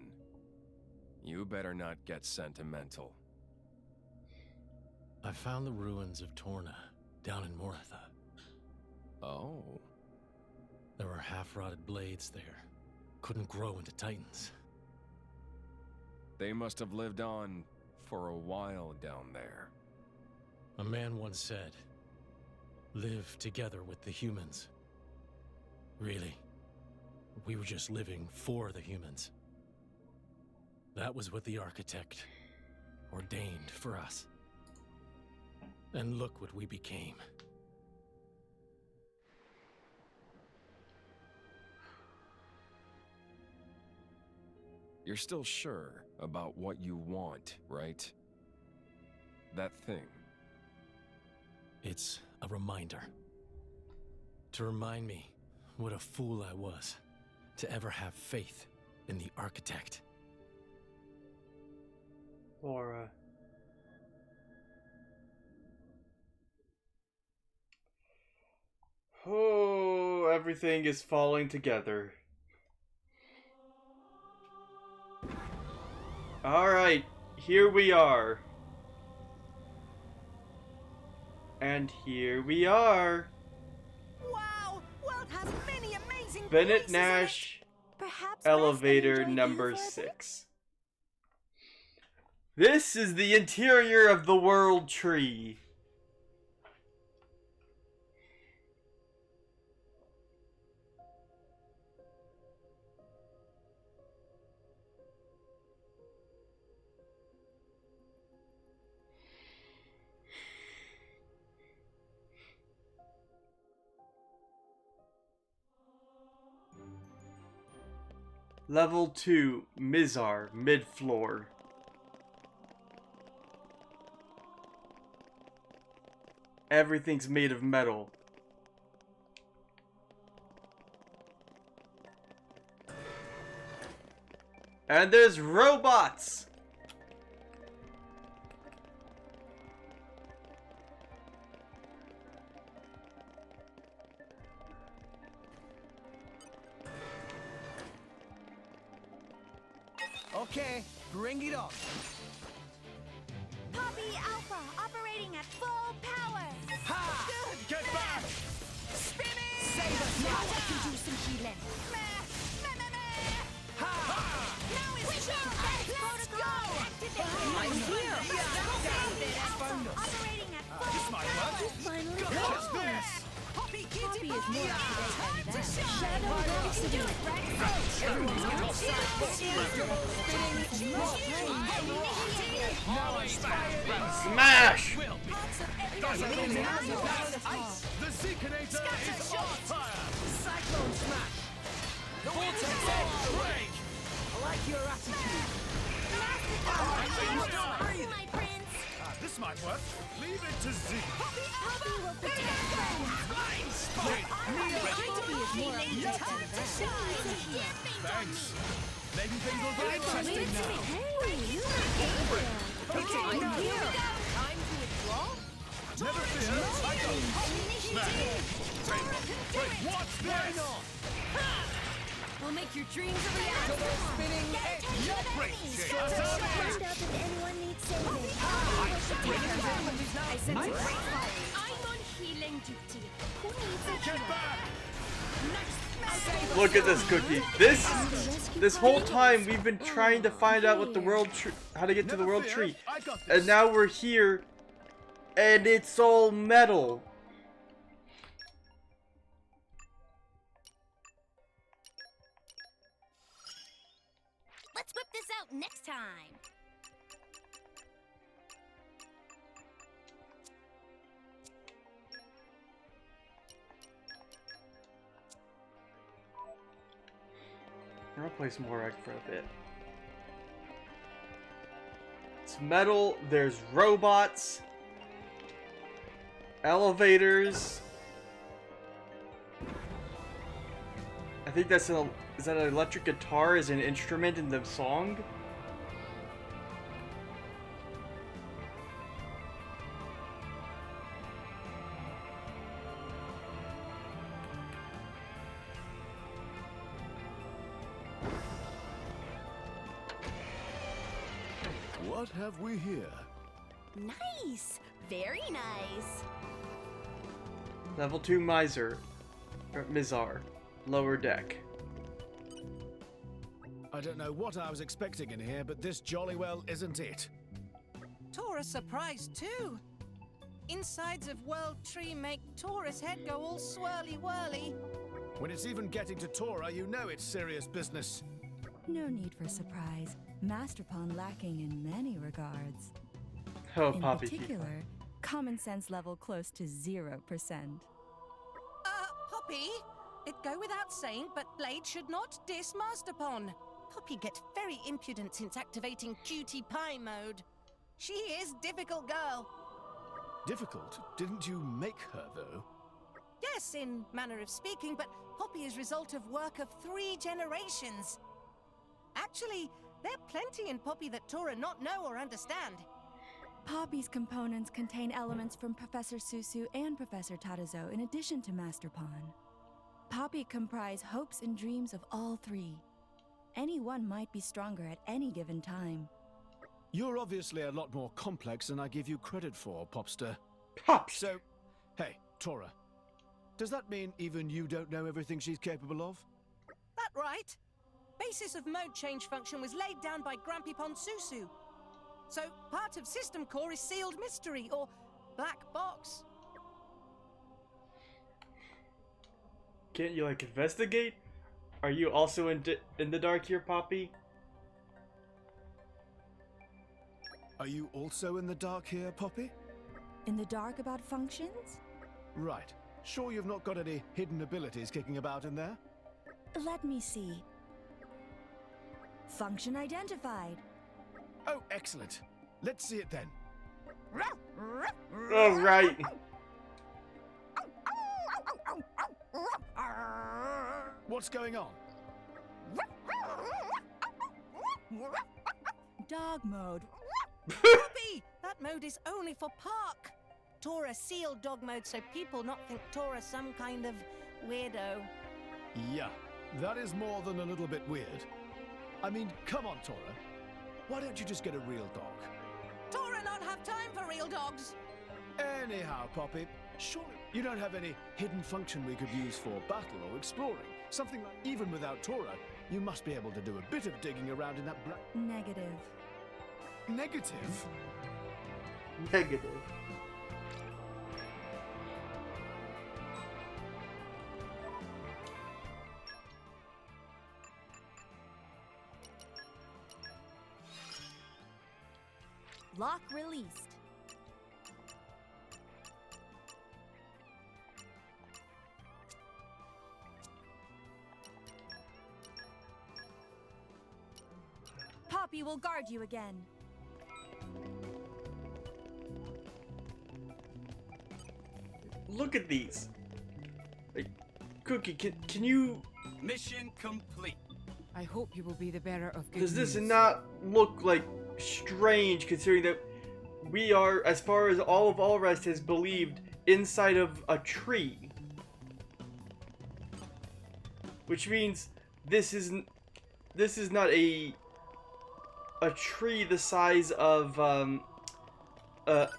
You better not get sentimental. I found the ruins of Torna down in Moratha. Oh. There were half-rotted blades there. Couldn't grow into titans. They must have lived on for a while down there. A man once said, live together with the humans. Really, we were just living for the humans. That was what the architect ordained for us. And look what we became. You're still sure about what you want, right? That thing. It's a reminder. To remind me what a fool I was to ever have faith in the architect. Laura. Oh, everything is falling together. Alright, here we are. And here we are. Wow! World has many amazing Bennett places Nash Perhaps elevator number 6. This is the interior of the World Tree. Level 2, Mizar, mid-floor. Everything's made of metal. And there's robots! Okay, bring it on. Poppy Alpha operating at full power. Ha! Good. Get back! Spinning! Save us Now now! I can do some healing. Ha! Now it's time! Let's go! I'm here! Operating at full This might power. work. Finally, What's this? Poppy Kitty Poppy is more Poppy! up to date than Time to that. shine! Shadow Rhapsody. Everyone's got Smash! The Zeekinator is on fire! Cyclone Smash! The Vortex Edge Break! I like your attitude. My prince. This might work. Leave it to Zeke. Poppy will protect friends. Poppy is more up to date than that. Thanks. Maybe things will get interesting now. Hey, you're a Okay, I'm now. here. Time to withdraw? Never fear. I got it. Smash. Wait, what's this? We'll make your dreams a reality. Spinning Break, Jake. Find out if anyone needs saving. I sense a great fire. I'm on healing duty. Who needs a Get hero? back! Look at this cookie. This whole time we've been trying to find out what the world how to get to the world tree. I got this. And now we're here and it's all metal. Let's whip this out next time. I'm gonna play some more egg for a bit. It's metal, there's robots, elevators, think that's is that an electric guitar as an instrument in the song? What have we here? Nice! Very nice! Level 2 Mizar. Mizar. Lower deck. I don't know what I was expecting in here, but this jolly well isn't it. Tora surprised too. Insides of World Tree make Tora's head go all swirly-whirly. When it's even getting to Tora, you know it's serious business. No need for surprise. Master Pawn lacking in many regards. Oh, in Poppy. particular, common sense level close to 0%. Poppy, it go without saying, but Blade should not diss Master Pawn. Poppy gets very impudent since activating Cutie Pie mode. She is difficult girl. Difficult? Didn't you make her, though? Yes, in manner of speaking, but Poppy is result of work of 3 generations. Actually, there are plenty in Poppy that Tora not know or understand. Poppy's components contain elements from Professor Susu and Professor Tadazo in addition to Master Pawn. Poppy comprise hopes and dreams of all 3. Any one might be stronger at any given time. You're obviously a lot more complex than I give you credit for, Popster. Pops! So, hey, Tora. Does that mean even you don't know everything she's capable of? That right? Basis of mode change function was laid down by Grampy Pon Susu. So, part of system core is sealed mystery, or black box. Can't you, like, investigate? Are you also in the dark here, Poppy? Are you also in the dark here, Poppy? In the dark about functions? Right. Sure you've not got any hidden abilities kicking about in there? Let me see. Function identified. Oh, excellent. Let's see it then. Oh, right. What's going on? Dog mode. Poppy! That mode is only for park. Tora sealed dog mode so people not think Tora's some kind of weirdo. Yeah, that is more than a little bit weird. I mean, come on, Tora. Why don't you just get a real dog? Tora not have time for real dogs. Anyhow, Poppy, surely you don't have any hidden function we could use for battle or exploring. Something like, even without Tora, you must be able to do a bit of digging around in that Negative. Negative? Negative. Lock released. Poppy will guard you again. Look at these. Like, Cookie, can you... Mission complete. I hope you will be the bearer of good Does this news. not look like strange considering that we are, as far as all of Allrest has believed, inside of a tree? Which means this is not a tree the size of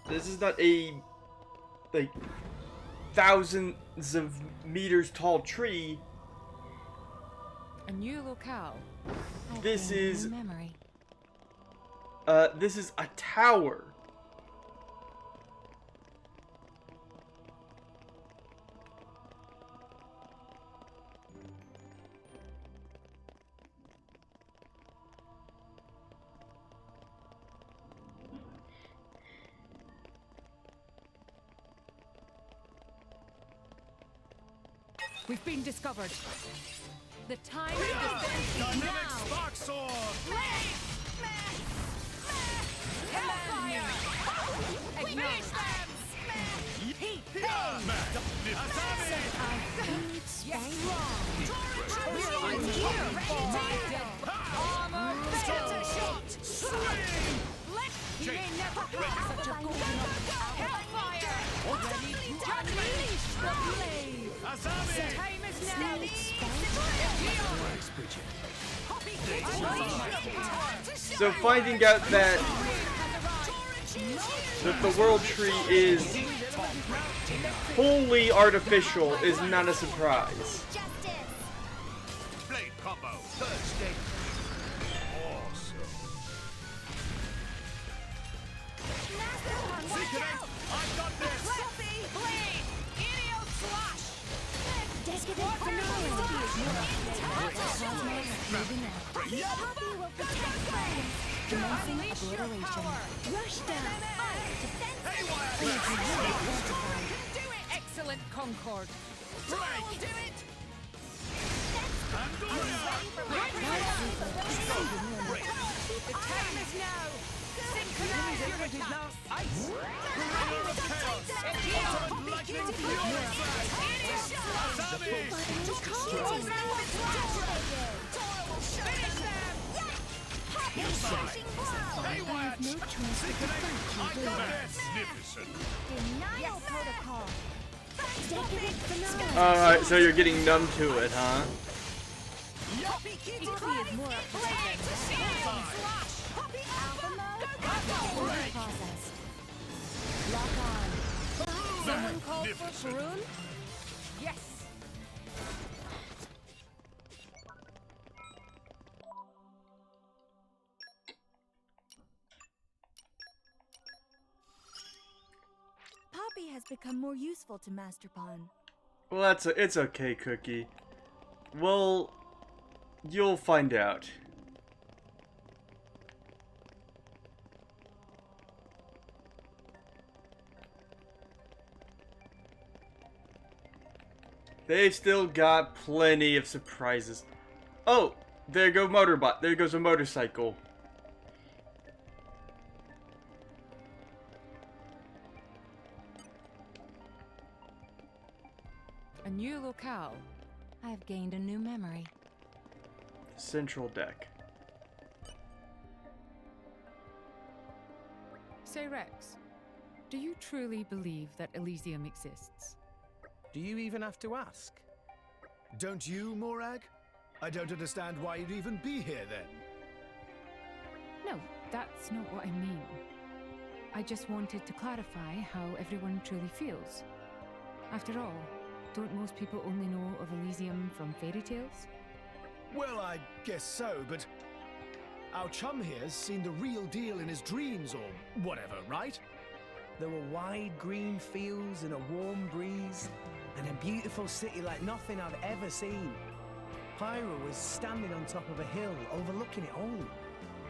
this is not a like thousands of meters tall tree. A new locale. This is memory. This is a tower. We've been discovered. The time to defend is Dynamic now. Spark Sword! Hellfire! Finish them! Heat! Asami! Yes, wrong. So finding out that the world tree is wholly artificial is not a surprise. Blade combo. Third stage. Awesome. I've got this. Blade! Aerial slash! Decadent finale. Poppy will protect friends. Commencing obliteration. Rush down. Do it, excellent Concord. Tora will do it! The time is now! Synchronize your attacks! Ice! Tornado of chaos! Ultimate lightning fury slash! Finish them! Magnificent. Denial protocol. Decadent finale. Alright, so you're getting numb to it, huh? Lock on. Someone called for Faroon? Yes! Poppy has become more useful to Master Pawn. Well, it's okay, Cookie. Well, you'll find out. They've still got plenty of surprises. Oh, there goes motorbot. There goes a motorcycle. A new locale. I've gained a new memory. Central deck. Say, Rex, do you truly believe that Elysium exists? Do you even have to ask? Don't you, Morag? I don't understand why you'd even be here then. No, that's not what I mean. I just wanted to clarify how everyone truly feels. After all, don't most people only know of Elysium from fairy tales? Well, I guess so, but our chum here's seen the real deal in his dreams or whatever, right? There were wide green fields and a warm breeze, and a beautiful city like nothing I've ever seen. Pyra was standing on top of a hill overlooking it all.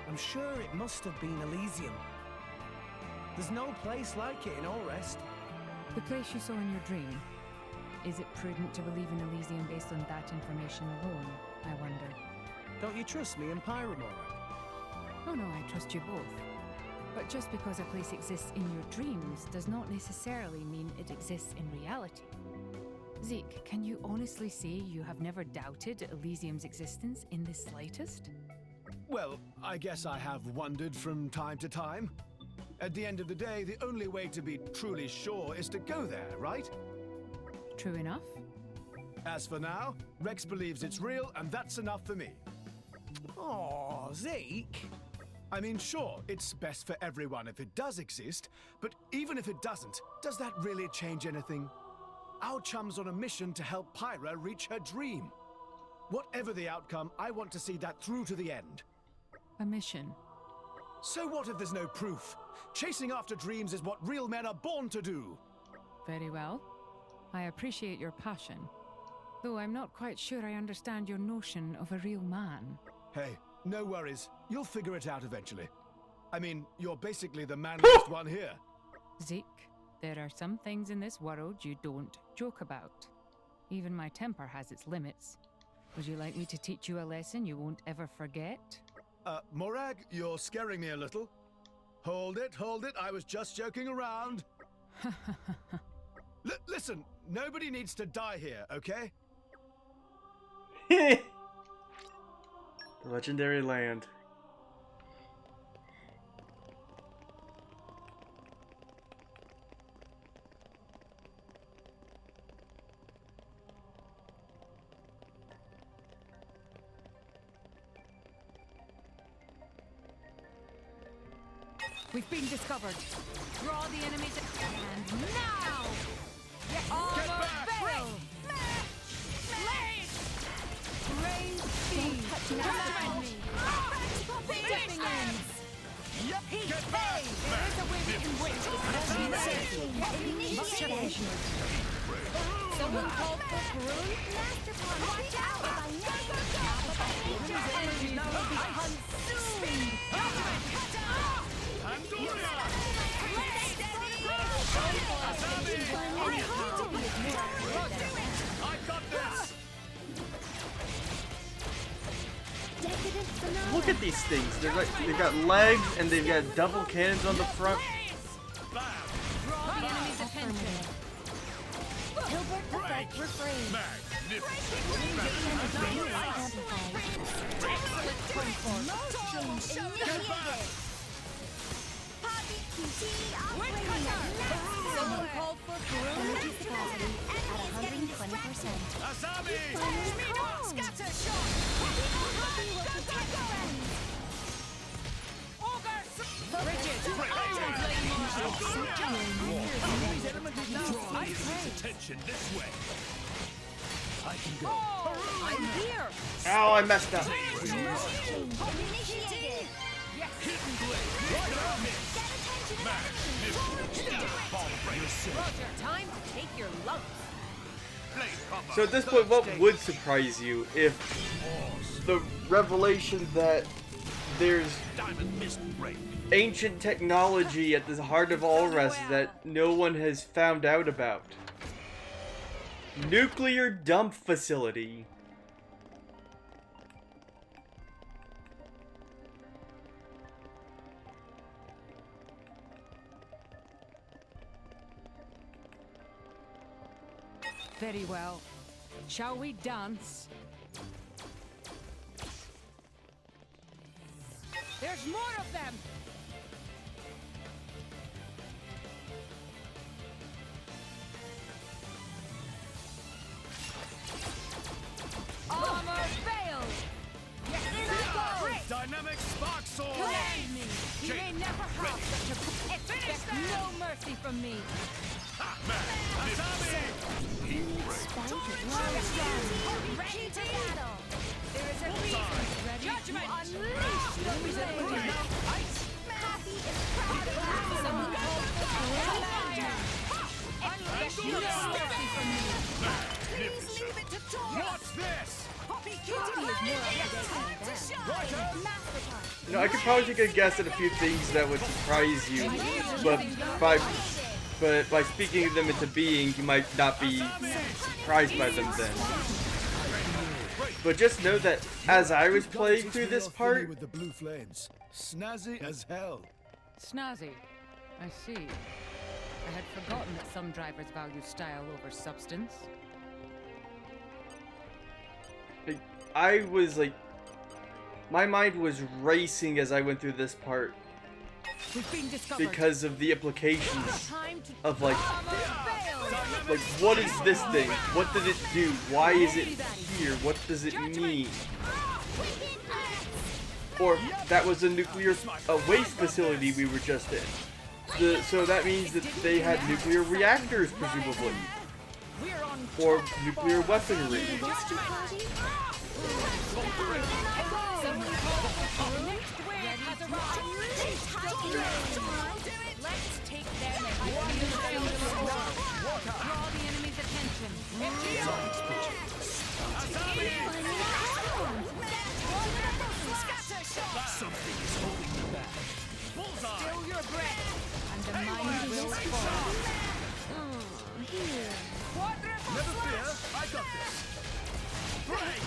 I'm sure it must have been Elysium. There's no place like it in Orest. The place you saw in your dream. Is it prudent to believe in Elysium based on that information alone, I wonder? Don't you trust me and Pyra, Morag? Oh no, I trust you both. But just because a place exists in your dreams does not necessarily mean it exists in reality. Zeke, can you honestly say you have never doubted Elysium's existence in the slightest? Well, I guess I have wondered from time to time. At the end of the day, the only way to be truly sure is to go there, right? True enough. As for now, Rex believes it's real, and that's enough for me. Aw, Zeke. I mean, sure, it's best for everyone if it does exist, but even if it doesn't, does that really change anything? Our chum's on a mission to help Pyra reach her dream. Whatever the outcome, I want to see that through to the end. A mission. So what if there's no proof? Chasing after dreams is what real men are born to do. Very well. I appreciate your passion. Though I'm not quite sure I understand your notion of a real man. Hey, no worries. You'll figure it out eventually. I mean, you're basically the manliest one here. Zeke, there are some things in this world you don't joke about. Even my temper has its limits. Would you like me to teach you a lesson you won't ever forget? Morag, you're scaring me a little. Hold it, I was just joking around. Listen, nobody needs to die here, okay? Legendary land. We've been discovered. Draw the enemies and now! Get armor veil! Raise speed! Command me! Stepping in! Heat! There is a way we can win this. Must have vision. Someone called for Karun? Watch out! Energy will be consumed! Look at these things. They've got legs and they've got double cannons on the front. Draw the enemy's attention. Hilbert effect refrain. Motion initiated. Poppy QT operating at max. Someone called for Karun? Energy capacity at 120%. Asami! Scatter shot! Poppy will protect friends. Attention this way. I can go. I'm here! Ow, I messed up. Initiated. Roger, time to take your lumps. So at this point, what would surprise you if the revelation that there's ancient technology at the heart of Allrest that no one has found out about? Nuclear dump facility. Very well. Shall we dance? There's more of them! Armor failed! Yes, Dynamic spark sword! command me! You may never have such a... Expect no mercy from me! Ready to battle. There is a reason! Judgment! Unleash the blade! Poppy is proud of you. Someone called for Expect no mercy from me! Please leave it to Tora. What's this? Poppy Kitty is more You know, I could probably take a guess at a few things that would surprise you, but by speaking them into being, you might not be surprised by them then. But just know that as I was playing through this part, with the blue flames, snazzy as hell. Snazzy. I see. I had forgotten that some drivers value style over substance. I was like, my mind was racing as I went through this part We've been discovered. because of the implications of like what is this thing? What did it do? Why is it here? What does it mean? Or that was a nuclear waste facility we were just in. So that means that they had nuclear reactors, presumably. Or nuclear weaponry. Let's take them and draw the enemy's attention. Something is holding me back. Bullseye! Still your breath, and the mind will fall. Never fear, I got this. Break!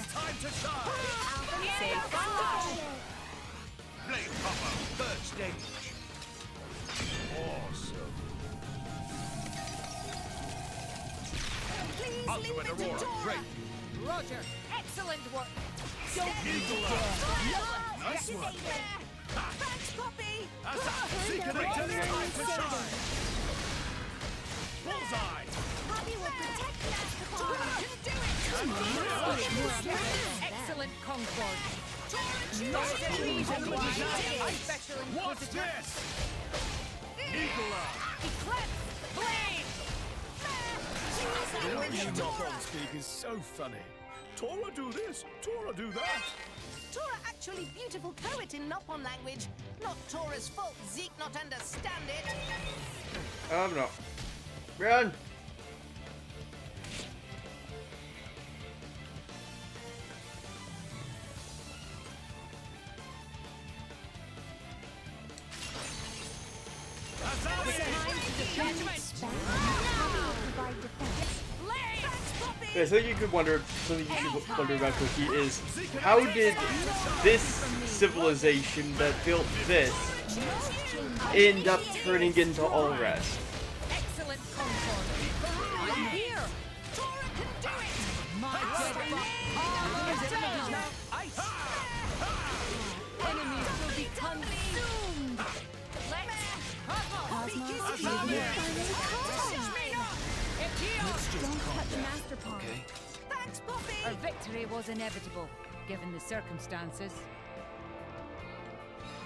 Time to shine! Say goodbye. Blade Popper, third stage. Awesome. Please Ultimate leave it to Aurora, Tora. great. Roger. Excellent work. Nice one. Thanks, Poppy! Bullseye! Poppy will protect Master You do it! Excellent Concord. What's this? Eagle Eye! Eclipse. Blade. The way you knock on speak is so funny. Tora do this, Tora do that. Tora actually beautiful poet in Nopon language. Not Tora's fault Zeke not understand it. No. Run! Yeah, something you could wonder, something you should wonder about Cookie is how did this civilization that built this end up turning into all rest? Excellent Concord. I'm here. Tora can do it. My enemies will be consumed. Don't touch Master Pawn. Okay. Thanks, Poppy. Our victory was inevitable, given the circumstances.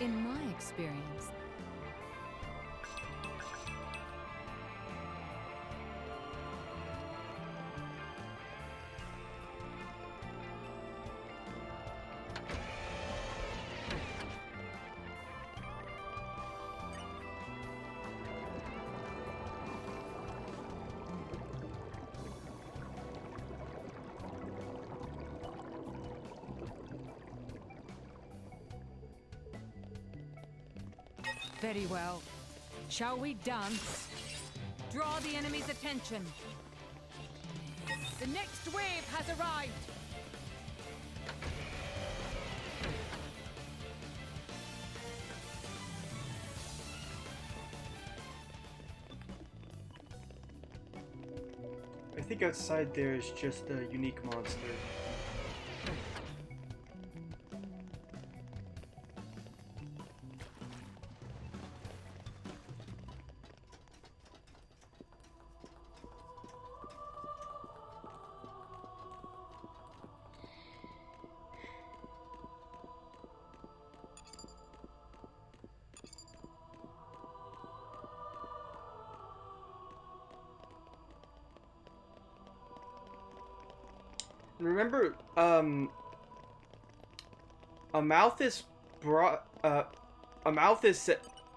In my experience. Very well. Shall we dance? Draw the enemy's attention. The next wave has arrived. I think outside there is just a unique monster. Remember, Amalthus brought, Amalthus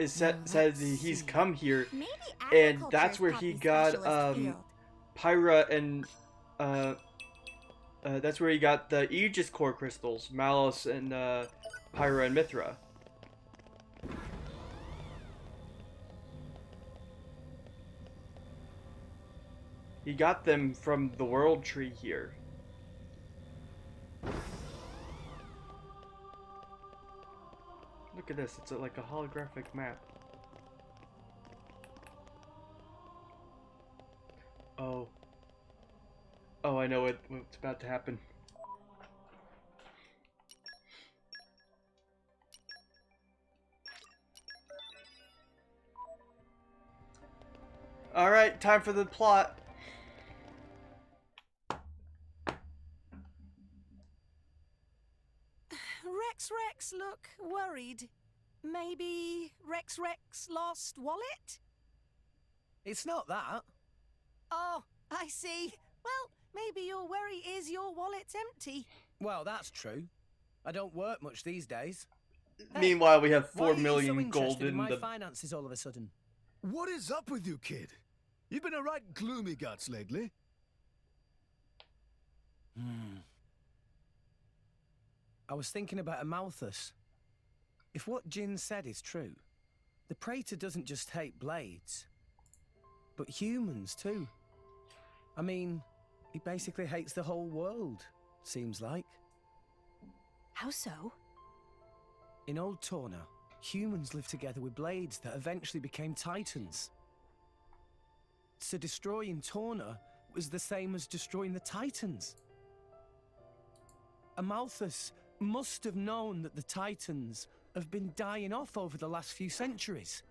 said he's come here, and that's where he got, Pyra and, that's where he got the Aegis core crystals, Malos and, Pyra and Mithra. He got them from the World Tree here. Look at this, it's like a holographic map. Oh. Oh, I know what's about to happen. Alright, time for the plot. Rex look worried. Maybe Rex lost wallet? It's not that. Oh, I see. Well, maybe your worry is your wallet's empty. Well, that's true. I don't work much these days. Meanwhile, we have Why 4 are you million so gold interested in in my the finances all of a sudden. What is up with you, kid? You've been a right gloomy guts lately. I was thinking about Amalthus. If what Jin said is true, the Praetor doesn't just hate blades, but humans too. I mean, he basically hates the whole world, seems like. How so? In Old Torna, humans lived together with blades that eventually became titans. So destroying Torna was the same as destroying the titans. Amalthus must have known that the Titans have been dying off over the last few centuries.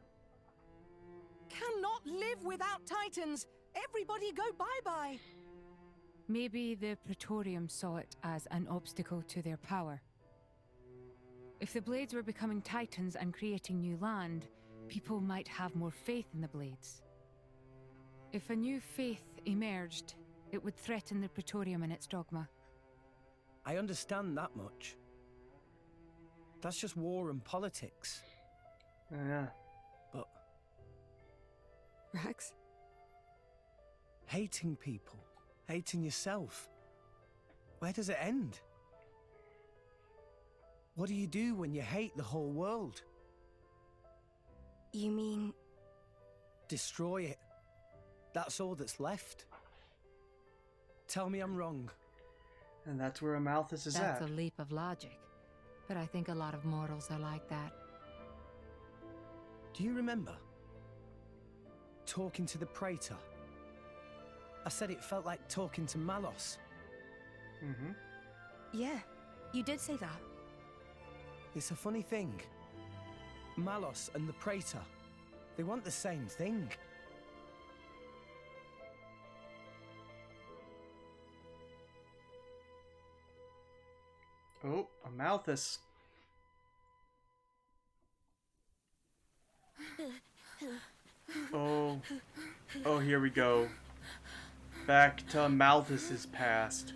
Cannot live without Titans! Everybody go bye-bye! Maybe the Praetorium saw it as an obstacle to their power. If the Blades were becoming Titans and creating new land, people might have more faith in the Blades. If a new faith emerged, it would threaten the Praetorium and its dogma. I understand that much. That's just war and politics. Yeah. But Rex? hating people, hating yourself, where does it end? What do you do when you hate the whole world? You mean... Destroy it. That's all that's left. Tell me I'm wrong. And that's where Amalthus is That's at. a leap of logic. But I think a lot of mortals are like that. Do you remember talking to the Praetor? I said it felt like talking to Malos. Mm-hmm. Yeah, you did say that. It's a funny thing. Malos and the Praetor, they want the same thing. Oh, Amalthus. Oh. Oh, here we go. Back to Amalthus's past.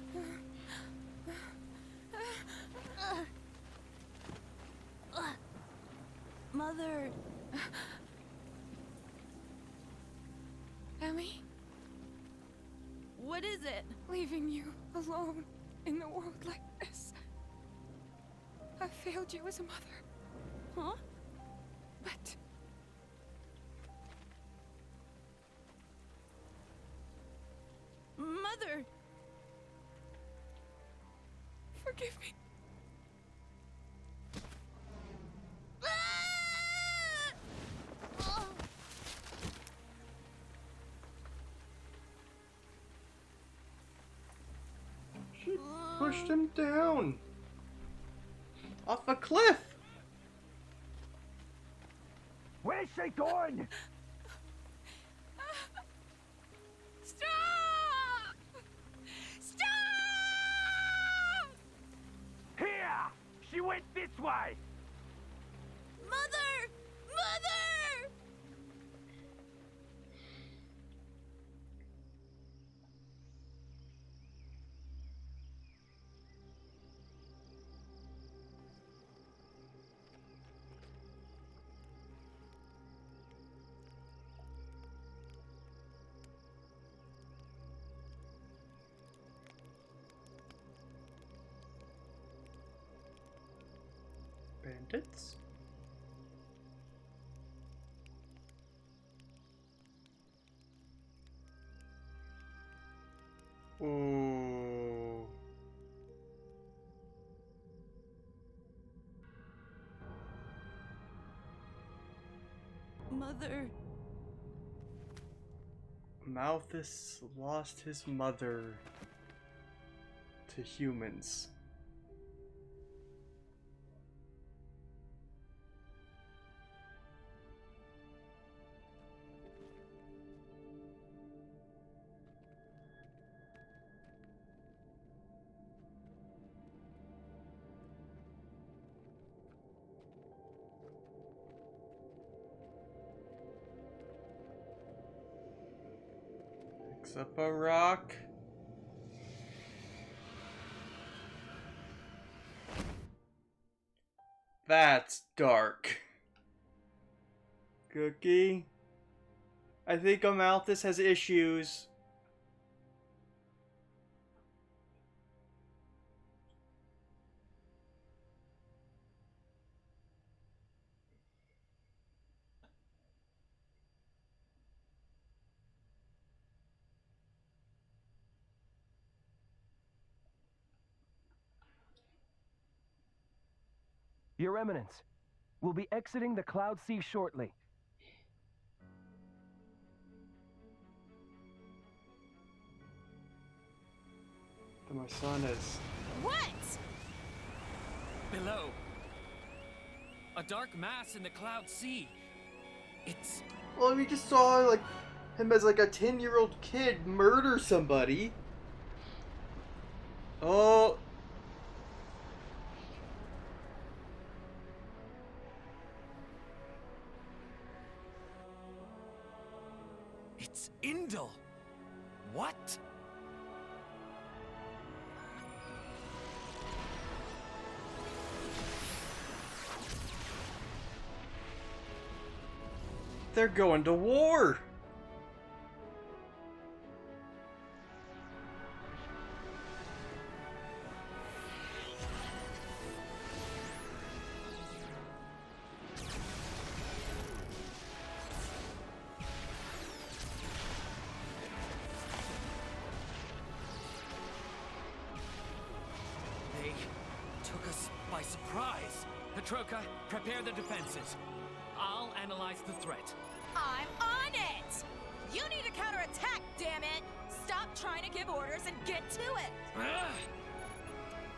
Mother. Emmy? What is it? Leaving you alone in the world like this. I failed you as a mother. Huh? But... Mother! Forgive me. She pushed him down. Off a cliff. Where's she going? Stop! Stop! Here! She went this way! Mother! Mother! Bandits? Oh. Mother. Malthus lost his mother to humans. Picks up a rock. That's dark. Cookie? I think Amalthus has issues. Your Eminence, we'll be exiting the Cloud Sea shortly. My son is... What? below. A dark mass in the cloud sea. It's... Well, we just saw like him as like a 10-year-old kid murder somebody. Oh. It's Indel. What? They're going to war. They took us by surprise. Petroka, prepare the defenses. I'll analyze the threat. I'm on it! You need to counterattack, damn it! Stop trying to give orders and get to it!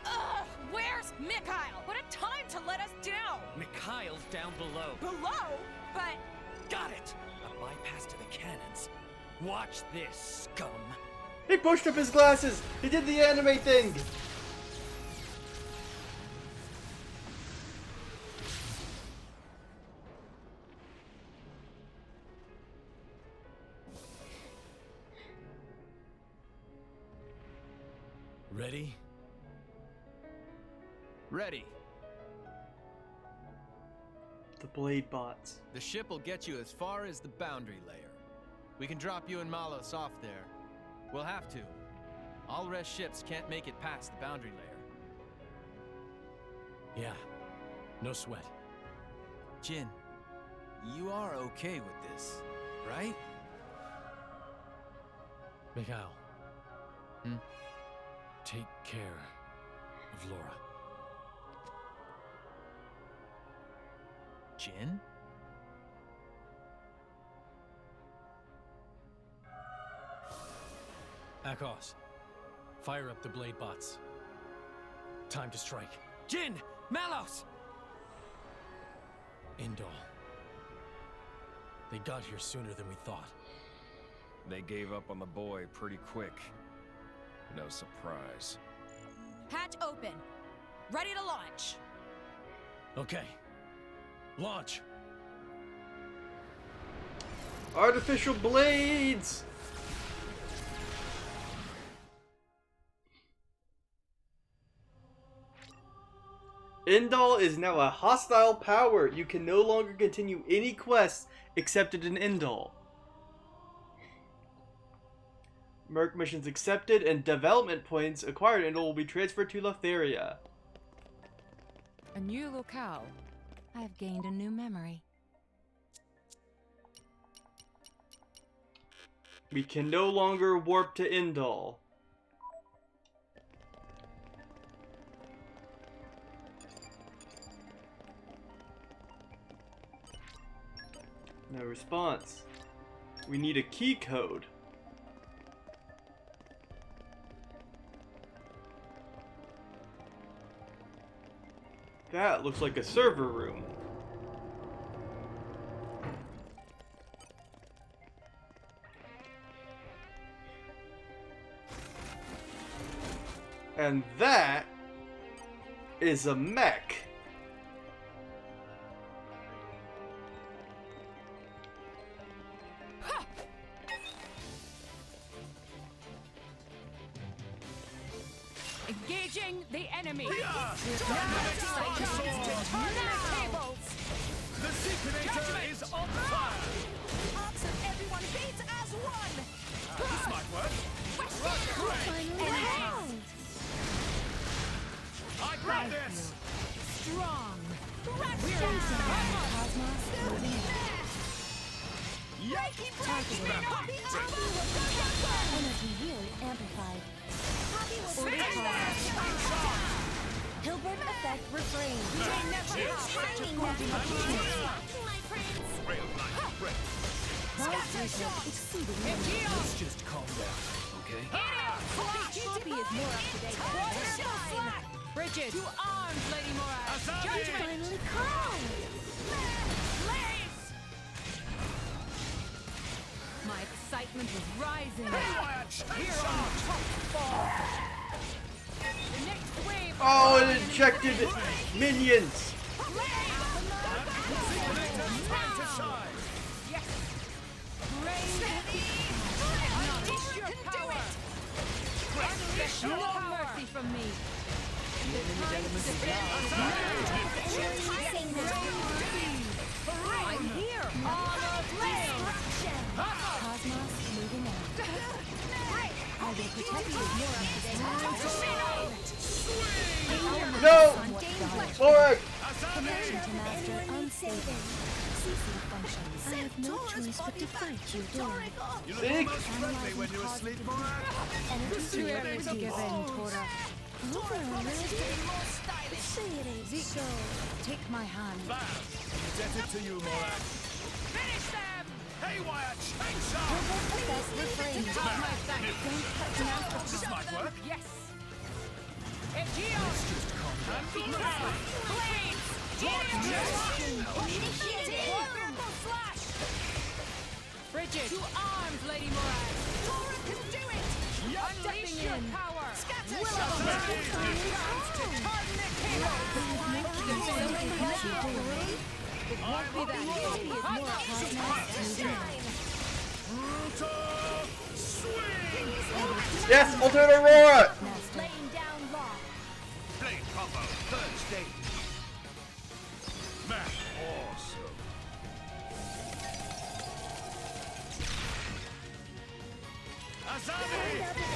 Ugh! Where's Mikhail? What a time to let us down! Mikhail's down below. Below? But... Got it! A bypass to the cannons. Watch this, scum. He pushed up his glasses. He did the anime thing. Ready? Ready. The blade bots. The ship will get you as far as the boundary layer. We can drop you and Malos off there. We'll have to. All rest ships can't make it past the boundary layer. Yeah. No sweat. Jin, you are okay with this, right? Mikhail. Hmm? Take care of Laura. Jin? Akos, fire up the blade bots. Time to strike. Jin! Malos! Indol. They got here sooner than we thought. They gave up on the boy pretty quick. No surprise. Hatch open. Ready to launch. Okay. Launch! Artificial blades! Indol is now a hostile power. You can no longer continue any quests accepted in Indol. Merc missions accepted and development points acquired in Indol will be transferred to Lotharia. A new locale. I've gained a new memory. We can no longer warp to Indol. No response. We need a key code. That looks like a server room. And that is a mech. Engaging the enemy. The Seekonator is on fire. Arms of everyone beat as one. This might work. I got this. Strong. Energy really amplified. Hilbert effect refrain. Let's just calm down, okay? Poppy is more up to date. Bridget! To arms, Lady Morag! Judgment! Finally calm! Blaze! My excitement is rising. We're on top form. The next wave. Oh, it injected minions. Yes. Unleash your power. Unleash no mercy from me. The enemy's I'm here. Armor flame. Cosmos moving out. I will protect you more No! Forward! Connection to master unstable. Ceasing functions. I have no choice but to fight you daily. You look most friendly when you're asleep, Morag. It's too early to give in, Tora. Over already? Say it ain't so. Take my hand. Indebted to you, Morag. Finish them! Haywire chainsaw! That's the frame. Got my thanks. Don't cut me off. This might work. Yes. Egeos! Blades! Purple slash! Bridget! To arms, Lady Morag! Tora can do it! Unleash your power! Scatter Will shot! of the Harden the cable! It won't be that easy. More cosmos moving out. Brutal swing! Yes, Ultimate Aurora! Laying down law. Blade combo, third stage. Man, awesome. Azami!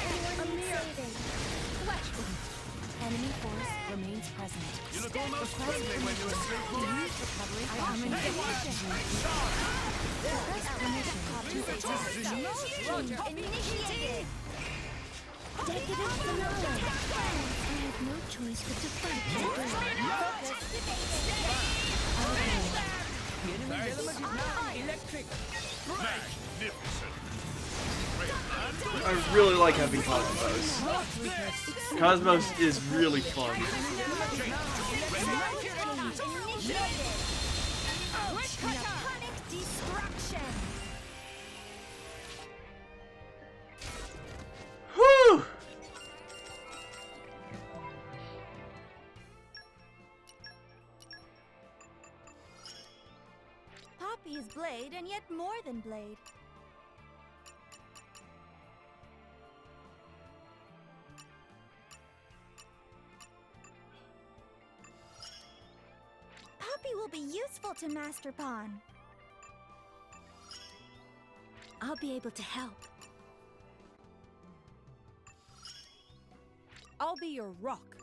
Enemy force remains present. You look almost friendly when you're asleep, Morag. Recovery caution. Roger. Initiated. Decadent finale. I have no choice but to fight you daily. Electric. Magnificent. I really like having Cosmos. Cosmos is really fun. Sonic destruction. Whew! Poppy is Blade, and yet more than Blade. Poppy will be useful to Master Pawn. I'll be able to help. I'll be your rock.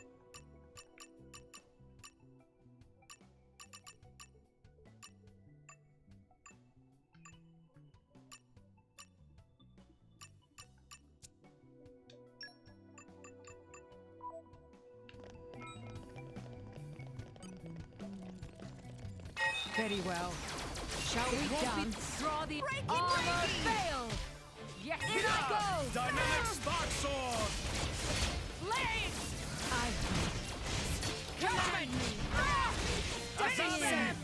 Very well. Shall we draw the armor veil? Yes, Here I go! Dynamic spark sword! Blades! Command me! Azami!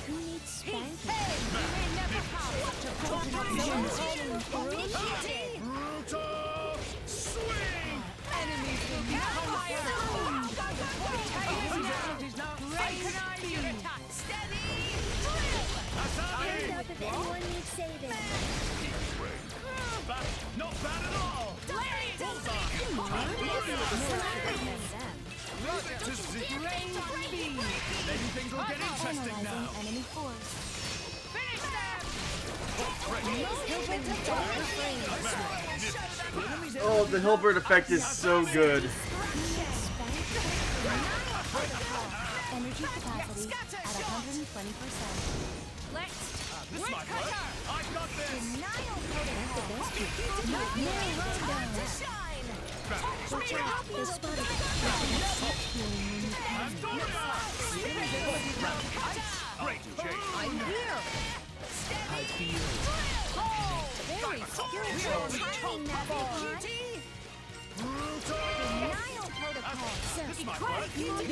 Who needs spanking? You may never Initiated. Brutal swing! Enemies will be Hand up if anyone needs saving. Not bad at all! Maybe things will get interesting now. Analyzing enemy force. Oh, the Hilbert effect is so good. Energy capacity at 120%. This might work. I've got this! Watch out, they spotted Great change. I'm here! I feel Very skillful! Timing, Master Pawn. Denial protocol. Sir, This might credit work. you to be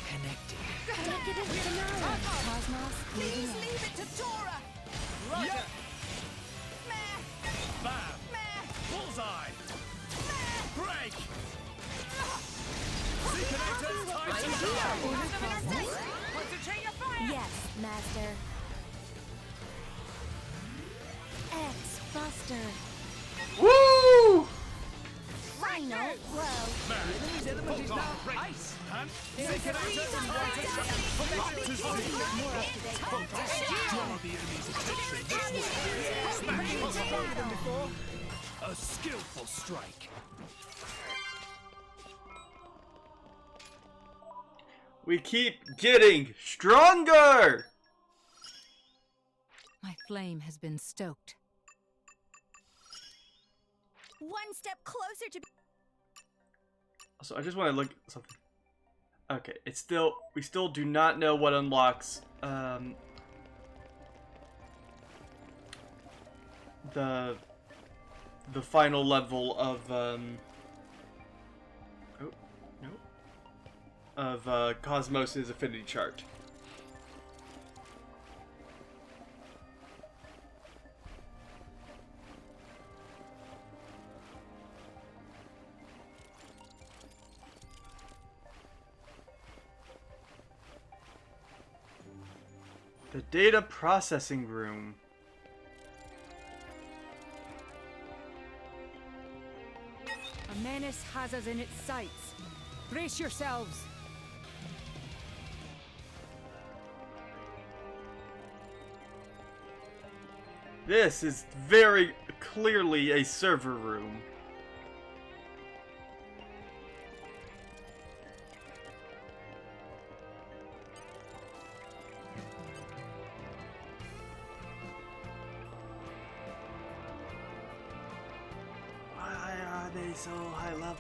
Connected. Decadent denial. Cosmos, Please leave it to Tora! Roger. Bam. Bullseye. Break. Z-connectors tied to the Concentrate your fire! Yes, Master. X-Buster. Woo! Final blow. Enemy's element is now ice. And Z-connectors and rotor connected to Z. Draw the enemy's attention this way. Smash was stronger than before. A skillful strike. We keep getting stronger! My flame has been stoked. One step closer to... So I just want to look at something. Okay, we still do not know what unlocks the final level of Cosmos' affinity chart. The data processing room. A menace has us in its sights. Brace yourselves. This is very clearly a server room. Why are they so high level?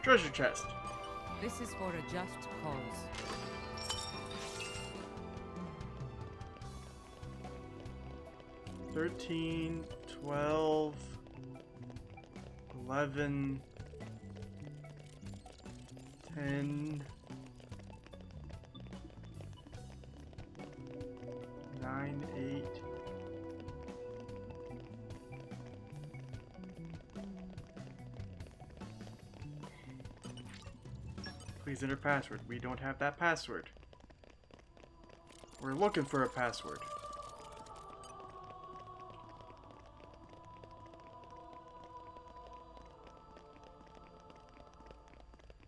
Treasure chest. This is for a just cause. 13, 12, 11, 10, 9, 8. Please enter password. We don't have that password. We're looking for a password.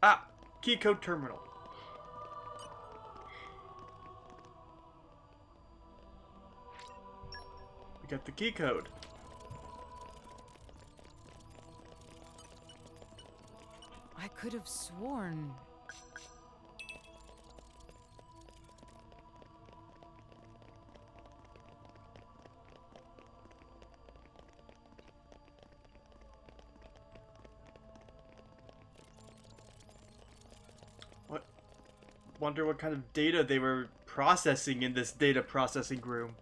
Ah! Key code terminal. We got the key code. I could have sworn. Wonder what kind of data they were processing in this data processing room.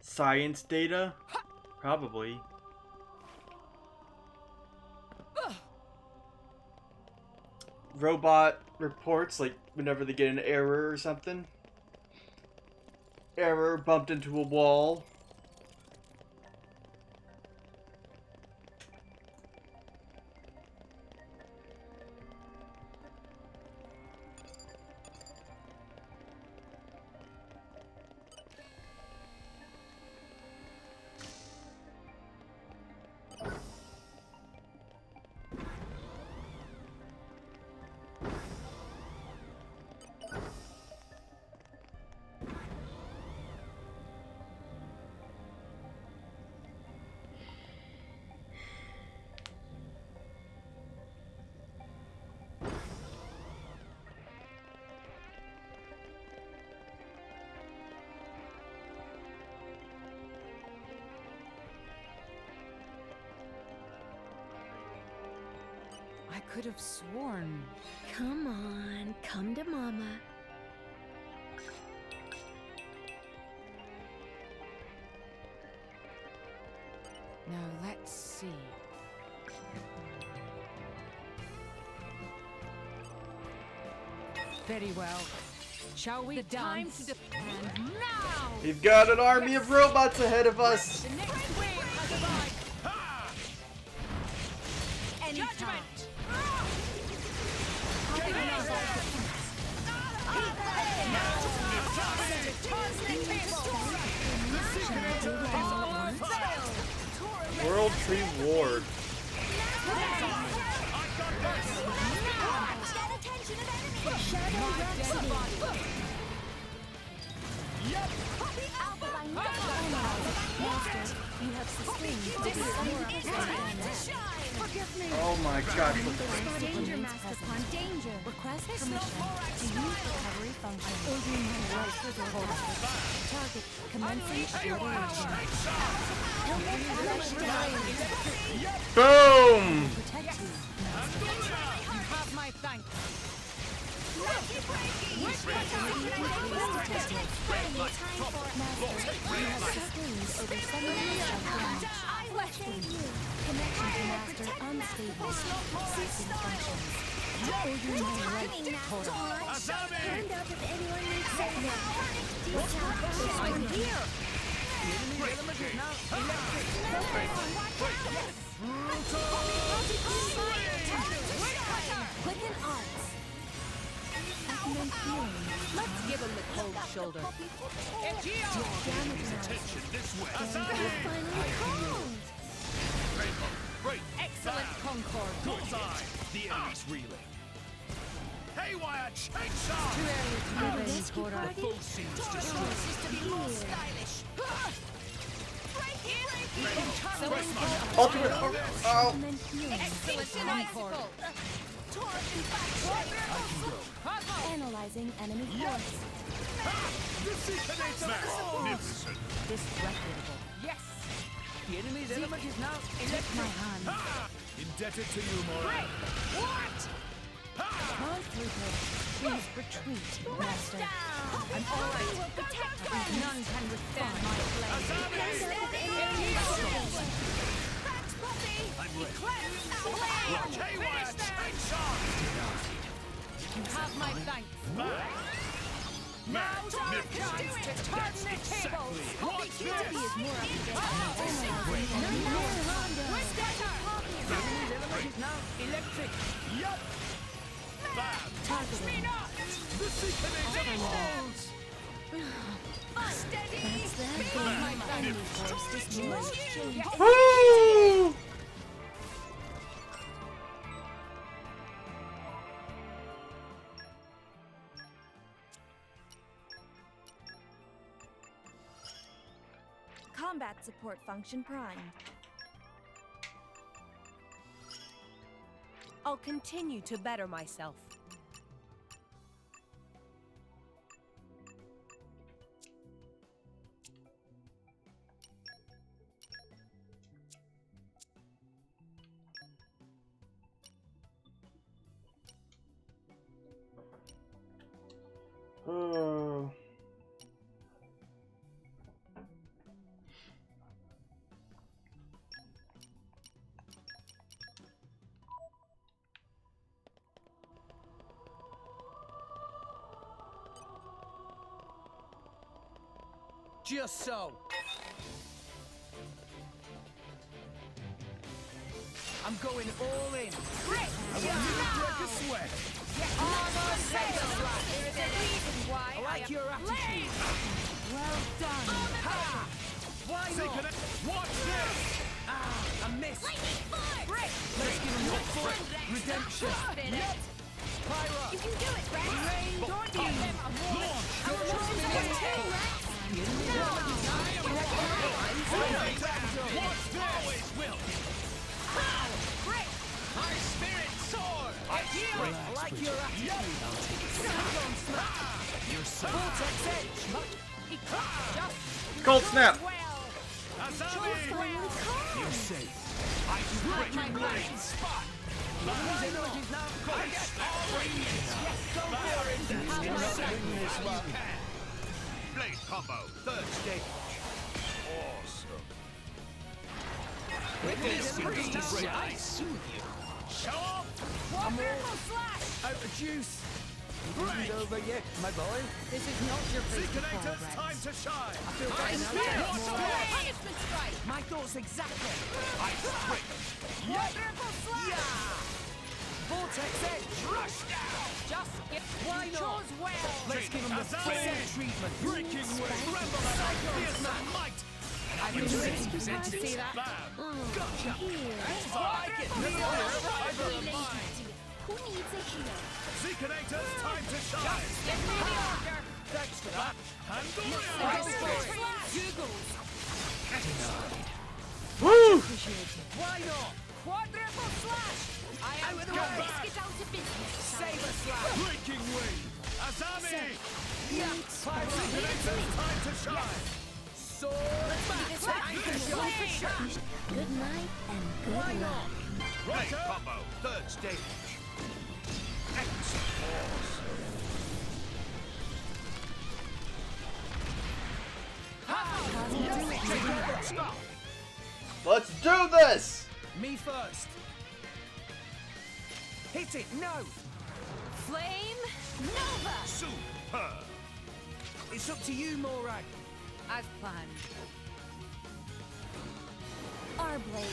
Science data? Probably. Robot reports, like whenever they get an error or something. Error, bumped into a wall. could have sworn. Come on, come to Mama. Now let's see. Very well. Shall we dance? Time to defend now! We've got an army of robots ahead of us. The next wave has arrived. Judgment! World Tree Ward. You have sustained Oh my god. danger, Master Pond, danger. Request permission to use recovery function. Ordering my right to the target commencing Boom! protect you. You have my thanks. Connection to Master unstable. Ceasing functions. Ordering my right portal. Hand up if anyone needs saving. I'm here. Quicken arts. Let's give him the cold shoulder. Attention this way. Excellent Concord. Bullseye. The enemy's reeling. Haywire chainsaw. Too early to move in, Cora. The foe seems destroyed. Ultimate. Oh. Excellent Concord. Analyzing enemy force. Magnificent. Disreputable. Yes. The enemy's element is now in my hand. Indebted to you, Mora. What? Call throughput. Please retreat, Master. I'm all right. None can withstand my flame. I'm ready. Haywire chainsaw. You have my thanks. Now's our chance to turn the tables. What's this? The enemy's element is now electric. Yup. Bam. Me not. The secret is falls. Steady. Woo! Combat support function primed. I'll continue to better myself. Oh. Just so. I'm going all in. Great. I want you to break a sweat. Armor sails. There is a reason why I like your attitude. Well done. Why not? Watch this. Ah, I missed. Great. Let's give him look for redemption. Yep. Pyra. You can do it, Rex. Rain Dorothy. Always will. Great. My spirit soars. I like your attitude. Cyclone smash. You're safe. Vortex edge. Cold snap. Azami. You're safe. I can break your blind spot. Blade combo, third stage. Awesome. With this breeze, I soothe you. Show off! Wonderful slash! Out of juice. Break. Over yet, my boy. This is not your place to fall, Seekinator's Rex. time to shine. I feel Ice better Spear. now. Punishment strike! My thoughts exactly. Ice Break. Wonderful slash! Yeah! Vortex edge. Rush down. Just get Why not? chose well. Let's give him the full treatment. Breaking wing. Tremble at our fearsome might. I've been waiting for you to say that. Gotcha. I get Fiber of mine. Who needs a healer? Seekinator's time to shine. Give me the order. Thanks for that. Woo! Why not? Quadruple slash! I am Out of the going way. to get out of business. Saber slash. Breaking wing. Azami. Yeah. Fire Seekinator's time to shine. Sword back. Good night and good Why luck. not? Blade combo, third stage. X-Force. Stop. Let's do this! Me first. Hit it. No. Flame Nova! Super. It's up to you, Morag. As planned. Our blade.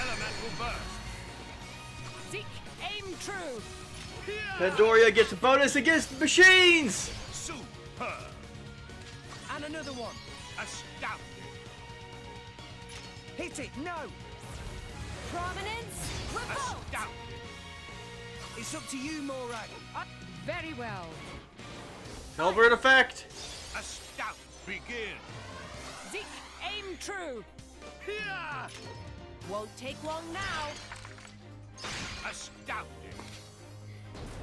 Elemental burst. Zeke, aim true! Pandoria gets a bonus against machines! Super. And another one. Astounding. Hit it. No. Prominence revolt! Astounding. It's up to you, Morag. Very well. Halberd effect! Astounding. Begin. Zeke, aim true! Here. Won't take long now. Astounding.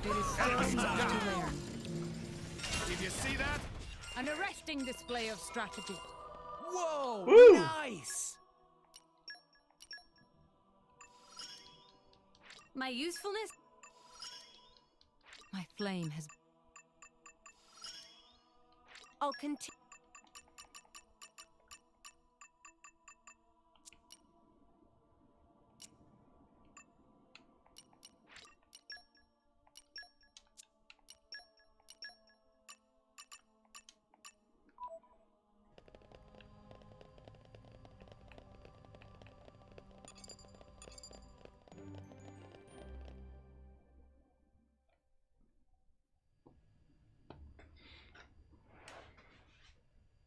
There is still much to learn. Did you see that? An arresting display of strategy. Whoa. Woo. Nice. My usefulness? My flame has. I'll continue.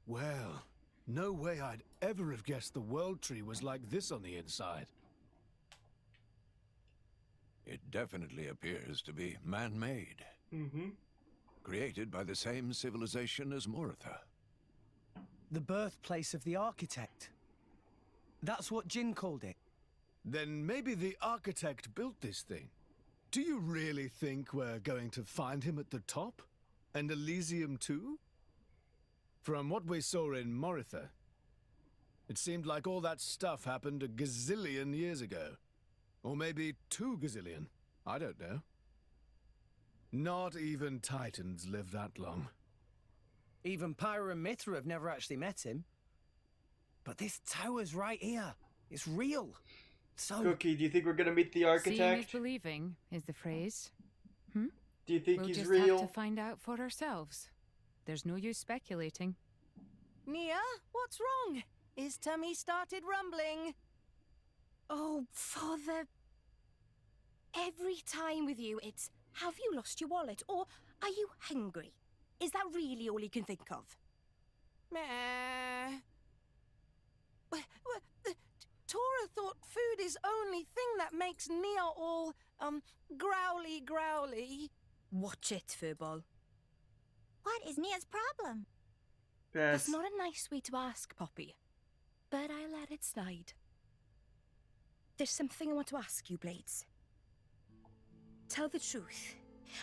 Well, no way I'd ever have guessed the World Tree was like this on the inside. It definitely appears to be man-made. Mm-hmm. Created by the same civilization as Moritha. The birthplace of the architect. That's what Jin called it. Then maybe the architect built this thing. Do you really think we're going to find him at the top? And Elysium too? From what we saw in Moritha, it seemed like all that stuff happened a gazillion years ago. Or maybe 2 gazillion. I don't know. Not even Titans live that long. Even Pyra and Mithra have never actually met him. But this tower's right here. It's real. So... Cookie, do you think we're gonna meet the Seeing is architect? believing is the phrase. Hmm? Do you think We'll he's just real? have to find out for ourselves. There's no use speculating. Nia, what's wrong? His tummy started rumbling. Oh, Father. Every time with you, it's, have you lost your wallet? Or are you hungry? Is that really all you can think of? Meh. Tora thought food is only thing that makes Nia all, growly. Watch it, Furball. What is Nia's problem? That's not a nice way to ask, Poppy. But I let it slide. There's something I want to ask you, Blades. Tell the truth.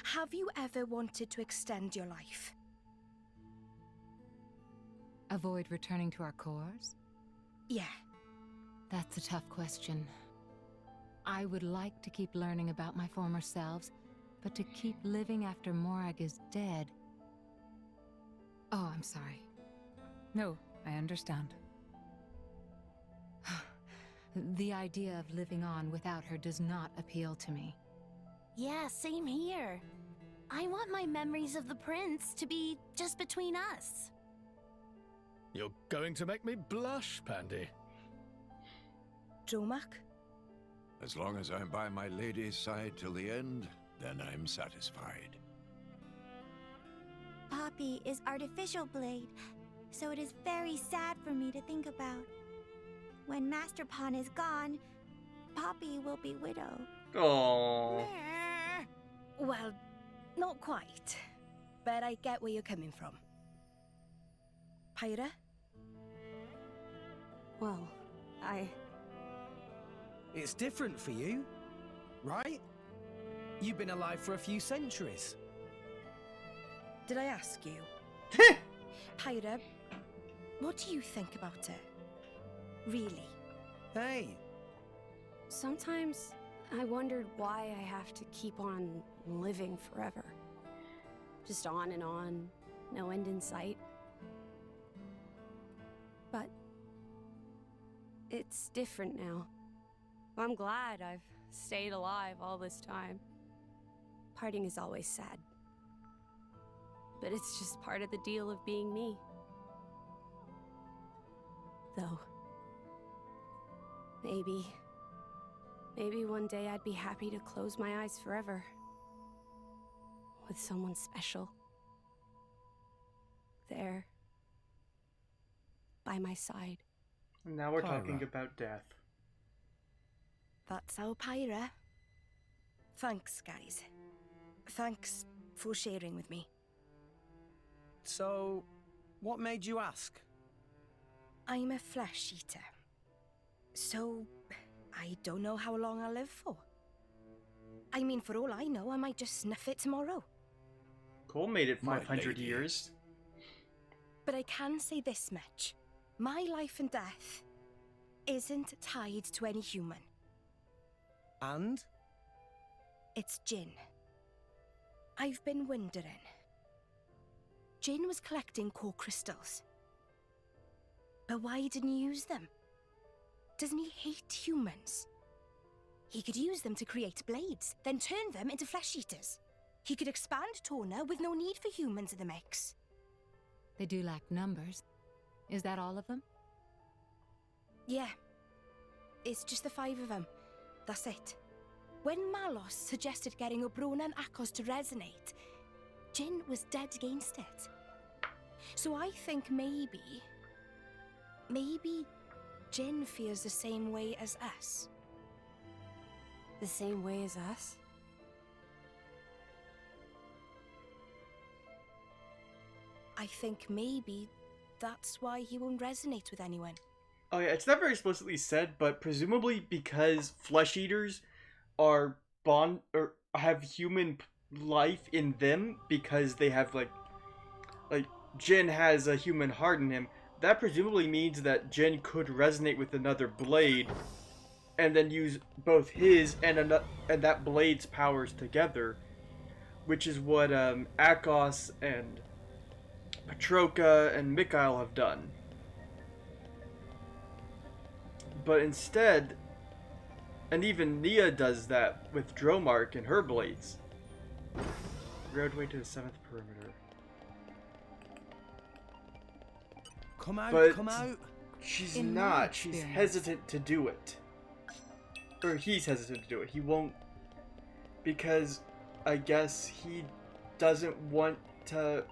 Have you ever wanted to extend your life? Avoid returning to our cores? Yeah. That's a tough question. I would like to keep learning about my former selves, but to keep living after Morag is dead... Oh, I'm sorry. No, I understand. The idea of living on without her does not appeal to me. Yeah, same here. I want my memories of the prince to be just between us. You're going to make me blush, Pandy. Dromak? As long as I'm by my lady's side till the end, then I'm satisfied. Poppy is artificial blade, so it is very sad for me to think about. When Master Pawn is gone, Poppy will be widow. Oh. Well, not quite. But I get where you're coming from. Pyra? Well, It's different for you, right? You've been alive for a few centuries. Did I ask you? Pyra, what do you think about it? Really? Hey. Sometimes I wondered why I have to keep on living forever. Just on and on, no end in sight. But it's different now. I'm glad I've stayed alive all this time. Parting is always sad. But it's just part of the deal of being me. Though, maybe one day I'd be happy to close my eyes forever. With someone special. There. By my side. Now we're Pyra. talking about death. That's our Pyra. Thanks, guys. Thanks for sharing with me. So, what made you ask? I'm a flesh eater. So, I don't know how long I'll live for. I mean, for all I know, I might just snuff it tomorrow. Cole made it My 500 lady. years. But I can say this much. My life and death isn't tied to any human. And? It's Jin. I've been wondering. Jin was collecting core crystals. But why didn't he use them? Doesn't he hate humans? He could use them to create blades, then turn them into flesh eaters. He could expand Torna with no need for humans in the mix. They do lack numbers. Is that all of them? Yeah. It's just the 5 of them. That's it. When Malos suggested getting Obrona and Akos to resonate, Jin was dead against it. So I think maybe Jin feels the same way as us. The same way as us? I think maybe that's why he won't resonate with anyone. Oh yeah, it's never explicitly said, but presumably because flesh eaters are bond or have human life in them because they have like Jin has a human heart in him. That presumably means that Jin could resonate with another blade and then use both his and that blade's powers together, which is what Akos and Patroka and Mikhail have done. But instead, and even Nia does that with Dromark and her blades. Roadway to the 7th perimeter. Come out, But come out. she's In my not. She's experience. hesitant to do it. Or he's hesitant to do it. He won't, because I guess he doesn't want to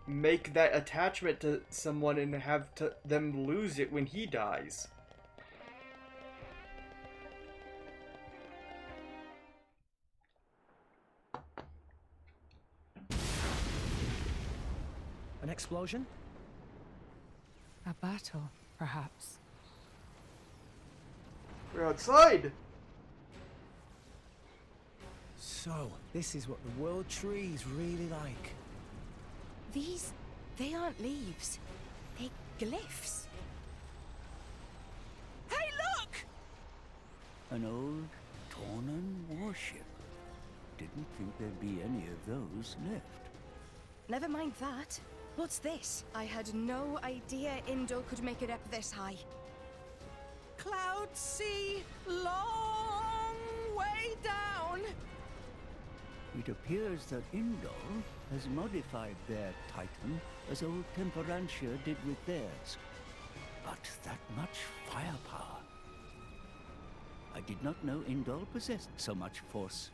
make that attachment to someone and have them lose it when he dies. An explosion? A battle, perhaps. We're outside! So, this is what the world tree's really like. They aren't leaves. They're glyphs. Hey, look! An old Tornan warship. Didn't think there'd be any of those left. Never mind that. What's this? I had no idea Indol could make it up this high. Cloud Sea, long way down. It appears that Indol has modified their Titan as old Temperantia did with theirs. But that much firepower. I did not know Indol possessed so much force.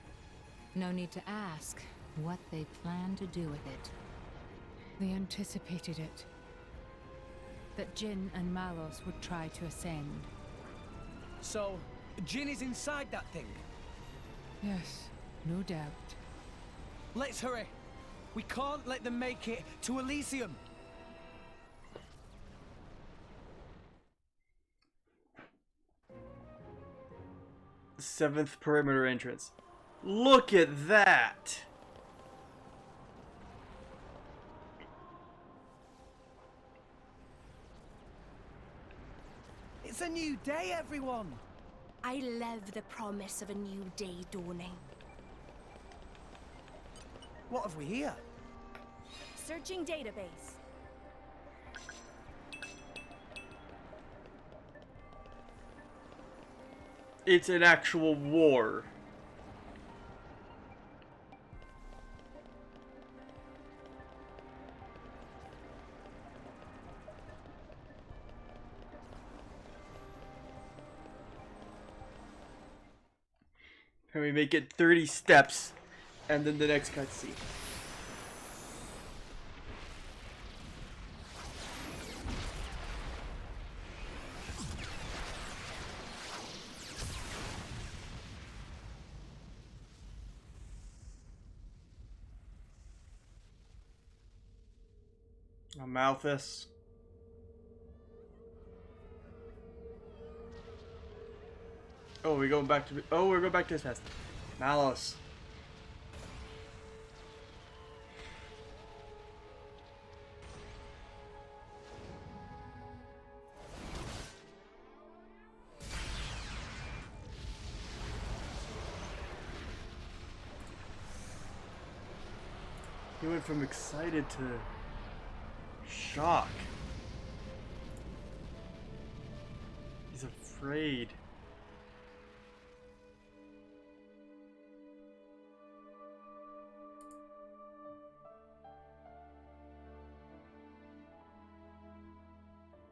No need to ask what they plan to do with it. They anticipated it. That Jin and Malos would try to ascend. So, Jin is inside that thing? Yes, no doubt. Let's hurry. We can't let them make it to Elysium. Seventh perimeter entrance. Look at that! It's a new day, everyone! I love the promise of a new day dawning. What have we here? Searching database. It's an actual war. And we make it 30 steps, and then the next cutscene. Malthus. Oh, we're going back to. Oh, we're going back to his nest. Malos. He went from excited to shock. He's afraid.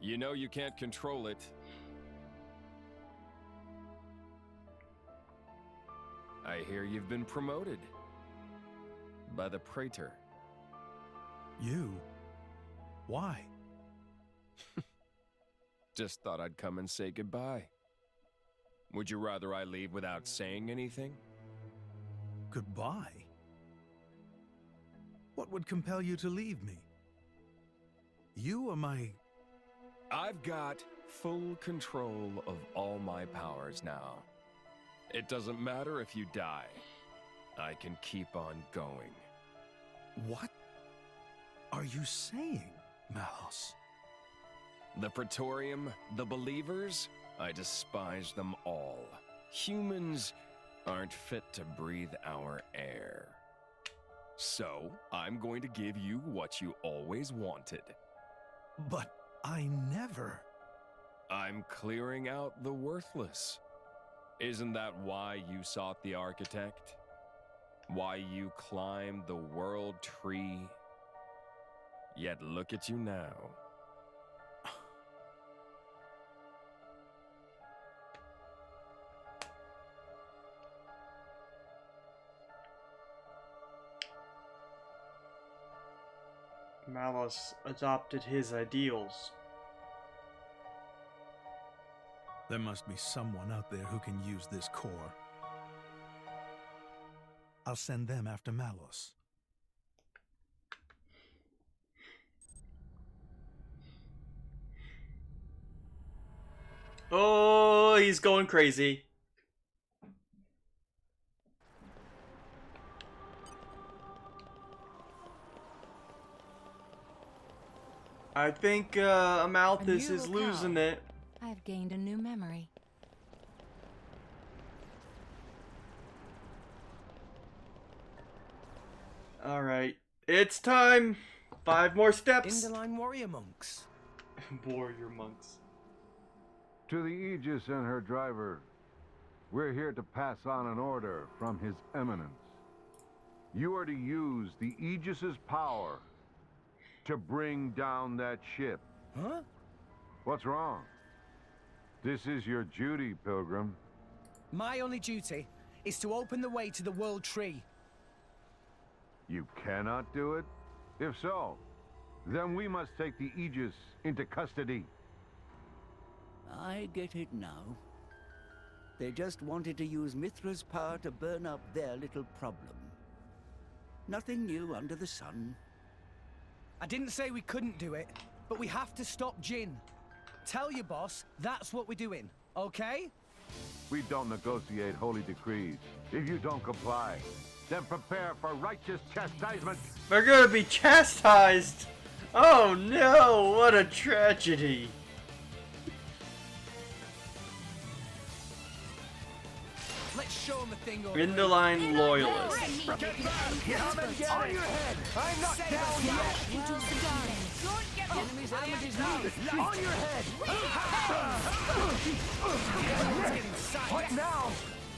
You know you can't control it. I hear you've been promoted. By the Praetor. You? Why? Just thought I'd come and say goodbye. Would you rather I leave without saying anything? Goodbye? What would compel you to leave me? You are my... I've got full control of all my powers now. It doesn't matter if you die. I can keep on going. What are you saying, Malos? The Praetorium, the Believers, I despise them all. Humans aren't fit to breathe our air. So, I'm going to give you what you always wanted. But I never... I'm clearing out the worthless. Isn't that why you sought the Architect? Why you climbed the World Tree? Yet look at you now. Malos adopted his ideals. There must be someone out there who can use this core. I'll send them after Malos. Oh, he's going crazy. I think Malthus is losing it. I've gained a new memory. Alright. It's time! 5 more steps! Inderline warrior monks. Warrior monks. To the Aegis and her driver, we're here to pass on an order from His Eminence. You are to use the Aegis's power to bring down that ship. Huh? What's wrong? This is your duty, Pilgrim. My only duty is to open the way to the World Tree. You cannot do it? If so, then we must take the Aegis into custody. I get it now. They just wanted to use Mithra's power to burn up their little problem. Nothing new under the sun. I didn't say we couldn't do it, but we have to stop Jin. Tell your boss that's what we're doing, okay? We don't negotiate holy decrees. If you don't comply, then prepare for righteous chastisement. We're gonna be chastised! Oh no, what a tragedy! Let's show him a thing or Inderline loyalist. Get back! Come and get on your head! I'm not down yet! Don't get Enemies now! On your head! What now?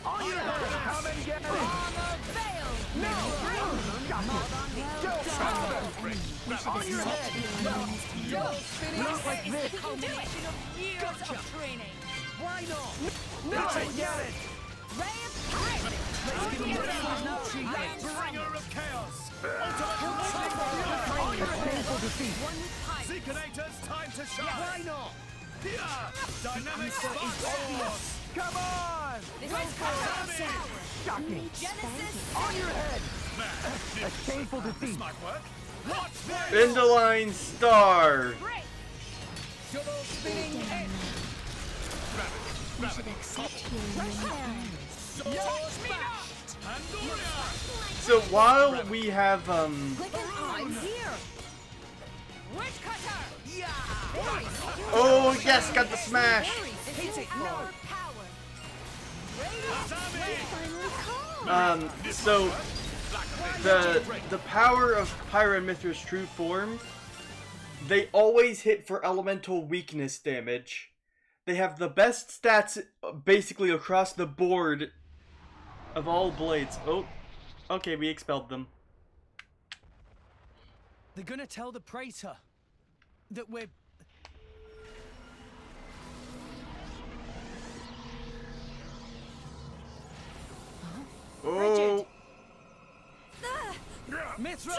On your head! Come and get it! No! On your head! Not like this! culmination of years of training. Why not? No! Get it! Ray of Grit! Let's give him the Bringer of chaos! A painful defeat! Seekinator's time to shine! Why not? Dynamic spark force! Come on! Shocking. Genesis On your head! A painful defeat! This might work! Watch this! Inderline star! Double spinning head! You should accept your new So while we have I'm here. Witch cutter. Yeah. oh yes, got the smash! Hit it, Our power. So the power of Pyra and Mithra's true form, they always hit for elemental weakness damage. They have the best stats basically across the board of all blades. Oh, okay, we expelled them. They're gonna tell the Praetor that we're... Oh, Mithra!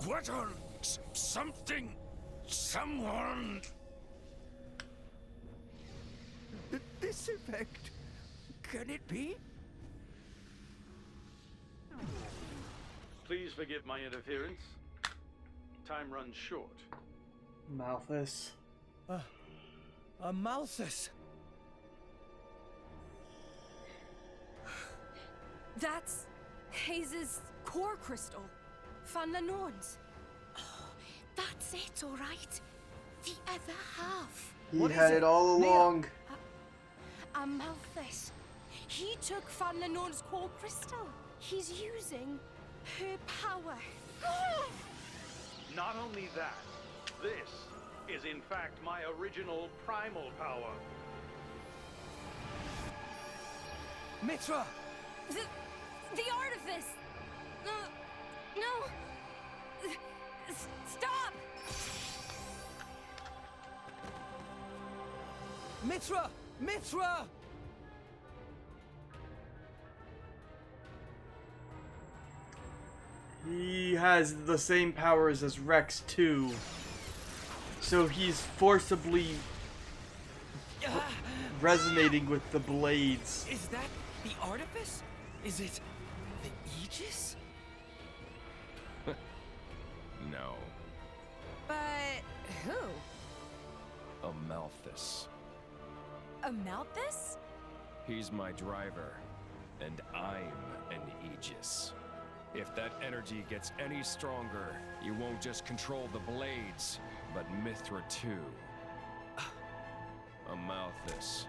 What on something? Someone? This effect, can it be? Please forgive my interference. Time runs short. Malthus. A Malthus! That's Hayes's core crystal. Van Lenorn's. Oh, that's it, all right. The other half. He had it all along. A Malthus. He took Van Lenorn's core crystal. He's using her power. Not only that, this is in fact my original primal power. Mithra! The artifice! No! Stop! Mithra! Mithra! He has the same powers as Rex too. So he's forcibly resonating with the blades. Is that the artifice? Is it the Aegis? No. But who? A Malthus. A Malthus? He's my driver, and I'm an Aegis. If that energy gets any stronger, you won't just control the blades, but Mithra too. A Malthus.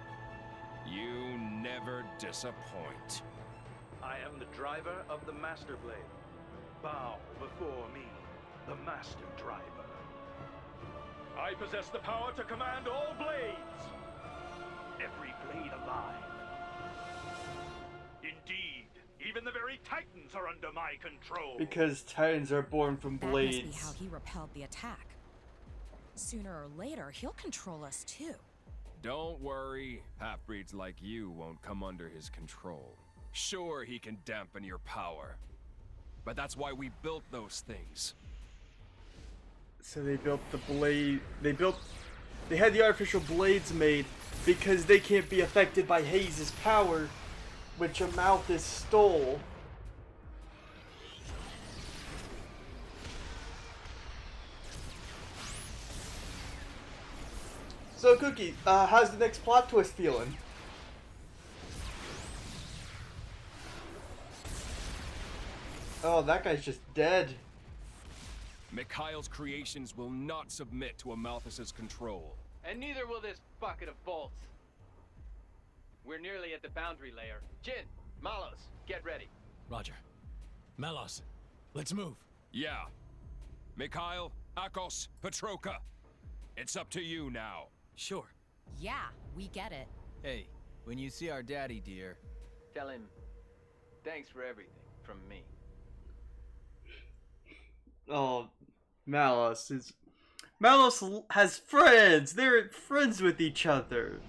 You never disappoint. I am the driver of the Master Blade. Bow before me, the Master Driver. I possess the power to command all blades. Every blade alive. Indeed, even the very Titans are under my control. Because Titans are born from blades. That must be how he repelled the attack. Sooner or later, he'll control us too. Don't worry, half-breeds like you won't come under his control. Sure, he can dampen your power, but that's why we built those things. So they built the blade. They had the artificial blades made because they can't be affected by Haze's power, which Amalthus stole. So Cookie, how's the next plot twist feeling? Oh, that guy's just dead. Mikhail's creations will not submit to Amalthus's control. And neither will this bucket of bolts. We're nearly at the boundary layer. Jin, Malos, get ready. Roger. Melos, let's move. Yeah. Mikhail, Akos, Petroka. It's up to you now. Sure. Yeah, we get it. Hey, when you see our daddy, dear, Tell him, thanks for everything from me. Oh, Malos has friends. They're friends with each other.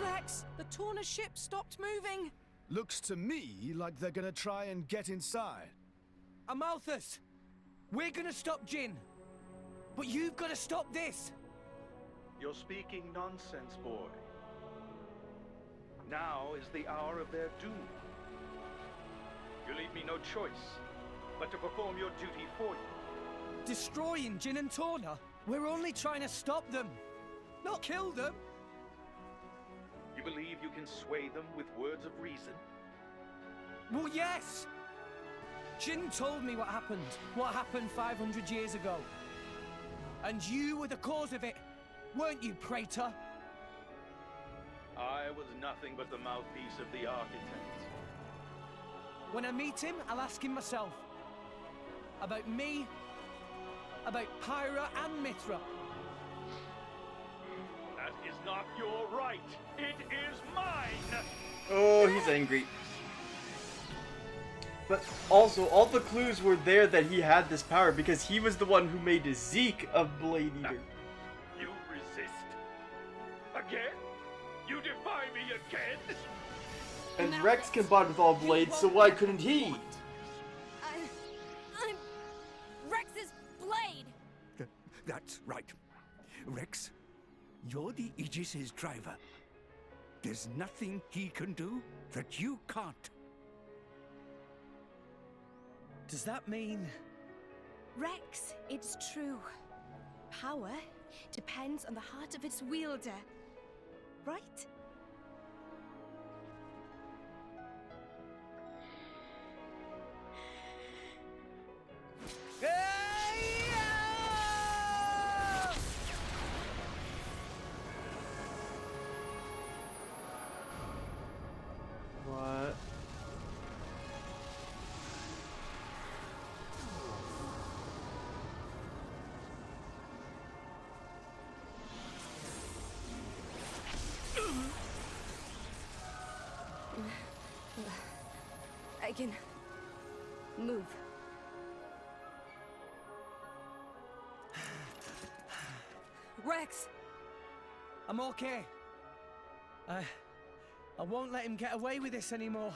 Rex, the Torna ship stopped moving. Looks to me like they're gonna try and get inside. Amalthus! We're gonna stop Jin! But you've gotta stop this! You're speaking nonsense, boy. Now is the hour of their doom. You leave me no choice but to perform your duty for you. Destroying Jin and Torna? We're only trying to stop them, not kill them! You believe you can sway them with words of reason? Well, yes! Jin told me what happened 500 years ago. And you were the cause of it, weren't you, Praetor? I was nothing but the mouthpiece of the Architect. When I meet him, I'll ask him myself. About me, about Pyra and Mithra. That is not your right. It is mine. Oh, he's angry. But also, all the clues were there that he had this power because he was the one who made Zeke a Blade Eater. You resist? Again? You defy me again? And Rex can bond with all blades, so why couldn't he? I'm Rex's blade! That's right. Rex, you're the Aegis's driver. There's nothing he can do that you can't. Does that mean... Rex, it's true. Power depends on the heart of its wielder. Right? What? I can move. Rex! I'm okay. I won't let him get away with this anymore.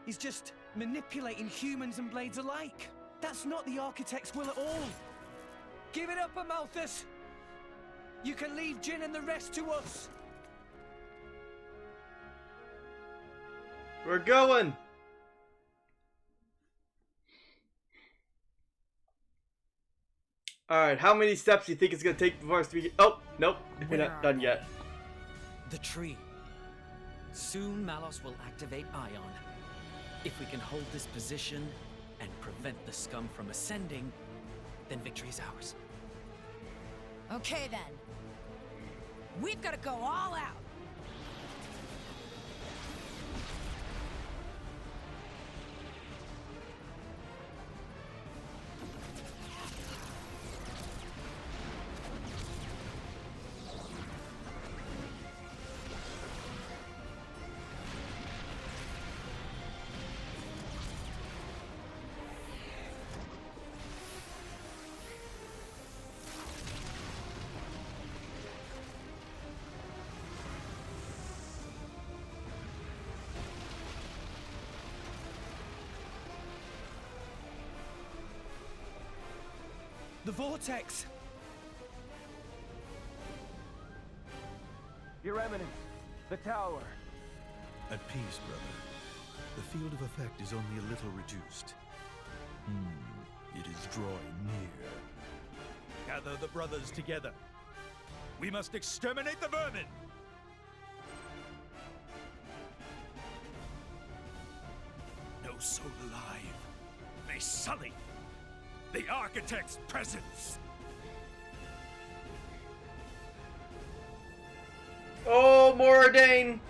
He's just manipulating humans and blades alike. That's not the Architect's will at all. Give it up, Amalthus! You can leave Jin and the rest to us. We're going! Alright, how many steps do you think it's gonna take before us to be... Oh, nope, we're not done yet. The tree. Soon Malos will activate Ion. If we can hold this position and prevent the scum from ascending, then victory is ours. Okay then. We've got to go all out. The vortex! Your Eminence, the tower. At peace, brother. The field of effect is only a little reduced. It is drawing near. Gather the brothers together. We must exterminate the vermin! No soul alive may sully the Architect's presence! Oh, Moradane!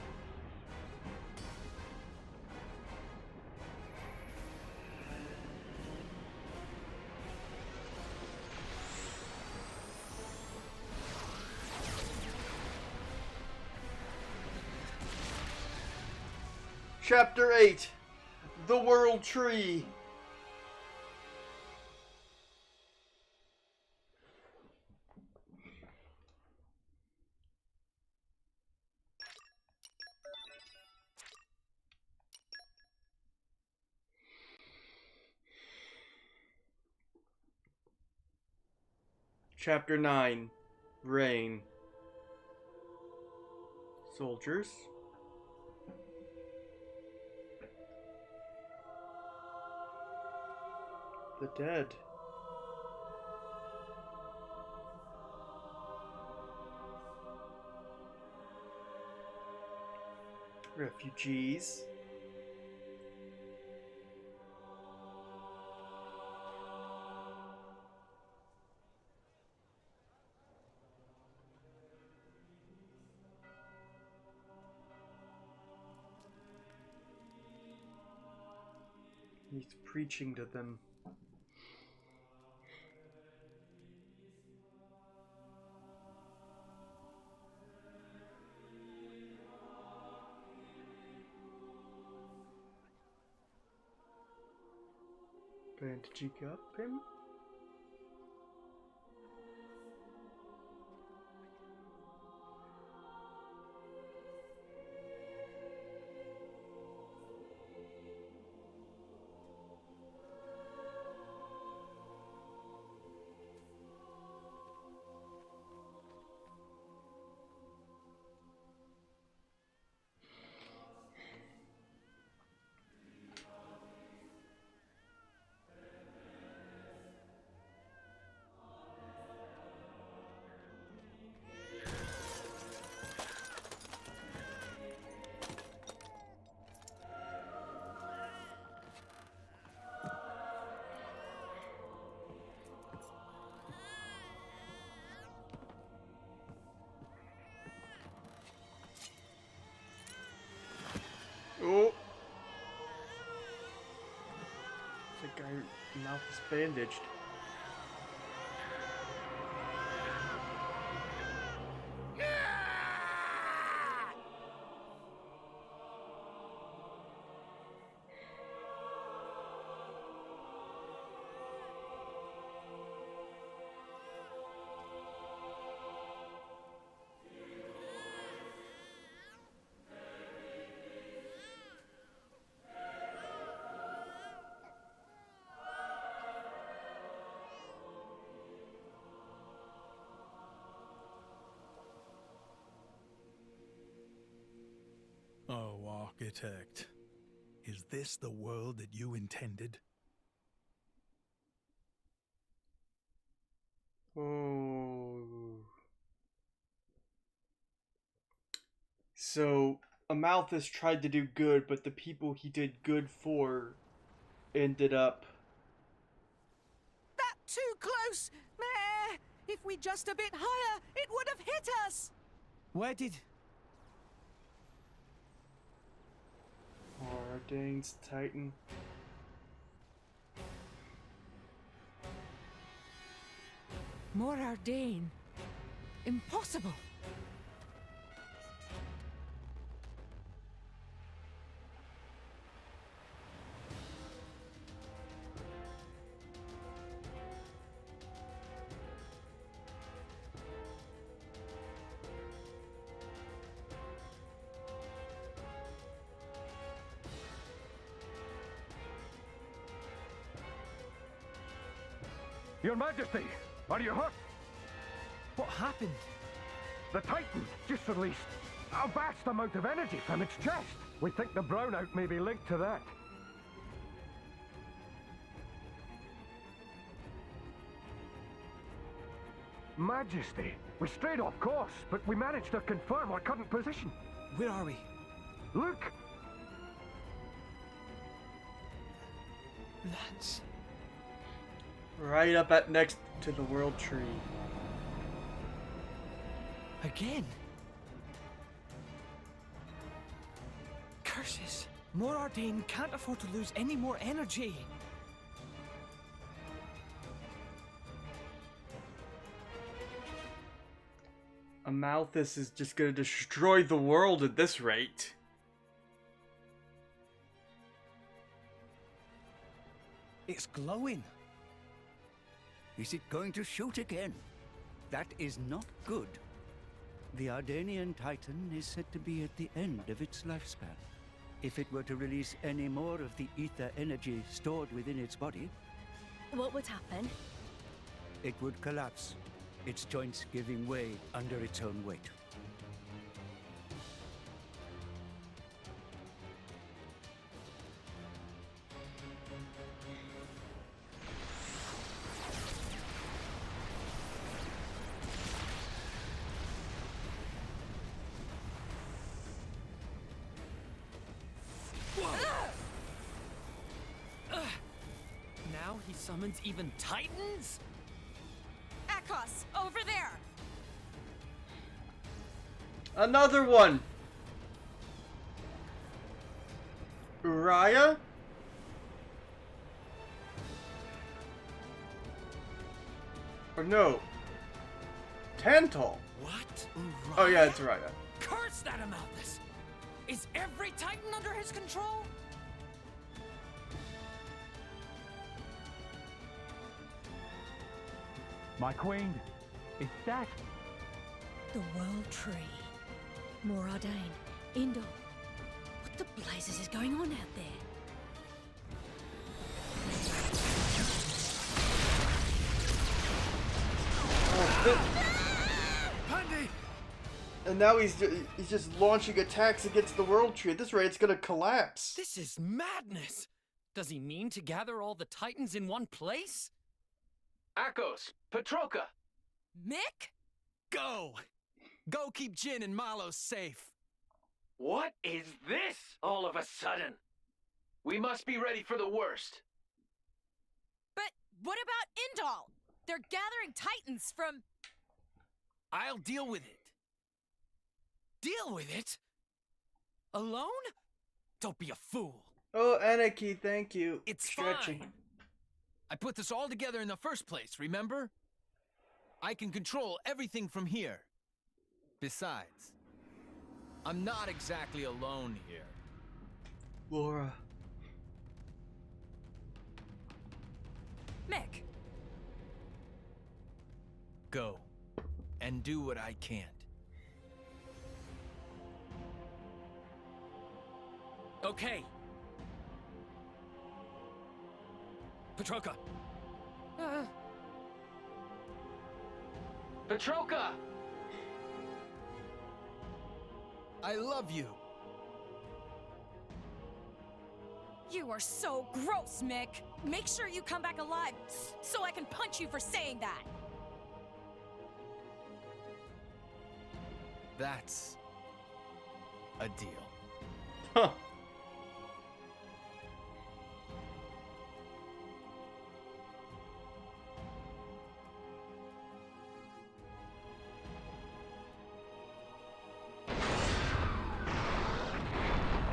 Chapter 8, The World Tree. Chapter 9, Rain. Soldiers. The dead. Refugees. He's preaching to them. Bandaging up him? Oh! The guy's mouth is bandaged. Oh, Architect. Is this the world that you intended? Oh. So, Amalthus tried to do good, but the people he did good for ended up... That too close! Meh! If we just a bit higher, it would have hit us! Where did... Ardane's Titan. More Ardane. Impossible. Your Majesty, are you hurt? What happened? The Titan just released a vast amount of energy from its chest. We think the brownout may be linked to that. Majesty, we strayed off course, but we managed to confirm our current position. Where are we? Look! That's... Right up at next to the World Tree. Again? Curses! More Ardane can't afford to lose any more energy. Amalthus is just gonna destroy the world at this rate. It's glowing. Is it going to shoot again? That is not good. The Ardanian Titan is said to be at the end of its lifespan. If it were to release any more of the ether energy stored within its body, What would happen? it would collapse, its joints giving way under its own weight. Now he summons even Titans? Akos, over there! Another one! Uriah? Or no. Tantal. What? Oh yeah, it's Uriah. Curse that Amalthus! Is every Titan under his control? My queen, is that? The World Tree. More Ardane. Indol. What the blazes is going on out there? Pandy! And now he's just launching attacks against the World Tree. At this rate, it's gonna collapse. This is madness! Does he mean to gather all the Titans in one place? Akos, Petroka! Mick? Go! Go keep Jin and Malos safe. What is this all of a sudden? We must be ready for the worst. But what about Indol? They're gathering Titans from... I'll deal with it. Deal with it? Alone? Don't be a fool. Oh, Anarchy, thank you. It's stretching. fine. I put this all together in the first place, remember? I can control everything from here. Besides, I'm not exactly alone here. Laura. Mick. Go, and do what I can't. Okay. Petroka. Petroka! I love you. You are so gross, Mick. Make sure you come back alive so I can punch you for saying that. That's a deal. Huh.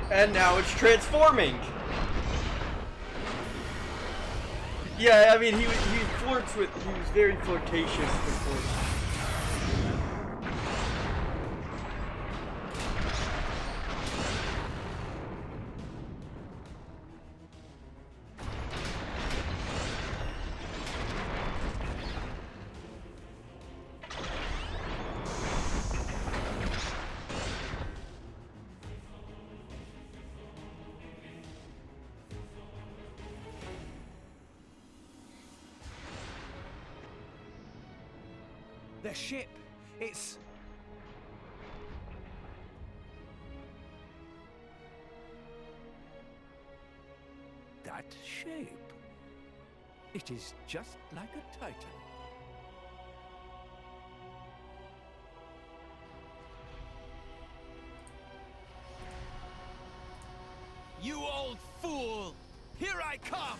And now it's transforming. Yeah, I mean, he flirts with, he was very flirtatious before. The ship, it's... That shape. It is just like a titan. You old fool! Here I come!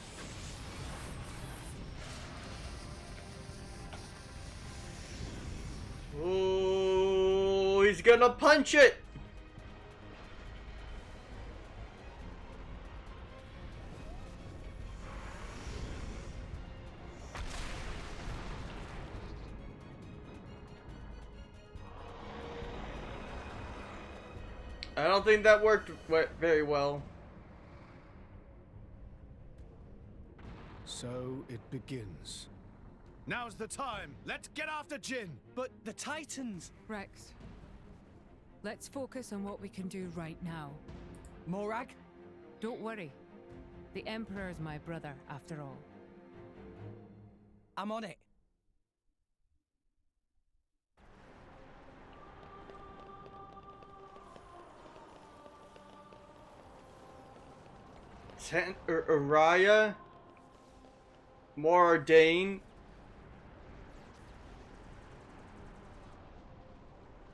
Oh, he's gonna punch it! I don't think that worked very well. So it begins. Now's the time. Let's get after Jin. But the Titans... Rex, let's focus on what we can do right now. Morag? Don't worry. The Emperor is my brother, after all. I'm on it. Araya, Mordain,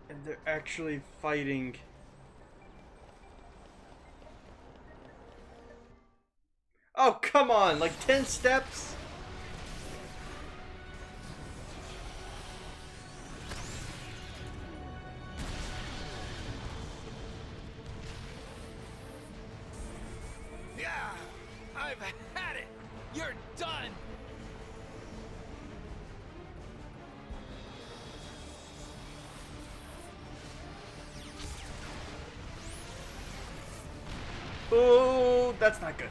and they're actually fighting. Oh, come on, like 10 steps? Yeah, I've had it. You're done. Oh, that's not good.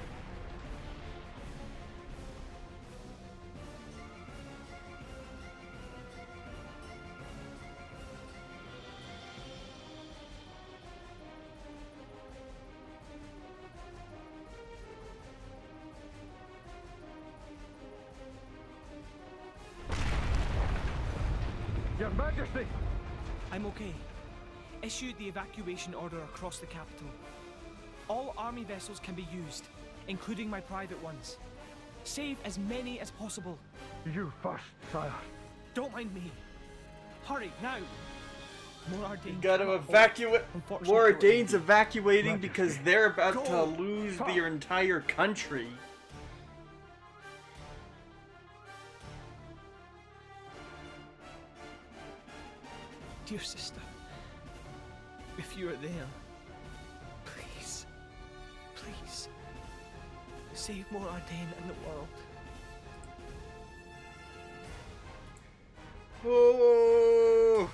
Your Majesty! I'm okay. Issued the evacuation order across the capital. All army vessels can be used, including my private ones. Save as many as possible. You first, sire. Don't mind me. Hurry, now! You gotta evacuate. Mordain's evacuating because they're about to lose their entire country. Dear sister, if you are there, please, please, save Mordain and the world. Oh.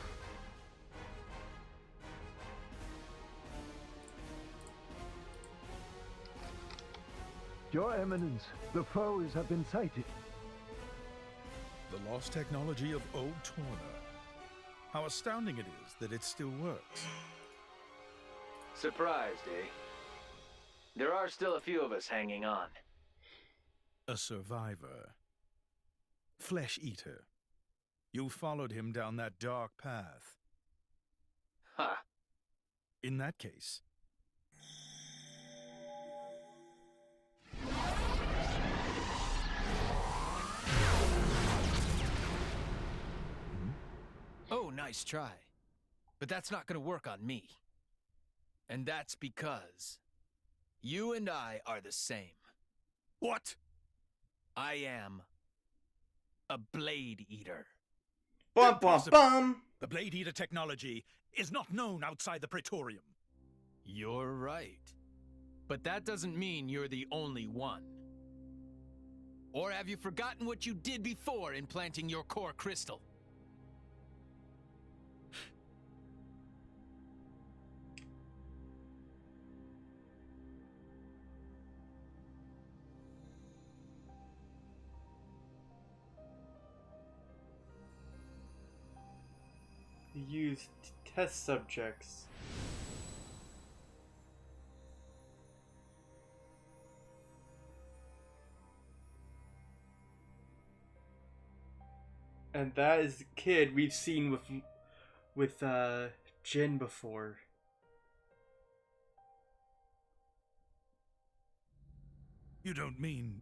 Your Eminence, the foes have been sighted. The lost technology of Old Torna. How astounding it is that it still works. Surprised, eh? There are still a few of us hanging on. A survivor. Flesh eater. You followed him down that dark path. Huh. In that case... Oh, nice try. But that's not gonna work on me. And that's because You and I are the same. What? I am a Blade Eater. Bum bum bum! The Blade Eater technology is not known outside the Praetorium. You're right. But that doesn't mean you're the only one. Or have you forgotten what you did before implanting your core crystal? Used test subjects. And that is the kid we've seen with Jin before. You don't mean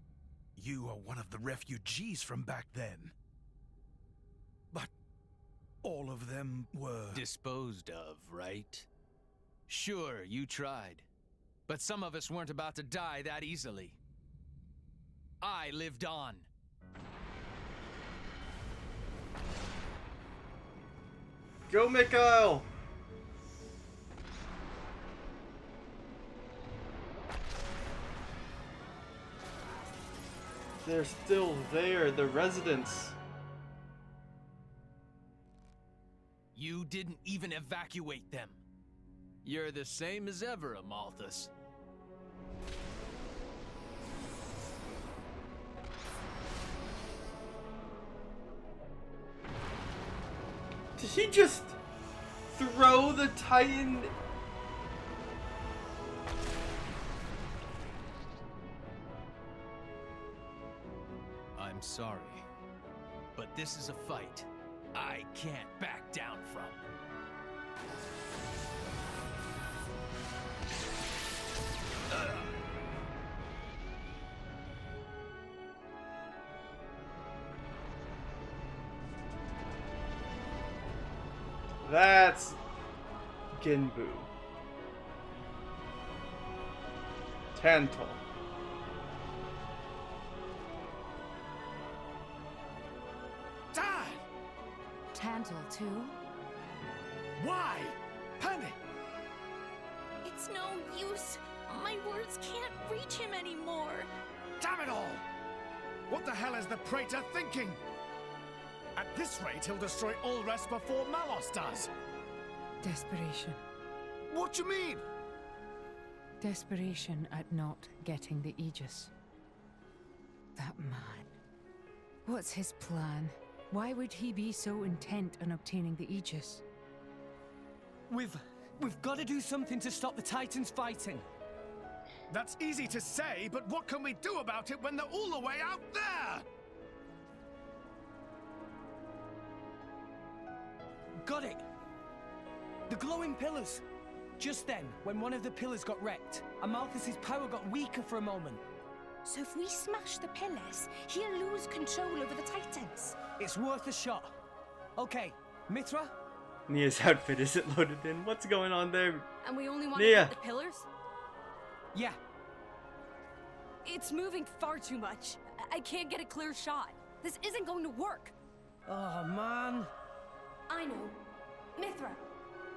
you are one of the refugees from back then? But all of them were... disposed of, right? Sure, you tried. But some of us weren't about to die that easily. I lived on. Go, Mikhail! They're still there, the residents. You didn't even evacuate them. You're the same as ever, Amalthus. Did he just throw the Titan? I'm sorry, but this is a fight I can't back down from. That's Ginbu. Tantal. Dad! Tantal, too? Why? Panic! It's no use. My words can't reach him anymore. Damn it all! What the hell is the Praetor thinking? At this rate, he'll destroy Ulrest before Malos does. Desperation. What do you mean? Desperation at not getting the Aegis. That man. What's his plan? Why would he be so intent on obtaining the Aegis? We've got to do something to stop the Titans fighting. That's easy to say, but what can we do about it when they're all the way out there? Got it! The glowing pillars! Just then, when one of the pillars got wrecked, Amalthus's power got weaker for a moment. So if we smash the pillars, he'll lose control over the Titans. It's worth a shot. Okay, Mithra? Nia's outfit isn't loaded in. What's going on there? And we only want to Nia. hit the pillars? Yeah. It's moving far too much. I can't get a clear shot. This isn't going to work. Oh, man. I know. Mithra.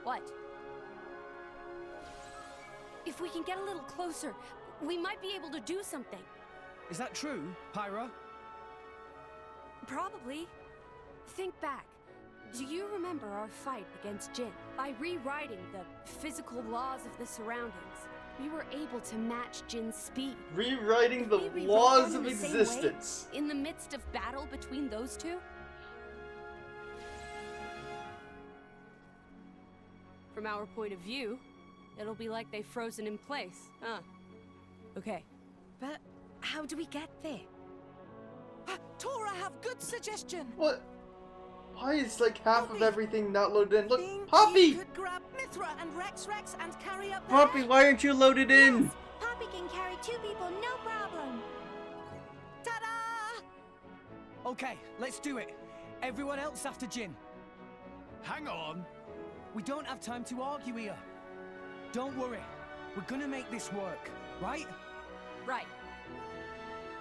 What? If we can get a little closer, we might be able to do something. Is that true, Pyra? Probably. Think back. Do you remember our fight against Jin? By rewriting the physical laws of the surroundings, we were able to match Jin's speed. Rewriting the Could we laws rewrite of in the same way, existence. in the midst of battle between those two? From our point of view, it'll be like they've frozen in place, huh? Okay. But how do we get there? Tora, have good suggestion. What? Why is like half of everything not loaded in? Look, You Poppy! could grab Mithra and Rex and carry up Poppy, why aren't you loaded in? Poppy can carry 2 people, no problem. Ta-da! Okay, let's do it. Everyone else after Jin. Hang on. We don't have time to argue here. Don't worry. We're gonna make this work, right? Right.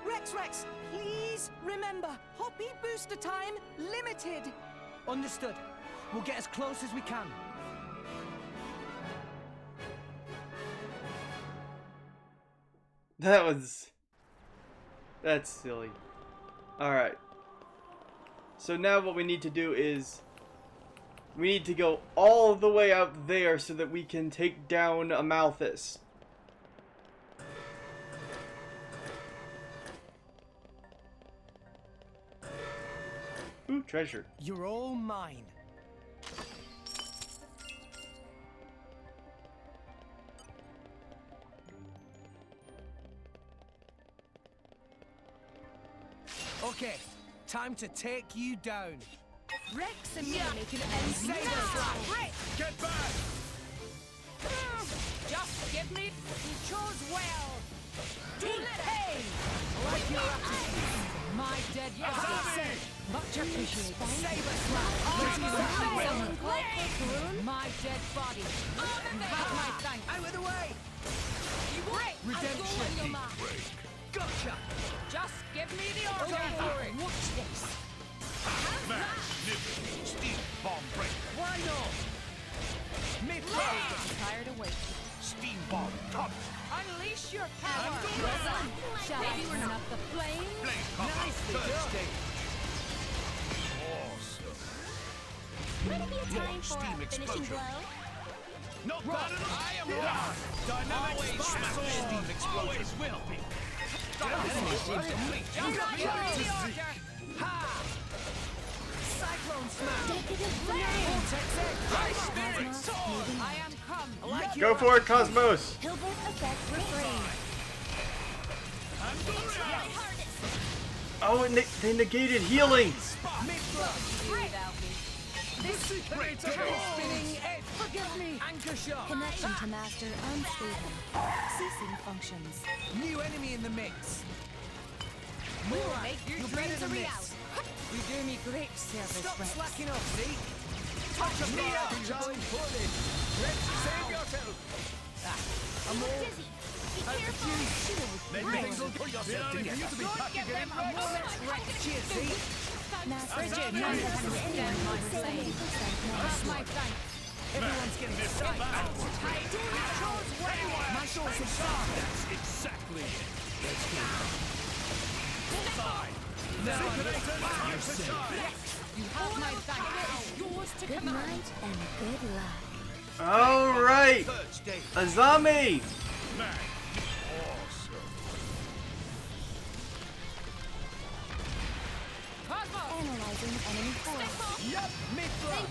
Rex, please remember, Poppy booster time limited. Understood. We'll get as close as we can. That's silly. Alright. So now what we need to do is we need to go all the way out there so that we can take down Amalthus. Ooh, treasure. You're all mine. Okay, time to take you down. Rex and me are making ends meet. Get back! Just give me. You chose well. Hey! Like your My dead body. Much appreciated. Saber My dead body. You have my thanks. Out of the way! Redemption. Gotcha! Just give me the order. Watch this. Magnificent steam bomb breaker. Why not? I'm tired of waiting. Steam bomb top. Unleash your power. Shall I turn up the flame? Flame cover. Nicely Third done. stage. Awesome. Would it be a time Launch for steam a finishing explosion. blow? Not bad at all. I am wrong. Dynamic Always smash. smash. Steam explosion. Always will be. Enemy seems complete. Ha! Cyclone smash! Negative flame. Vortex egg! My spirit soars. I am come. I like Go for it, Cosmos! Hilbert effect refrain. Oh, and they negated healing! Spinning edge! Forgive me. Anchor shot! Connection to master unstable. Ceasing functions. New enemy in the mix. We will make your You're better dreams a than reality. this. You do me great service, Stop Rex. slacking off, see? Touch of me up! Let's save yourself! I'm all... Dizzy. Be careful. Things will pull yourself together. You to be back Give again. them a moment's rest. Cheers, see? Master Bridget, Jim, none over can stand my 70% flame. now. Have my thanks. Everyone's getting sight. My source is sharp. That's exactly it. Let's go. Bullseye. Now I'm You have my thanks. Yours to Good command. night and good luck. Alright! Third stage. Azami! Man. Awesome. Analyzing enemy force. Yup, mid-throw.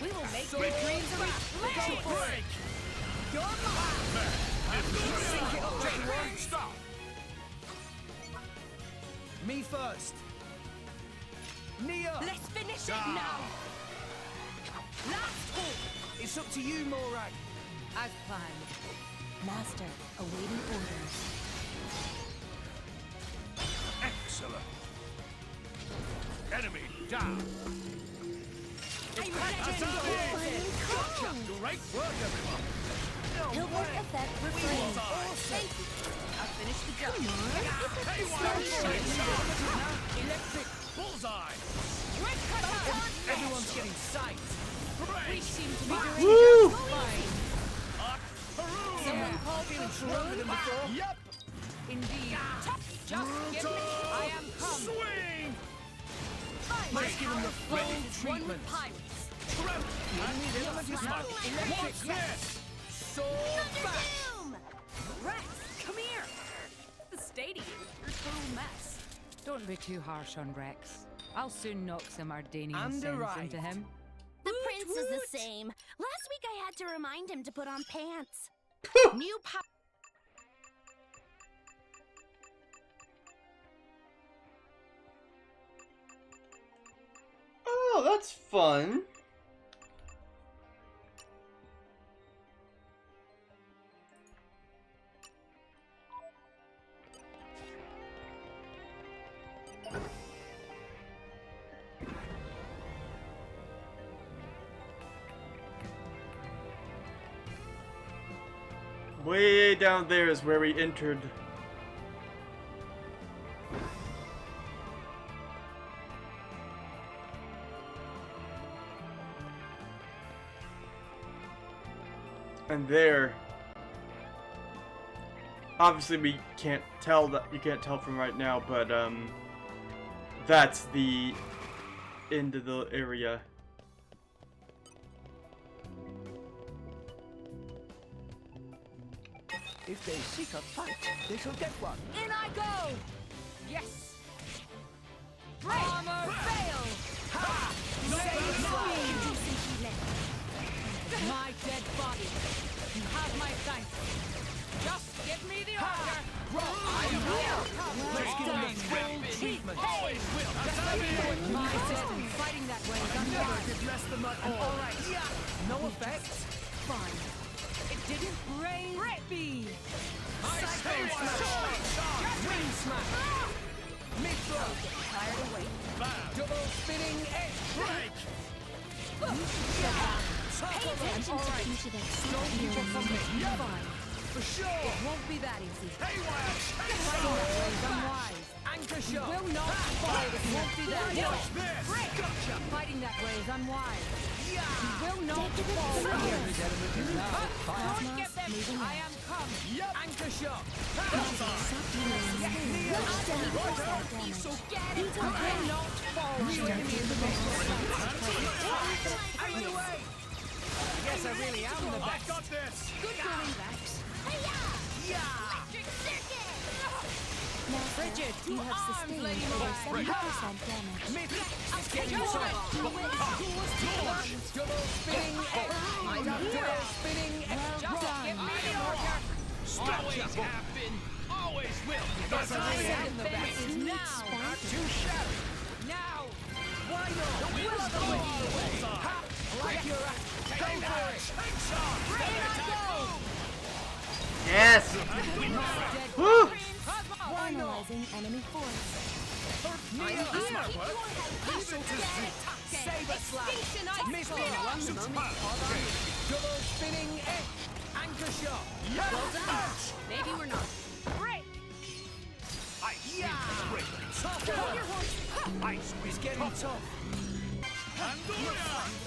We will make your dreams a reality. Go for it. You're mine. Sink it up, everyone. Stop. Me first. Nia. Let's finish it now. Last hope. It's up to you, Morag. As planned. Master awaiting orders. Excellent. Enemy down. Gotcha. Great work, everyone. Hilbert effect refrain. Thank you. I finished the job. Electric bullseye. Everyone's getting sight. We seem to be doing Woo! just fine. Someone feeling stronger than before. Yup. Indeed. Just give me. I am come. Swing. Let's give him the full One with treatment. pirates. Tremble. Electric yes. So back. Rex, come here. The stadium is a total mess. Don't be too harsh on Rex. I'll soon knock some Ardanian And sense arrived. into him. The prince is the same. Last week I had to remind him to put on pants. New power. Oh, that's fun. Way down there is where we entered. And there, obviously we can't tell that, you can't tell from right now, but that's the end of the area. If they seek a fight, they shall get one. In I go! Yes! Armor fail! Ha! My dead body. You have my thanks. Just give me the order. I will. Let's give him the full treatment. Always will. My dead fighting that way is uncovered. Address them at all. All right. No effect. Fine. It didn't rain. Be. Psycho smash. Wing smash. Mid-throw. Fired away. Double spinning edge. Break. Pay attention to future that don't need to come in. Fine. For sure. It won't be that easy. Fighting that way is unwise. Anchor shot. You will not fall. It won't be that easy. Gotcha. Fighting that way is unwise. You will not fall. Don't get them. I am come. Anchor shot. So get it. You will not fall. You enemy in the out of the way. I guess I really am the best. I got this. Good going, Vex. Electric circuit. Now, Frigid, you have sustained over 70% damage. It's getting tough. Double spinning edge. Double spinning edge. Just give me the order. Always have been. Always will. Because I am the best. Now. Not too shabby. Now. Why not? The will of the wind. Ha! Like your go for it. Ready I go. Yes. Woo! Analyzing enemy force. Saber slash. Missile. Double spinning edge. Anchor shot. Well done. Maybe we're not. Break. It's getting tough.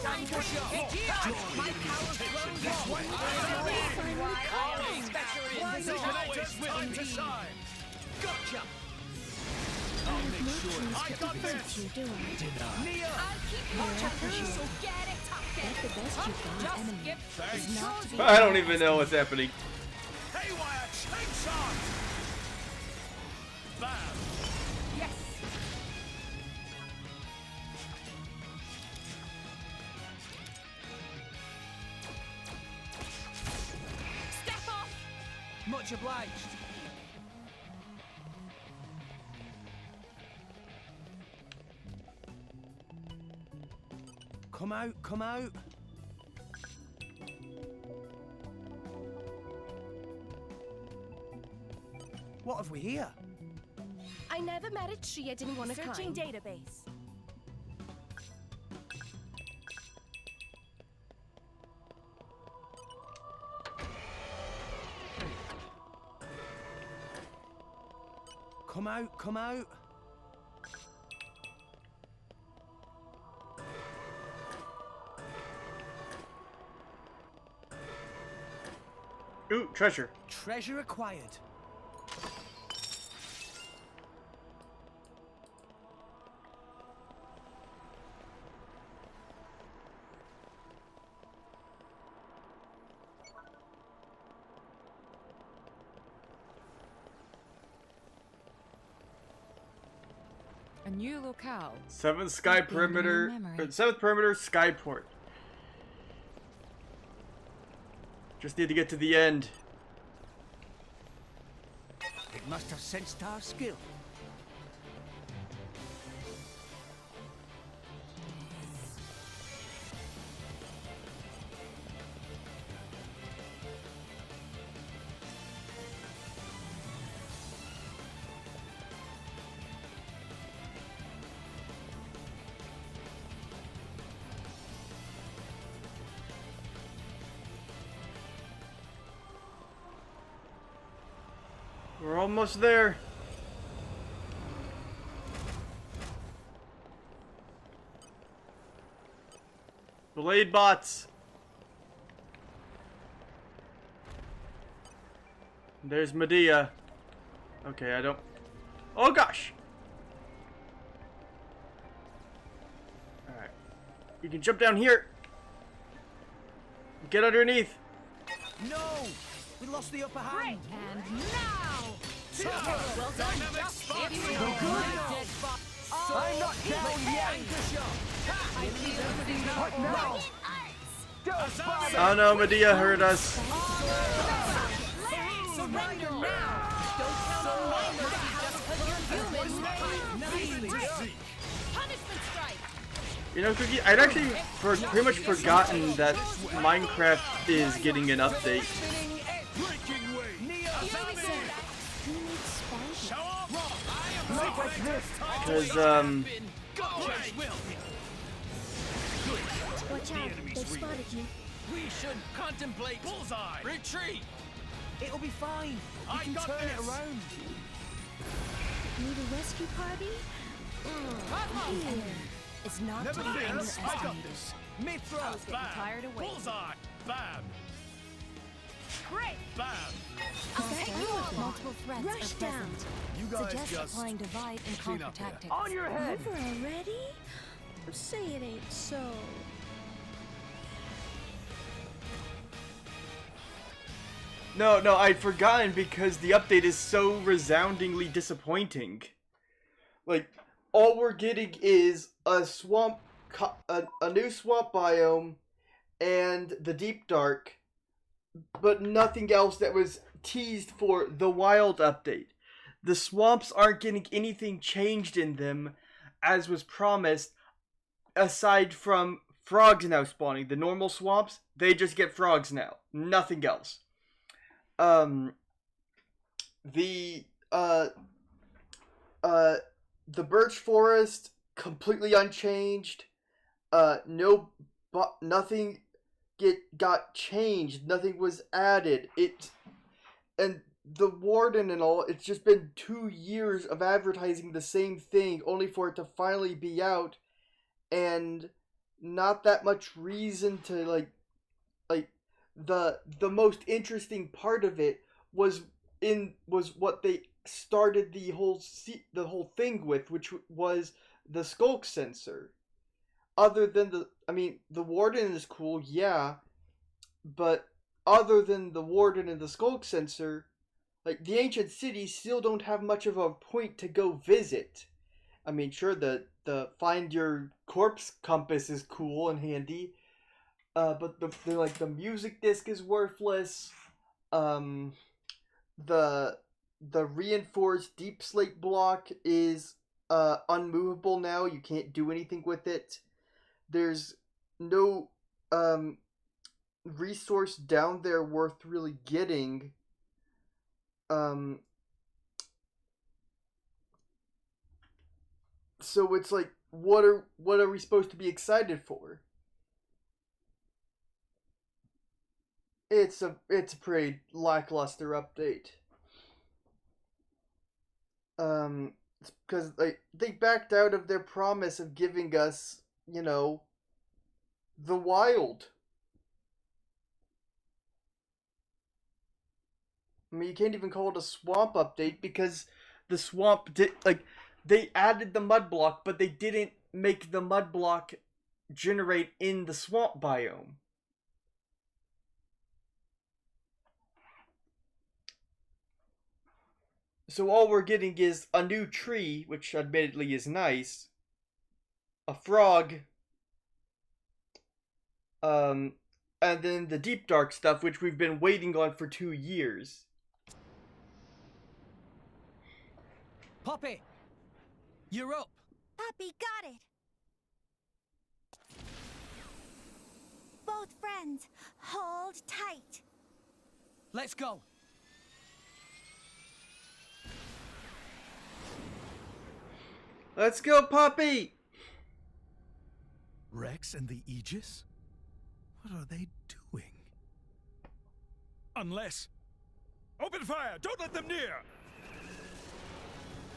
Anchor shot. My power flows this way. Why not? Gotcha. I'll make sure I got this. You're doing. I'll keep watching. So get it. Get the best you can. Enemy is not to be. I don't even know what's happening. Haywire chainsaw. Bam. Yes. Step off. Much obliged. Come out, come out. What have we here? I never met a tree I didn't want to climb. Searching database. Come out, come out. Ooh, treasure. Treasure acquired. A new locale. Seventh sky perimeter. Seventh perimeter skyport. Just need to get to the end. It must have sensed our skill. We're almost there. Blade bots. There's Medea. Okay, I don't... Oh gosh! Alright. You can jump down here. Get underneath. No! We lost the upper hand. And now! Well done, just if you No good. I'm not down yet. I feel everything What now? Oh no, Medea hurt us. Surrender now! Don't count on my mercy just because you're human. Punishment strike! You know, Cookie, I'd actually pretty much forgotten that Minecraft is getting an update. Because, Watch out, they've spotted you. We should contemplate bullseye. Retreat. It'll be fine. We can turn it around. Need a rescue party? Here. It's not Never to be fear, I got underestimated. this. Mithra. I was getting tired of waiting. Bullseye! Bam! Great! Bam! I'll take you on. Multiple threats Rush are down. present. You guys Suggest just applying divide and clean conquer up here. tactics. On your head. Over already? Say it ain't so. no, I'd forgotten because the update is so resoundingly disappointing. Like, all we're getting is a swamp, a new swamp biome, and the deep dark, but nothing else that was teased for the wild update. The swamps aren't getting anything changed in them, as was promised, aside from frogs now spawning. The normal swamps, they just get frogs now. Nothing else. The birch forest, completely unchanged. Nothing got changed. Nothing was added. And the warden and all, it's just been 2 years of advertising the same thing, only for it to finally be out, and not that much reason to, like, the most interesting part of it was what they started the whole thing with, which was the skulk sensor. Other than the warden is cool, yeah, but other than the warden and the skulk sensor, like, the ancient cities still don't have much of a point to go visit. I mean, sure, the find your corpse compass is cool and handy, but the music disc is worthless. The reinforced deep slate block is unmovable now. You can't do anything with it. There's no resource down there worth really getting. So it's like, what are we supposed to be excited for? It's a pretty lackluster update. Because they backed out of their promise of giving us, the wild. I mean, you can't even call it a swamp update because the swamp they added the mud block, but they didn't make the mud block generate in the swamp biome. So all we're getting is a new tree, which admittedly is nice, a frog, and then the deep dark stuff, which we've been waiting on for 2 years. Poppy! You're up! Poppy got it! Both friends, hold tight. Let's go! Let's go, Poppy! Rex and the Aegis? What are they doing? Unless... Open fire! Don't let them near!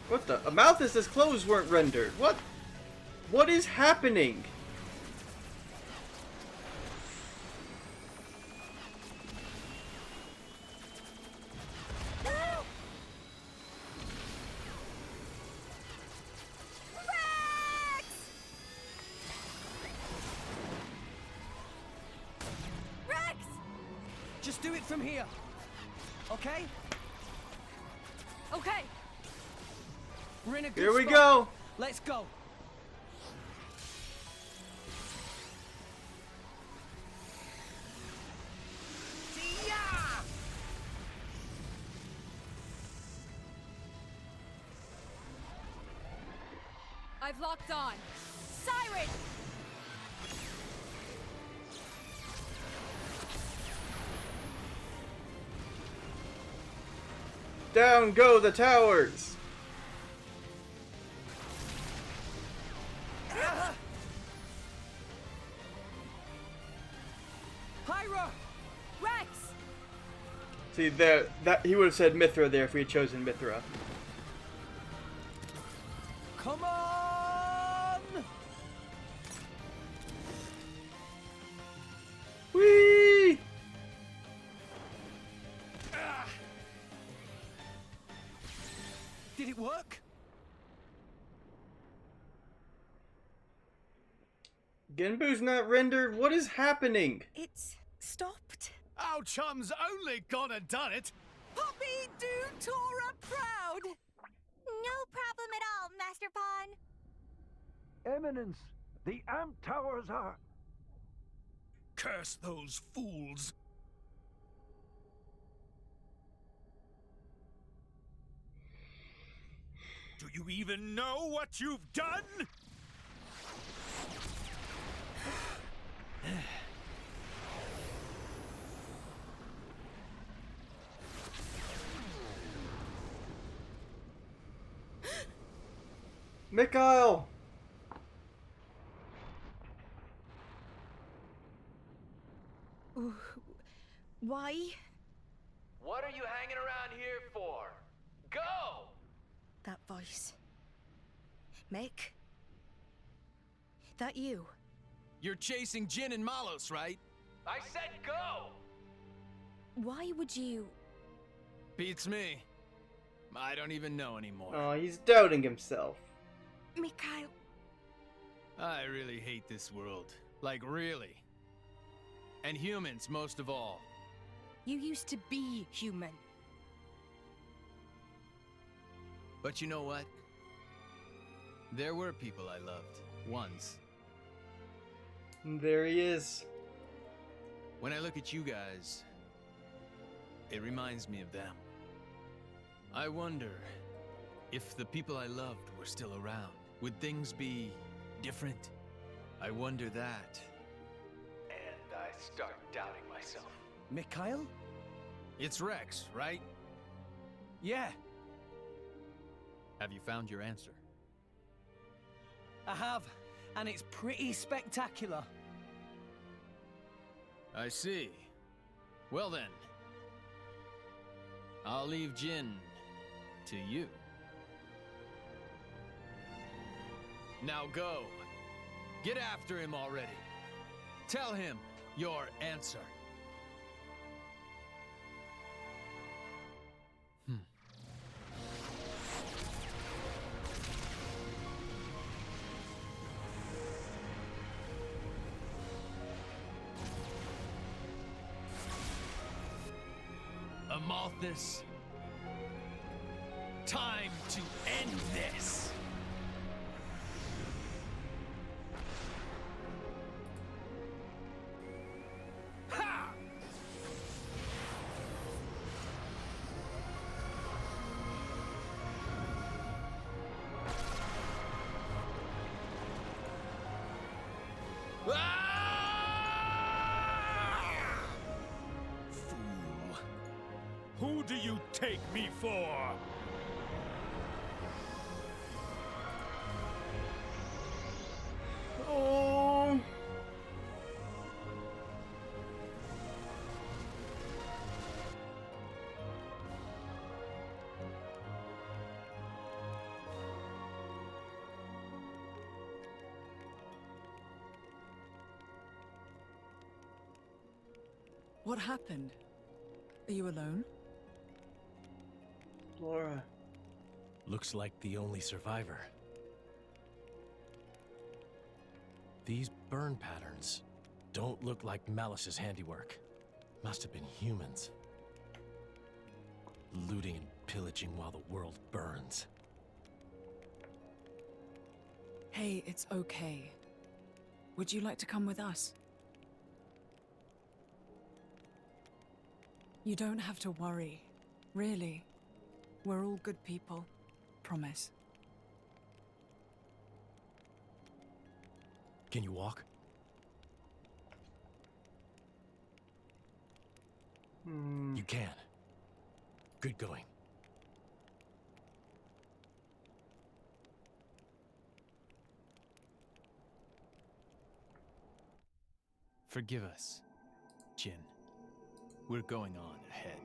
What the? Amalthus's clothes weren't rendered. What? What is happening? Just do it from here. Okay? Okay. We're in a good Here we spot. go. Let's go. I've locked on. Siren! Down go the towers. Pyra! Rex! See there, that he would have said Mithra there if we had chosen Mithra. Come on! Whee! Did it work? Genbu's not rendered. What is happening? It's stopped. Our chum's only gone and done it. Poppy, do Tora proud! No problem at all, Master Pawn. Eminence, the amp towers are... Curse those fools! Do you even know what you've done? Mikhail! Why? What are you hanging around here for? Go! That voice. Mick? That you? You're chasing Jin and Malos, right? I said go! Why would you... Beats me. I don't even know anymore. Oh, he's doubting himself. Mikhail... I really hate this world. Like, really. And humans, most of all. You used to be human. But you know what? There were people I loved. Once. There he is. When I look at you guys, it reminds me of them. I wonder if the people I loved were still around. Would things be different? I wonder that. And I start doubting myself. Mikhail? It's Rex, right? Yeah, Have you found your answer? I have, and it's pretty spectacular. I see. Well then, I'll leave Jin to you. Now go. Get after him already. Tell him your answer. Amalthus, time to end this. Ha! Who do you take me for? Oh. What happened? Are you alone? Laura. Looks like the only survivor. These burn patterns don't look like Malice's handiwork. Must have been humans. Looting and pillaging while the world burns. Hey, it's okay. Would you like to come with us? You don't have to worry. Really. We're all good people. Promise. Can you walk? You can. Good going. Forgive us, Jin. We're going on ahead.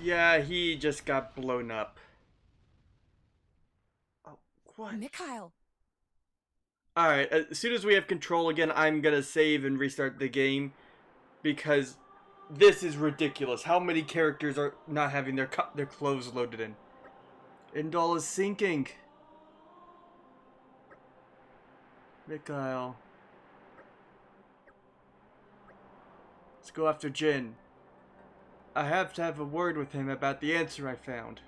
Yeah, he just got blown up. Oh, what? Mikhail. Alright, as soon as we have control again, I'm gonna save and restart the game. Because this is ridiculous. How many characters are not having their clothes loaded in? Indol is sinking. Mikhail. Let's go after Jin. I have to have a word with him about the answer I found.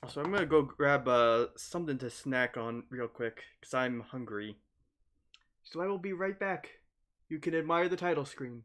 So I'm gonna go grab something to snack on real quick, because I'm hungry. So I will be right back. You can admire the title screen.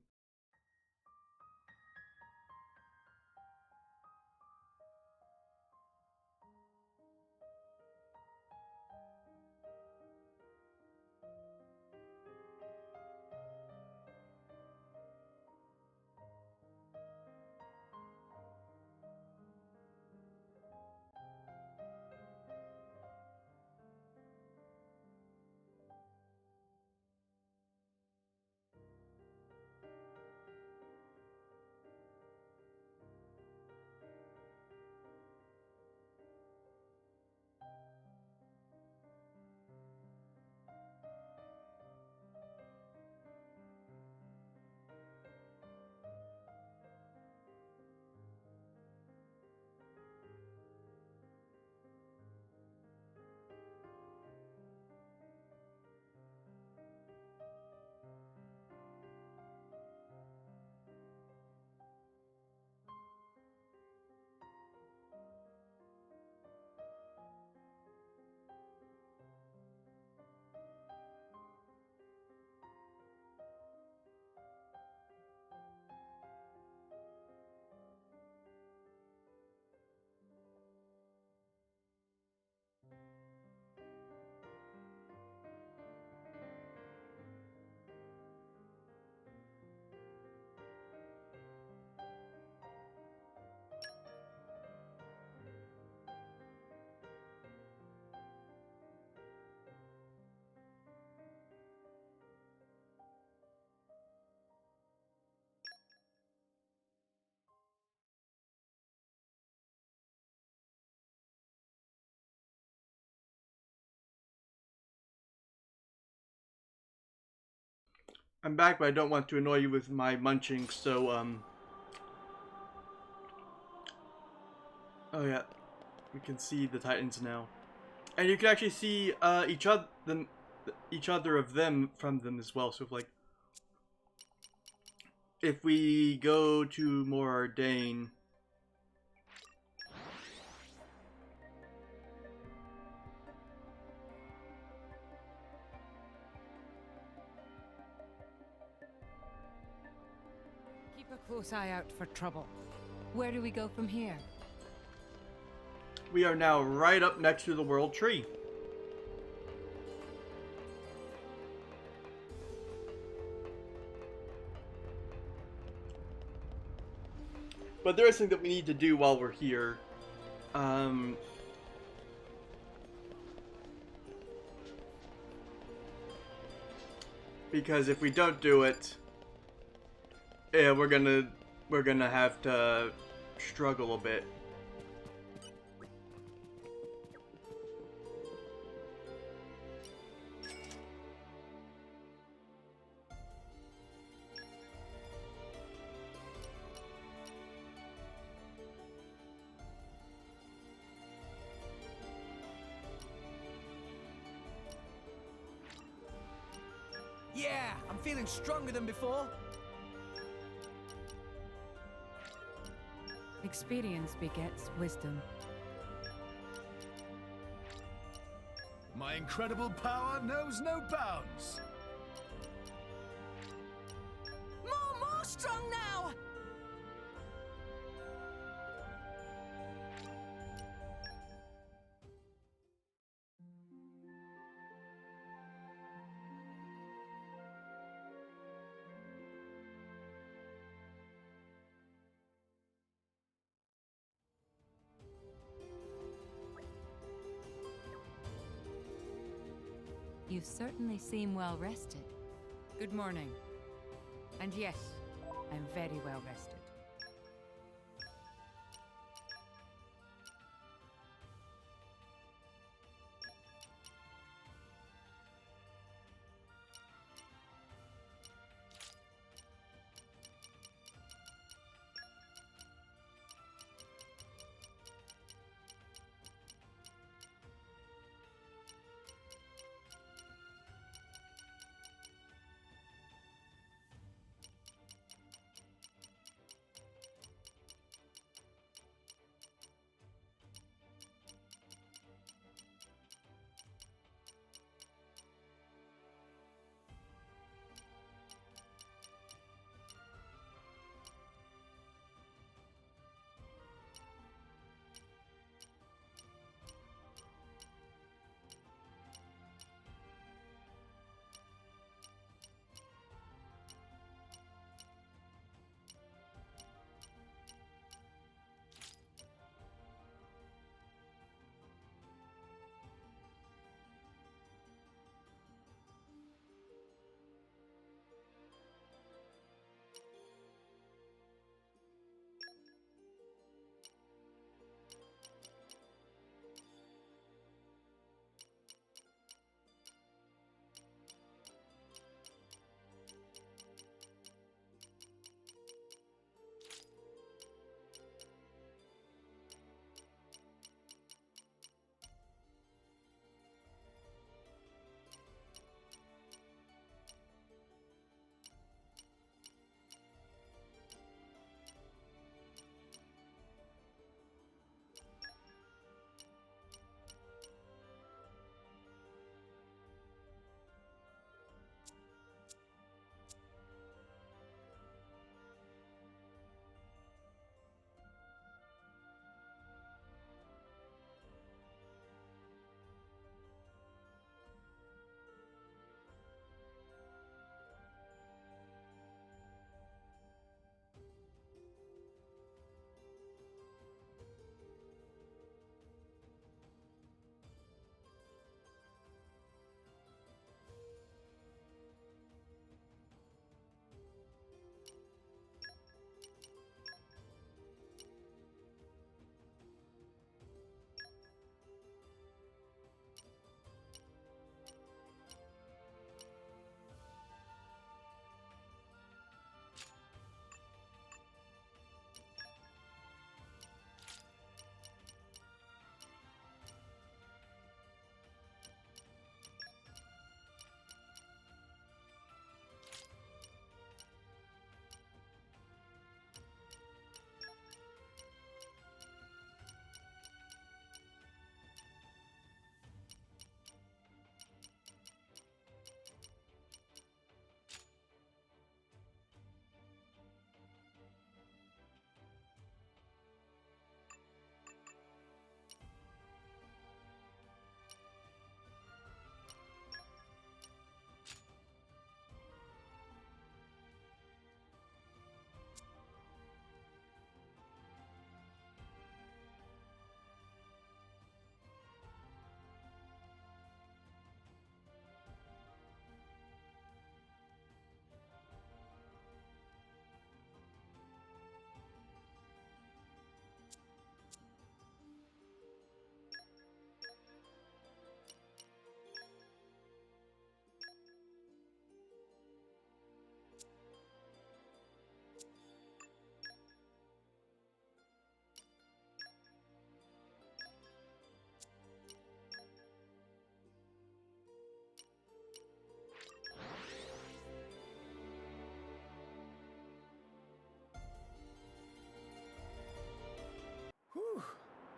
I'm back, but I don't want to annoy you with my munching, so, oh yeah, we can see the Titans now. And you can actually see, each other of them from them as well, so if we go to more Ardain... Keep a close eye out for trouble. Where do we go from here? We are now right up next to the World Tree. But there is something that we need to do while we're here. Because if we don't do it, yeah, we're gonna have to struggle a bit. Yeah, I'm feeling stronger than before. Experience begets wisdom. My incredible power knows no bounds. More strong now! You certainly seem well rested. Good morning. And yes, I'm very well rested.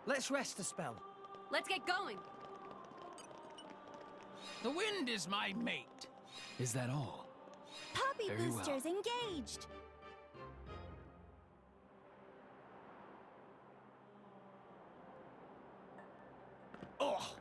Let's rest a spell. Let's get going. The wind is my mate. Is that all? Poppy Very well. boosters engaged. Oh!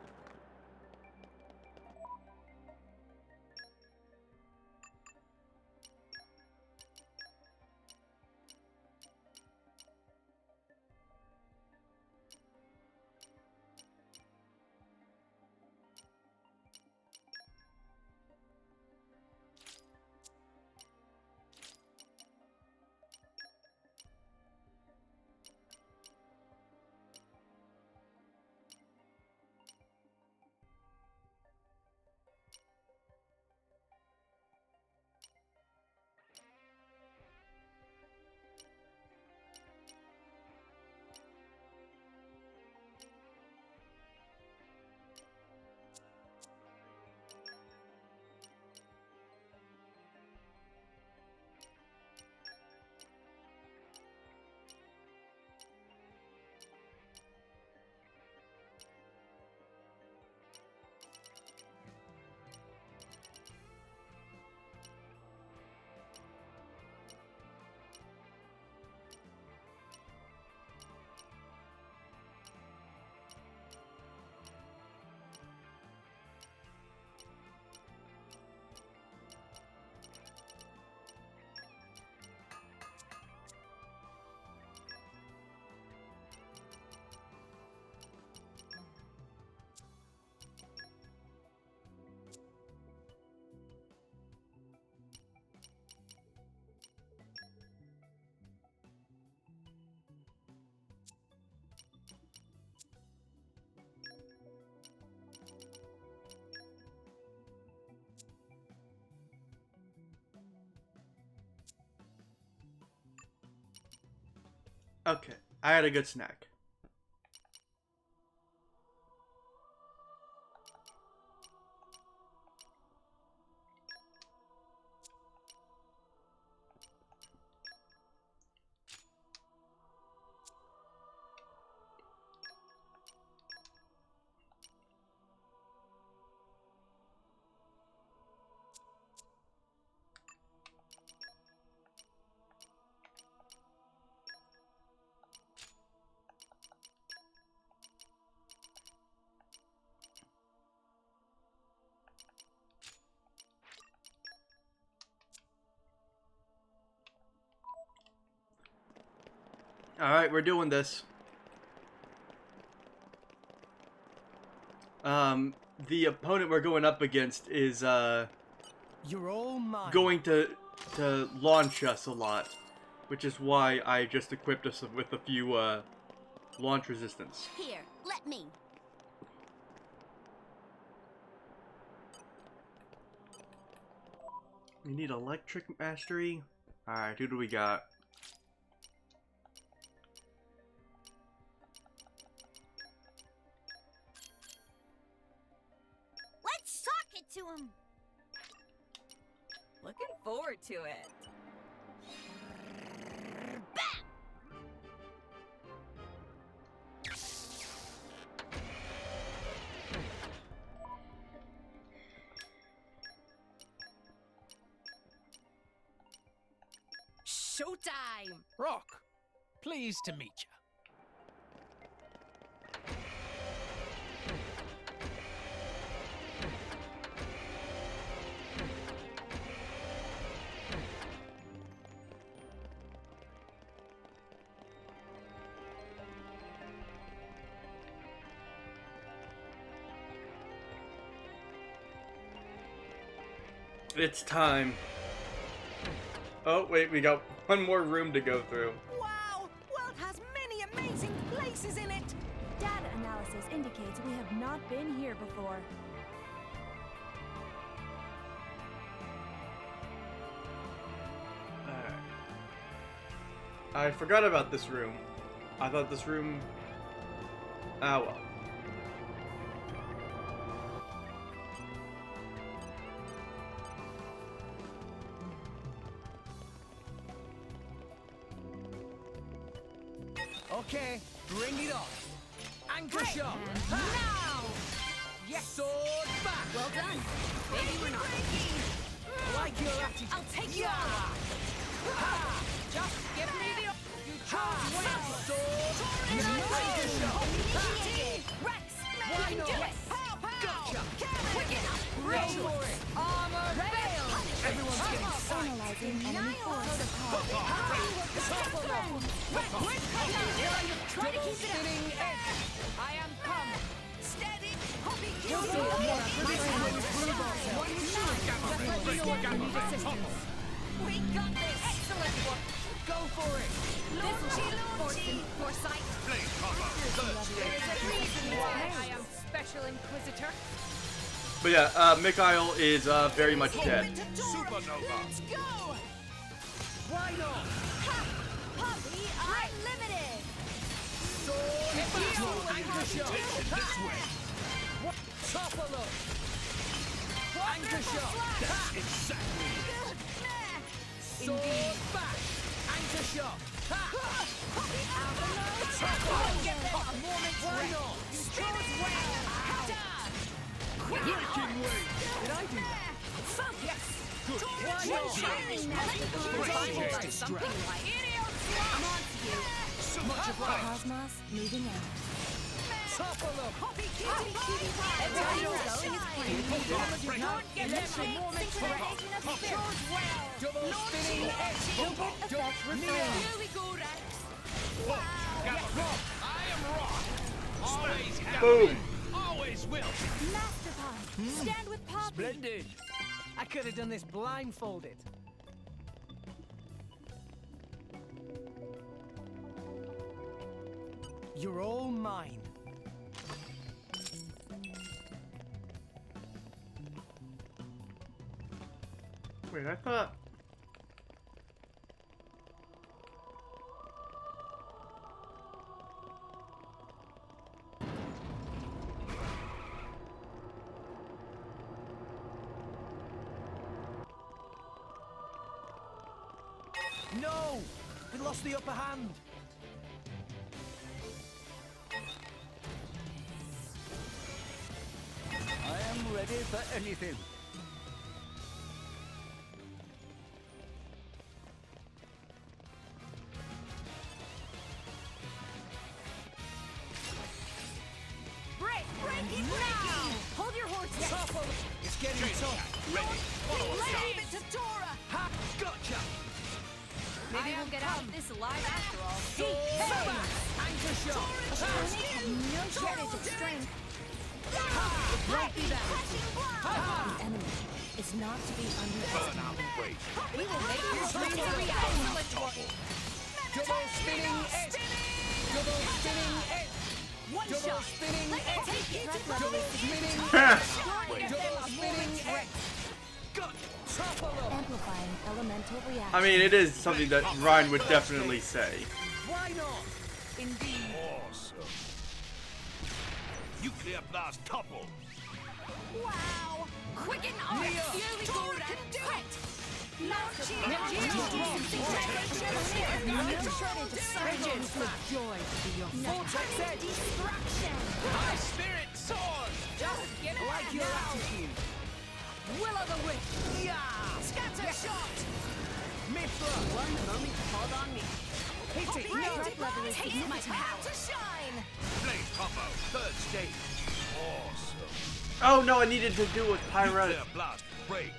Okay, I had a good snack. Alright, we're doing this. The opponent we're going up against is, You're all mine. going to launch us a lot. Which is why I just equipped us with a few, launch resistance. Here, let me. We need electric mastery. Alright, who do we got? Let's sock it to him. Looking forward to it. Showtime! Rock, pleased to meet you. It's time. Oh, wait, we got one more room to go through. Wow! World has many amazing places in it! Data analysis indicates we have not been here before. Alright. I forgot about this room. I thought this room... Ah, well. Okay, bring it on. Anchor shot. Now! Yes. Sword back. Well done. Maybe we're not. I like your attitude. I'll take you on. Just give me the... You chose well. Sword. Anchor shot. Rex, Why we can not? do it. Gotcha. Quicken up. Go for it. Armor failed. Everyone's getting psyched. Analyzing enemy force. Try to keep it up. Spinning edge. I am come. Steady. Poppy, You'll kill see me. what Need assistance. We got this. Excellent work. Go for it. Foresight. There is a reason why I am Special Inquisitor. But yeah, Mikhail is very much dead. Supernova. Let's go. Why not? Poppy, unlimited. Sword. Anchor shot. This way. Topple up. Anchor shot. Exactly. Sword back. Anchor shot. Get them a moment's Why rest. not? You chose well. Breaking wave. Did I do that? Focus. Why not? Something like I'm on to you. So much of life. Cosmos moving out. Topple up. Poppy, cutie pie. Why not? Don't get them a moment's rest. You chose well. Double spinning edge. Effect refrain. Here we go, Rex. I am Rock. Always have Boom. been. Always will. Master Pod. Stand with Poppy. Splendid. I could have done this blindfolded. You're all mine. Wait, I thought. No! We lost the upper hand. I am ready for anything. Break it now. Hold your horses. Topple. It's getting tough. Ready. Follow us, Leave guys. it to Dora. Ha! Gotcha. Maybe we'll get out of this alive after all. Sword back. Anchor shot. No shortage of strength. Right be that. The enemy is not to be Burn out underestimated. wait. We will make your dreams a reality. Double spinning edge. Double spinning edge. One Double shot. spinning Let me edge. take you to Double spinning Get edge. them Double a spinning moment's edge. rest. Got topple up. Amplifying elemental reaction. I mean, it is something that Ryan would definitely say. Why not? Indeed. Awesome. Nuclear blast topple. Wow. Quicken on. Mia. Here we go. Dora Rex. can do it. Launching. No shortage of Bridges. Joy to be your vortex edge. Destruction. High spirit sword. Just give it Like your now. attitude. Will o' the wisp. Yeah. Scatter shot. Mithra. One moment. Hold on me. Hit it. Threat No. level is significant. To shine. Blade combo. Third stage. Awesome. Oh no, I needed to do it with Pyra Nuclear blast break.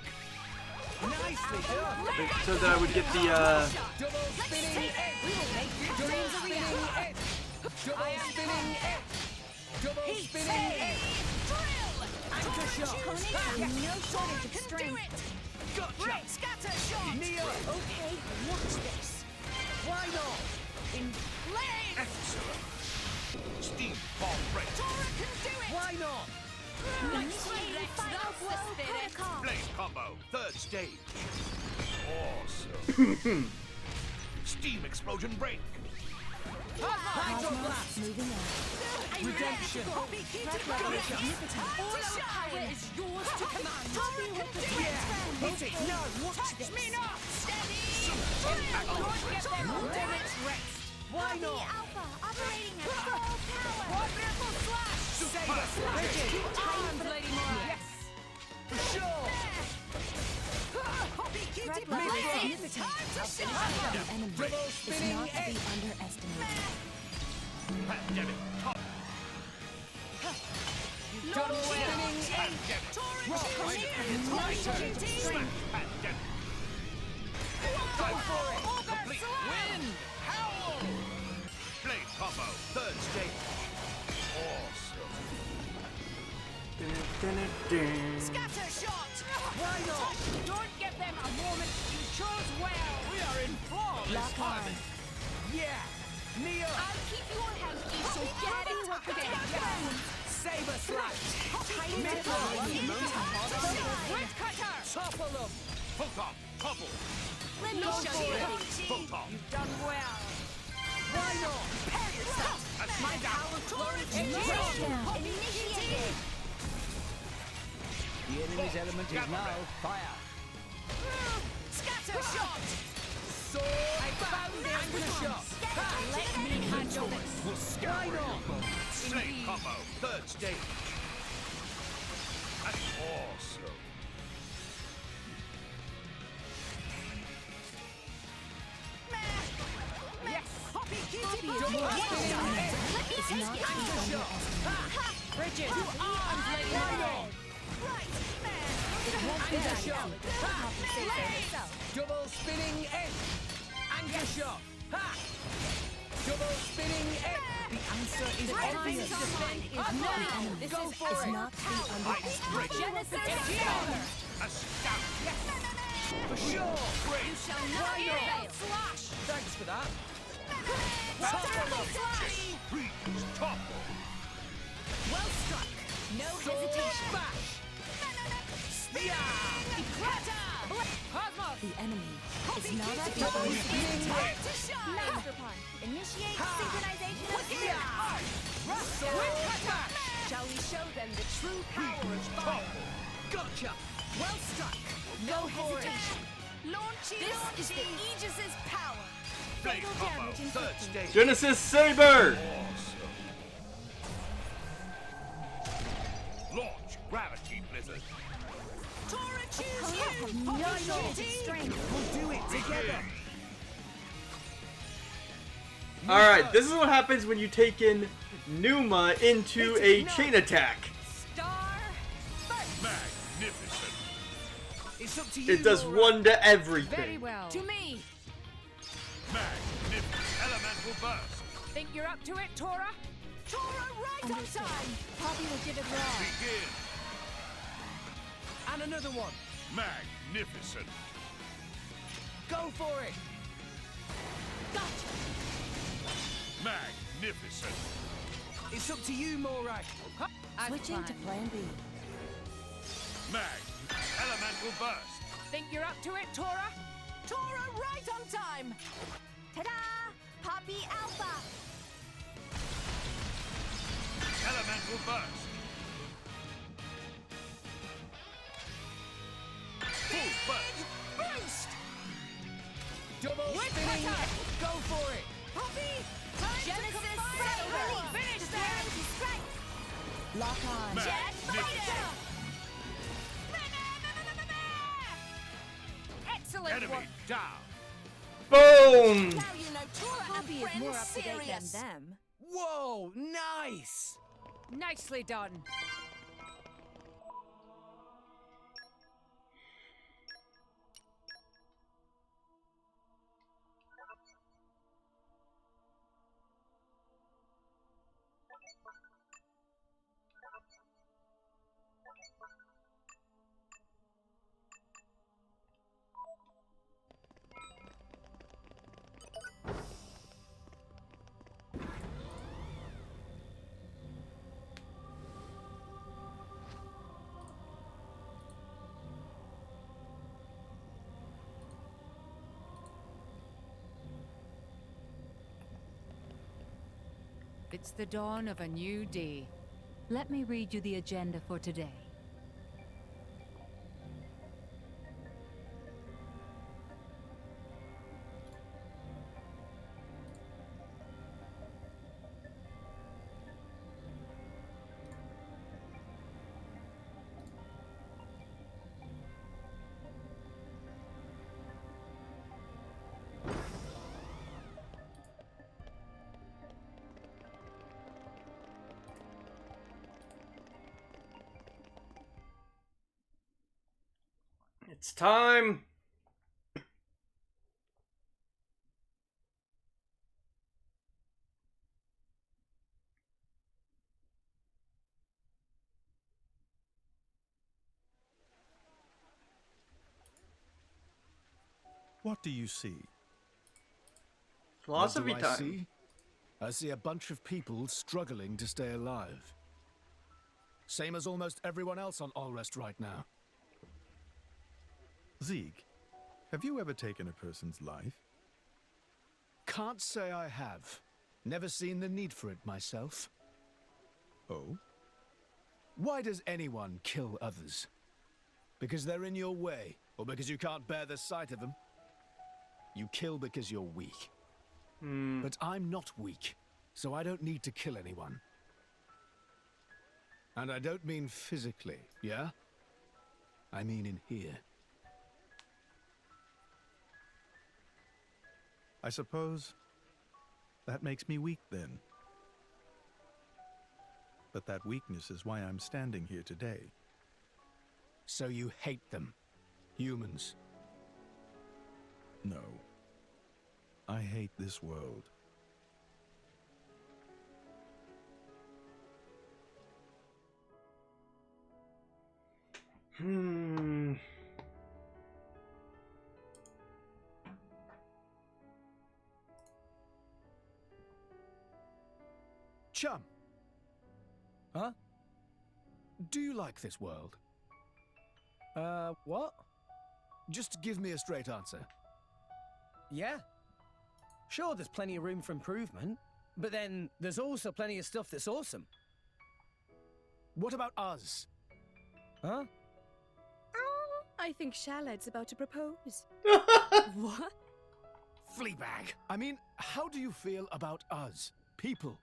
Nicely done. so that I would get the Double spinning edge. We will make your Double dreams a spinning reality. edge. Double spinning edge. Double spinning edge. Anchor shot. No shortage of strength. Gotcha. Scatter shot. Nia. Okay, watch this. Why not? In blade. Excellent. Steam bomb break. Dora can do it. Why not? Nicely, Rex. That's the spirit. Blade combo. Third stage. Awesome. Steam explosion break. Hydroblast. Moving out. Redemption. Threat level is significant. All the power is yours to command. Poppy will protect Yeah. friends. Hit it. No. Watch Touch this. me not. Steady. Attack on Don't get them a Rex. moment's rest. Why not? Alpha operating at full power. Wonderful slash! Saber slash! Bridget, Two arms, Lady Mora! Yes! For sure! Poppy, keep it moving! It's time to shine! The enemy Double is spinning not to be edge! underestimated. Double spinning edge! Torrent Go for it! Complete. Win! Howl! Blade combo, third stage. Awesome. Scatter shot! Why not? Don't give them a moment. You chose well. We are in flawless Lock on. harmony. Yeah! Neo! I'll keep you on hand, so get it again. Saber slash! Tiny Metal! Red cutter. Topple them! Photon, topple. Let me Go show for you. it! Photon. You've done well. Why not? Prepare yourself! That's My power torrent is Initiated. The enemy's element is now fire. Scatter shot! So I found the anchor shot! Let me handle this! Will Why scour not? Snake combo, third stage. That's awesome. Yes! Poppy, keep it Poppy, double yes. spinning. Let me It's ask not you anchor something. shot! Bridget, two arms, Lady Mora! Right, Anchor shot! Double spinning edge! Anchor shot! Ha! Double spinning edge! The answer is obvious. This Go is for it! not to be underestimated. It's here! A scout. Yes! For sure! You shall not Why not? prevail. Slash. Thanks for that. Topple slash. Freeze, topple. Well struck. No hesitation. Bash! Yeah! Cosmos! The enemy is not to be Double underestimated. spinning edge! To shine. Master Pun. Initiate Ha! synchronization of spirit. Bash! Shall we show them the true power of fire? Gotcha! Well struck. No Go for it. hesitation. Launchy, this is the Aegis's power. Blade Fatal combo, damage third inflicted. stage. Genesis Saber! Awesome. Launch gravity blizzard. Tora, choose Opponents have you! no Poppy knowledge of shooting! strength. We'll do it together! Alright, this is what happens when you take in Numa into a chain attack. Star first! Magnificent. It's up to you, It does Laura. one to Very everything. well. To me! Magnificent. Elemental burst. Think you're up to it, Tora? Tora, right on time! Poppy will give it raw. Begin. And another one. Magnificent. Go for it! Gotcha. Magnificent. It's up to you, Morag. Switching to plan B. Elemental burst. Think you're up to it, Tora? Tora, right on time! Ta-da! Poppy Alpha. Elemental burst. Full burst. Boost! Double spinning! Go for it! Poppy! Time Genesis to combine! Saber. Finish Prepare them! to strike. Lock on. Jet Magnificent. Excellent Enemy work! down. Boom! Now you know Tora Poppy and is more friends up to date than serious. them. Whoa, nice! Nicely done. It's the dawn of a new day. Let me read you the agenda for today. It's time! What do you see? Philosophy What do I time. see? I see a bunch of people struggling to stay alive. Same as almost everyone else on Allrest right now. Zeke, have you ever taken a person's life? Can't say I have. Never seen the need for it myself. Oh? Why does anyone kill others? Because they're in your way, or because you can't bear the sight of them? You kill because you're weak. But I'm not weak, so I don't need to kill anyone. And I don't mean physically, yeah? I mean in here. I suppose that makes me weak then. But that weakness is why I'm standing here today. So you hate them? Humans? No. I hate this world. Chum. Huh? Do you like this world? What? Just give me a straight answer. Yeah. Sure, there's plenty of room for improvement, but then there's also plenty of stuff that's awesome. What about us? Huh? I think Charlotte's about to propose. What? Fleabag. I mean, how do you feel about us? People.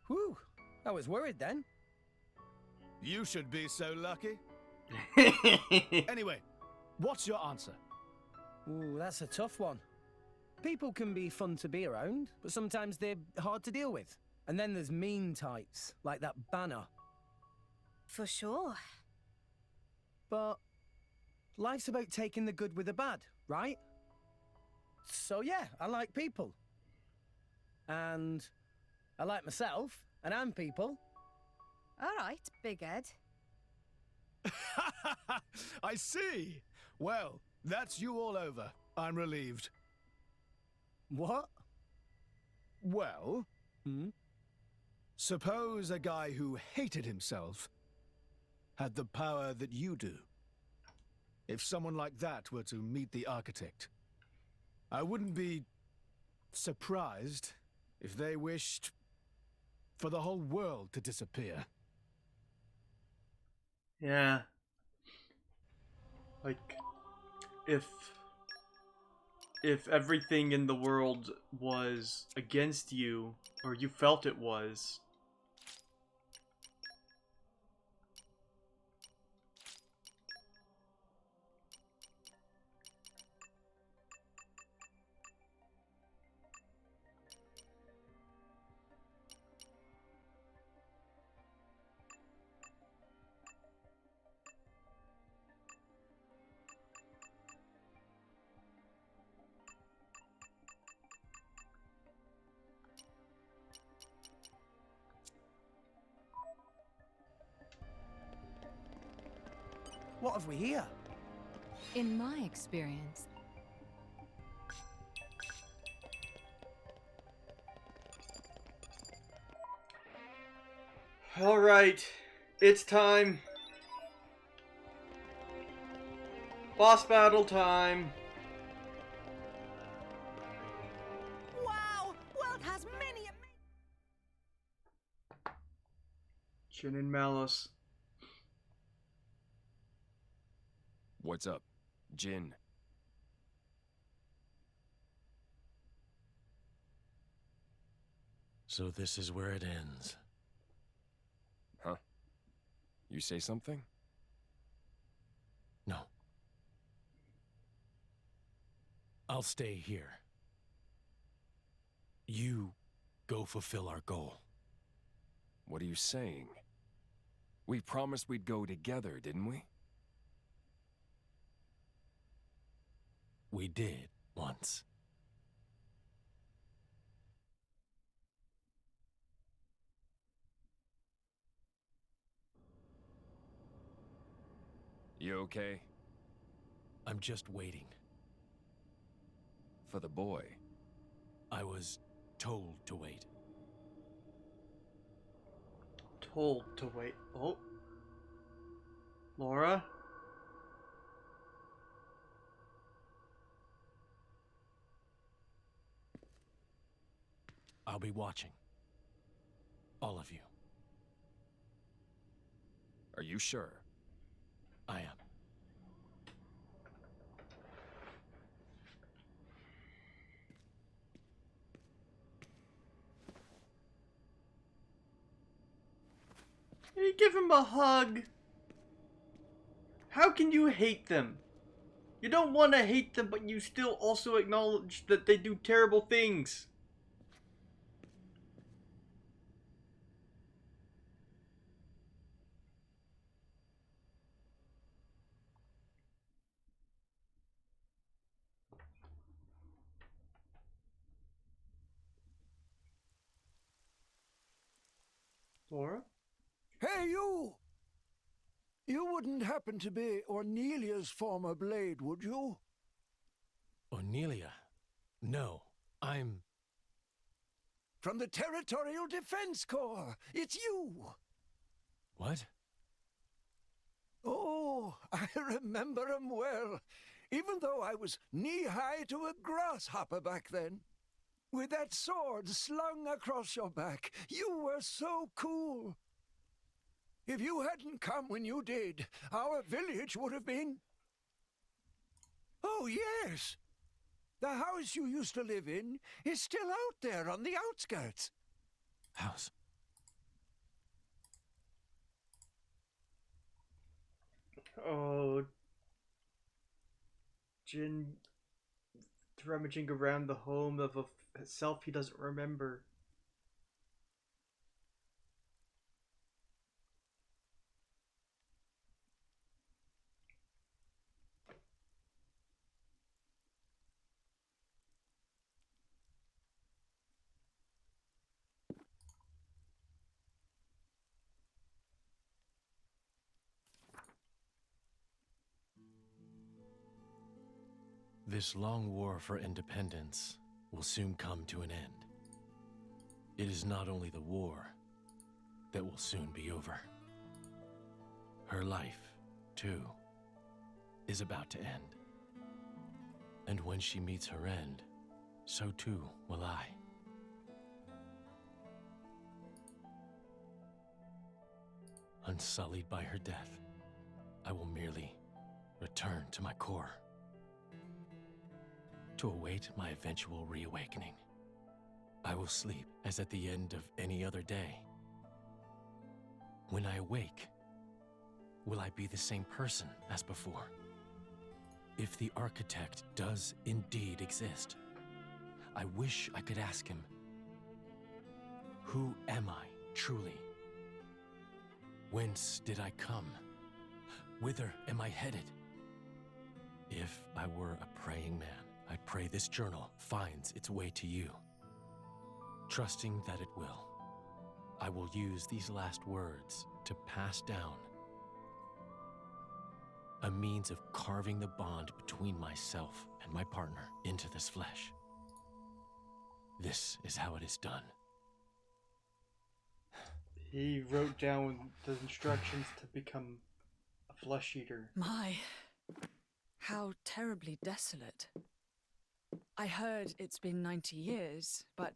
Whew. I was worried then. You should be so lucky. Anyway, what's your answer? Ooh, that's a tough one. People can be fun to be around, but sometimes they're hard to deal with. And then there's mean types, like that Banner. For sure. But life's about taking the good with the bad, right? So yeah, I like people. And I like myself, and I'm people. All right, Big Ed. I see. Well, that's you all over. I'm relieved. What? Well, suppose a guy who hated himself had the power that you do. If someone like that were to meet the architect, I wouldn't be surprised if they wished for the whole world to disappear. Yeah. Like, if everything in the world was against you, or you felt it was, What have we here? In my experience, all right, it's time. Boss battle time. Wow! World has many Jin and Malice. What's up, Jin? So this is where it ends. Huh? You say something? No. I'll stay here. You go fulfill our goal. What are you saying? We promised we'd go together, didn't we? We did, once. You okay? I'm just waiting. For the boy? I was told to wait. Told to wait. Oh. Laura? I'll be watching. All of you. Are you sure? I am. You give him a hug. How can you hate them? You don't want to hate them, but you still also acknowledge that they do terrible things. Laura? Hey, you! You wouldn't happen to be Ornelia's former blade, would you? Ornelia? No, I'm... From the Territorial Defense Corps! It's you! What? Oh, I remember 'em well. Even though I was knee-high to a grasshopper back then. With that sword slung across your back, you were so cool. If you hadn't come when you did, our village would have been... Oh, yes! The house you used to live in is still out there on the outskirts. House? Oh. Jin rummaging around the home of a self he doesn't remember. This long war for independence will soon come to an end. It is not only the war that will soon be over. Her life, too, is about to end. And when she meets her end, so too will I. Unsullied by her death, I will merely return to my core to await my eventual reawakening. I will sleep as at the end of any other day. When I awake, will I be the same person as before? If the architect does indeed exist, I wish I could ask him, who am I truly? Whence did I come? Whither am I headed? If I were a praying man, I pray this journal finds its way to you. Trusting that it will, I will use these last words to pass down a means of carving the bond between myself and my partner into this flesh. This is how it is done. He wrote down the instructions to become a flesh eater. My, how terribly desolate. I heard it's been 90 years, but...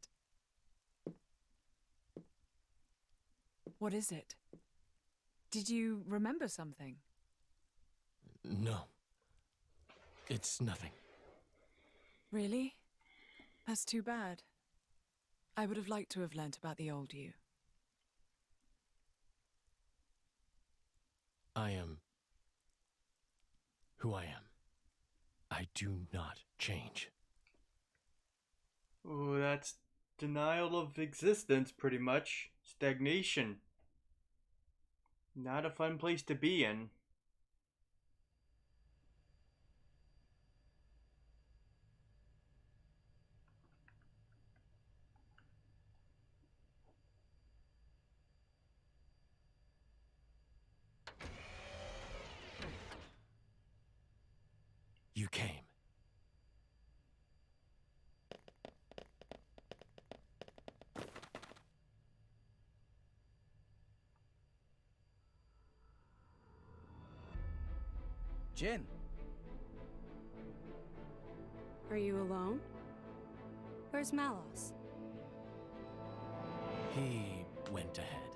What is it? Did you remember something? No. It's nothing. Really? That's too bad. I would have liked to have learnt about the old you. I am who I am. I do not change. Oh, that's denial of existence, pretty much. Stagnation. Not a fun place to be in. Jin. Are you alone? Where's Malos? He went ahead.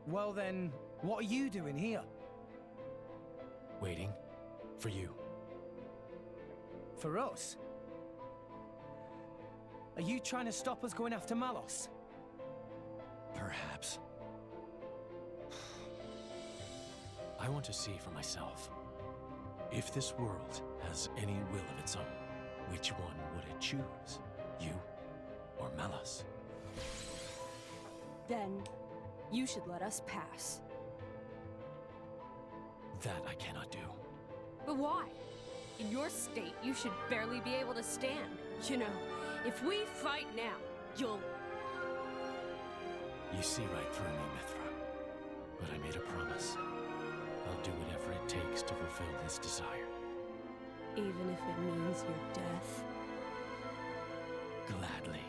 Well then, what are you doing here? Waiting for you. For us? Are you trying to stop us going after Malos? Perhaps. I want to see for myself. If this world has any will of its own, which one would it choose? You or Malos? Then, you should let us pass. That I cannot do. But why? In your state, you should barely be able to stand. You know, if we fight now, you'll... You see right through me, Mithra. But I made a promise. I'll do whatever it takes to fulfill his desire. Even if it means your death. Gladly.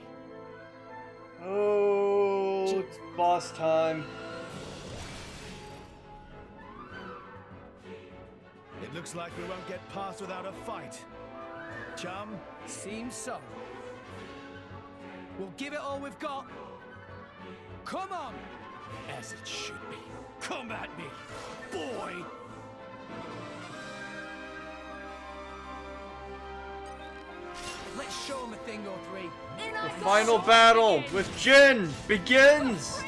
Oh, it's boss time. It looks like we won't get past without a fight. Chum? Seems so. We'll give it all we've got. Come on! As it should be. Come at me, boy! Let's show him a thing or three. The final battle with Jin begins!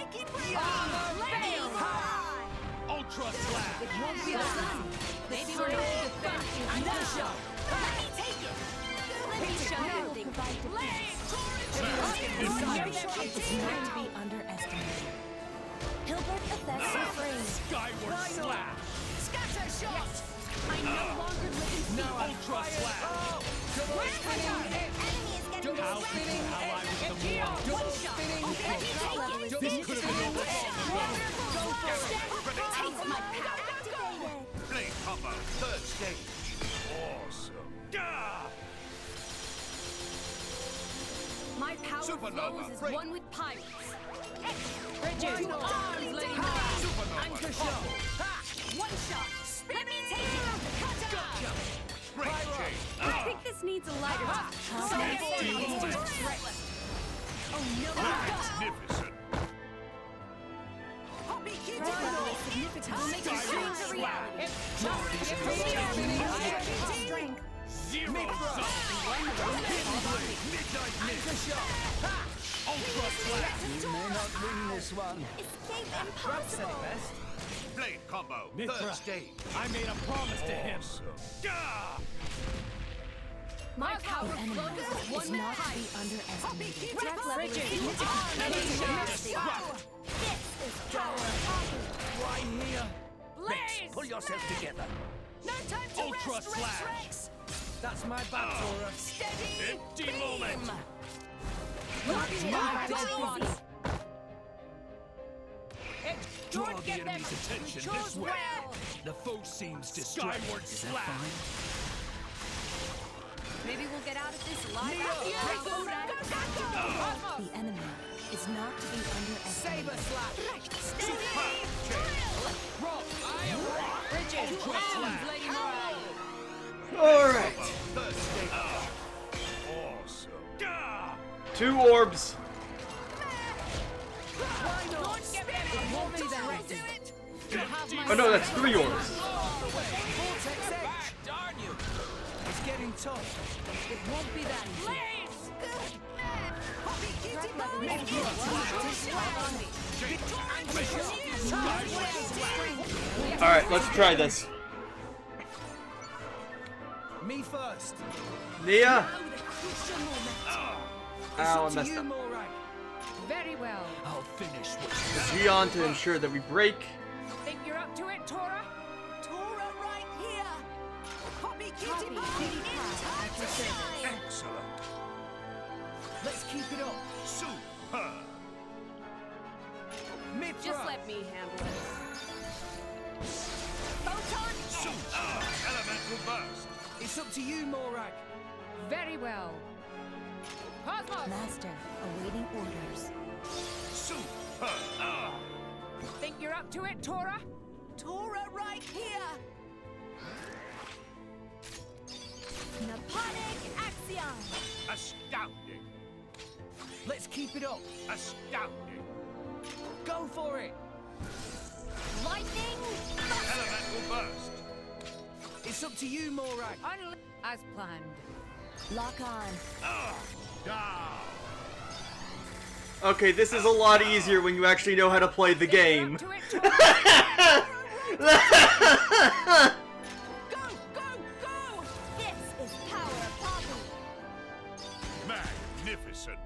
Ultra slap! It won't be done. Maybe we're able to defend you. I know. Let me take it. Let me show you. It's not to be underestimated. Hilbert effects refrain. Skyward slap! Scatter shot. I no longer live in fear. Ultra slap! Enemy is getting How I was the one. One shot. Let me take it. This could have been over long ago. Go for it. Taste my power. Activated. Blade combo, third stage. Awesome. My power Supernova, flows as break. one with pirates. Bridges. To arms, Lady Supernova. Anchor shot. One shot. Let me take it. Gotcha. Break chain. I think this needs a lighter touch. Oh no. Magnificent. Poppy Kitty. Significant. Strength. Zero zone. Midnight miss. Ultra slap. You may not win this one. Escape Brad said impossible. it best. Blade combo, Mithra, third stage. I made a promise to him. My power enemy flows as is one with not to be pirates. underestimated. Threat level is Bridges. This is power. Right here. Blaze. Pull yourself together. No time to Ultra rest, slash. Rex. That's my bad, Tora. Steady. Empty beam. moment. Draw the enemy's attention Chose this way. well. The foe seems distracted. Skyward slap. Maybe we'll get out of this alive. The enemy is not to be underestimated. Saber slap. Rock. I am rock. Bridges. Ultra Arms, slap. Lady Morale. Alright. Third stage. Awesome. 2 orbs. Oh no, that's 3 orbs. Vortex edge. Darn you. It's getting tough. It won't be that easy. Blaze. Good man. Poppy Kitty Bone. Alright, let's try this. Me first. Nia? Ow, I It's up messed to you, up. Morak. Very well. I'll finish what Is he on to ensure that we break? Think you're up to it, Tora? Tora right here. Poppy Kitty Copy. Bone. Kitty Pie at your service. excellent. Let's keep it up. Super. Mithra. Just let me handle it. Photon. Super. Elemental burst. It's up to you, Morak. Very well. Cosmos! Master, awaiting orders. Super. Think you're up to it, Tora? Tora right here. Naponic Axion! Astounding! Let's keep it up. Astounding! Go for it! Lightning Elemental burst! It's up to you, Morag. As planned. Lock on. Down! Okay, this is a lot easier when you actually know how to play the game. Go, go, go! This is power Poppy. Magnificent!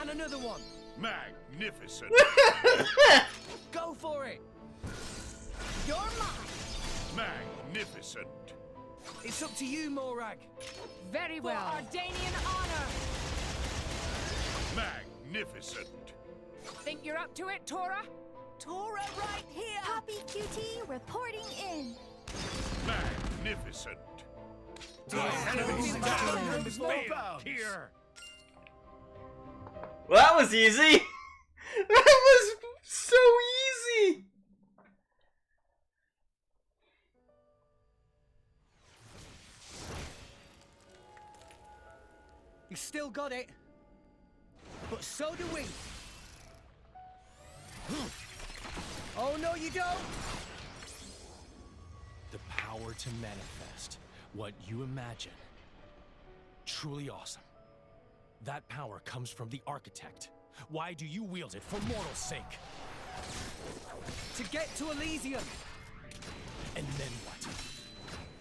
And another one. Magnificent! Go for it! You're mine. Magnificent! It's up to you, Morag. Very well. For Ardanian honor. Magnificent! Think you're up to it, Tora? Tora right here. Poppy QT reporting in. Magnificent! Enemies down. Failed here! Well, that was easy. That was so easy. You still got it. But so do we. Oh, no, you don't. The power to manifest what you imagine. Truly awesome. That power comes from the architect. Why do you wield it for mortal sake? To get to Elysium. And then what?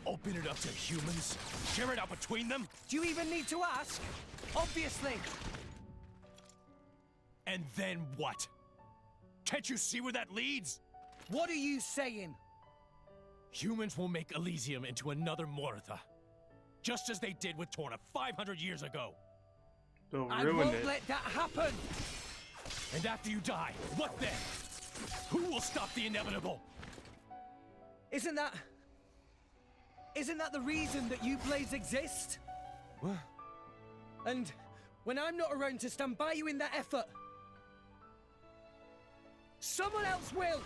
Open it up to humans? Share it out between them? Do you even need to ask? Obviously. And then what? Can't you see where that leads? What are you saying? Humans will make Elysium into another Moritha. Just as they did with Torna 500 years ago. They'll I ruin won't it. let that happen. And after you die, what then? Who will stop the inevitable? Isn't that the reason that you Blades exist? What? And when I'm not around to stand by you in that effort, someone else will.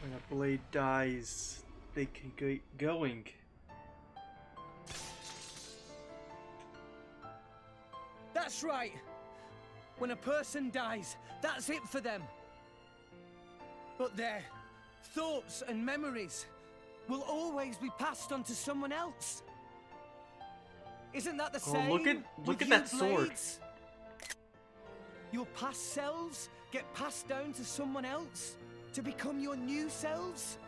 When a blade dies, they can get going. That's right. When a person dies, that's it for them. But their thoughts and memories will always be passed on to someone else. Isn't that the same? Look with at you that sword. Blades? Your past selves get passed down to someone else to become your new selves?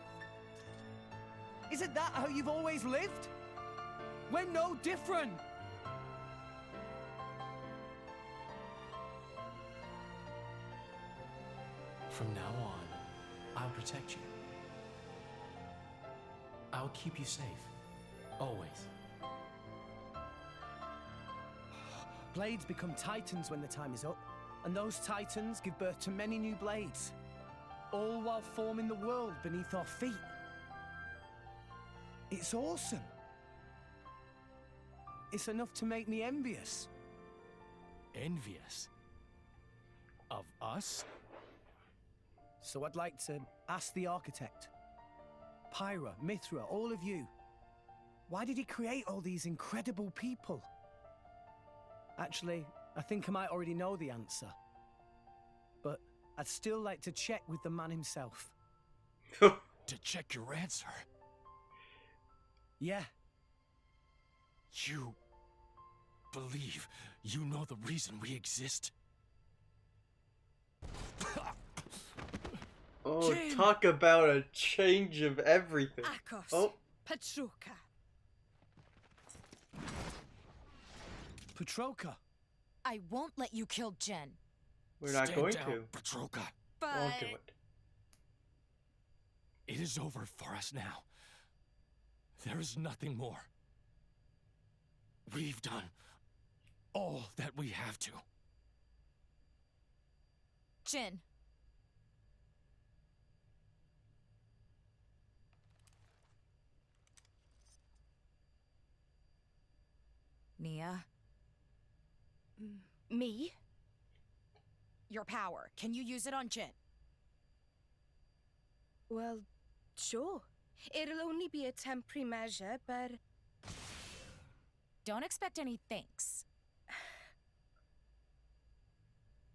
Isn't that how you've always lived? We're no different. From now on, I'll protect you. I'll keep you safe. Always. Blades become titans when the time is up, and those titans give birth to many new blades, all while forming the world beneath our feet. It's awesome. It's enough to make me envious. Envious? Of us? So I'd like to ask the architect, Pyra, Mithra, all of you, why did he create all these incredible people? Actually, I think I might already know the answer. But I'd still like to check with the man himself. To check your answer? Yeah. You believe you know the reason we exist? Oh, Jim. talk about a change of everything. Akos. Oh, Petruka. Petroka. I won't let you kill Jen. we're not Stand going down, to. Petroka. Won't do it. It is over for us now. There is nothing more. We've done all that we have to. Jin. Nia? Me? Your power. Can you use it on Jin? Well, Sure. It'll only be a temporary measure, but... Don't expect any thanks.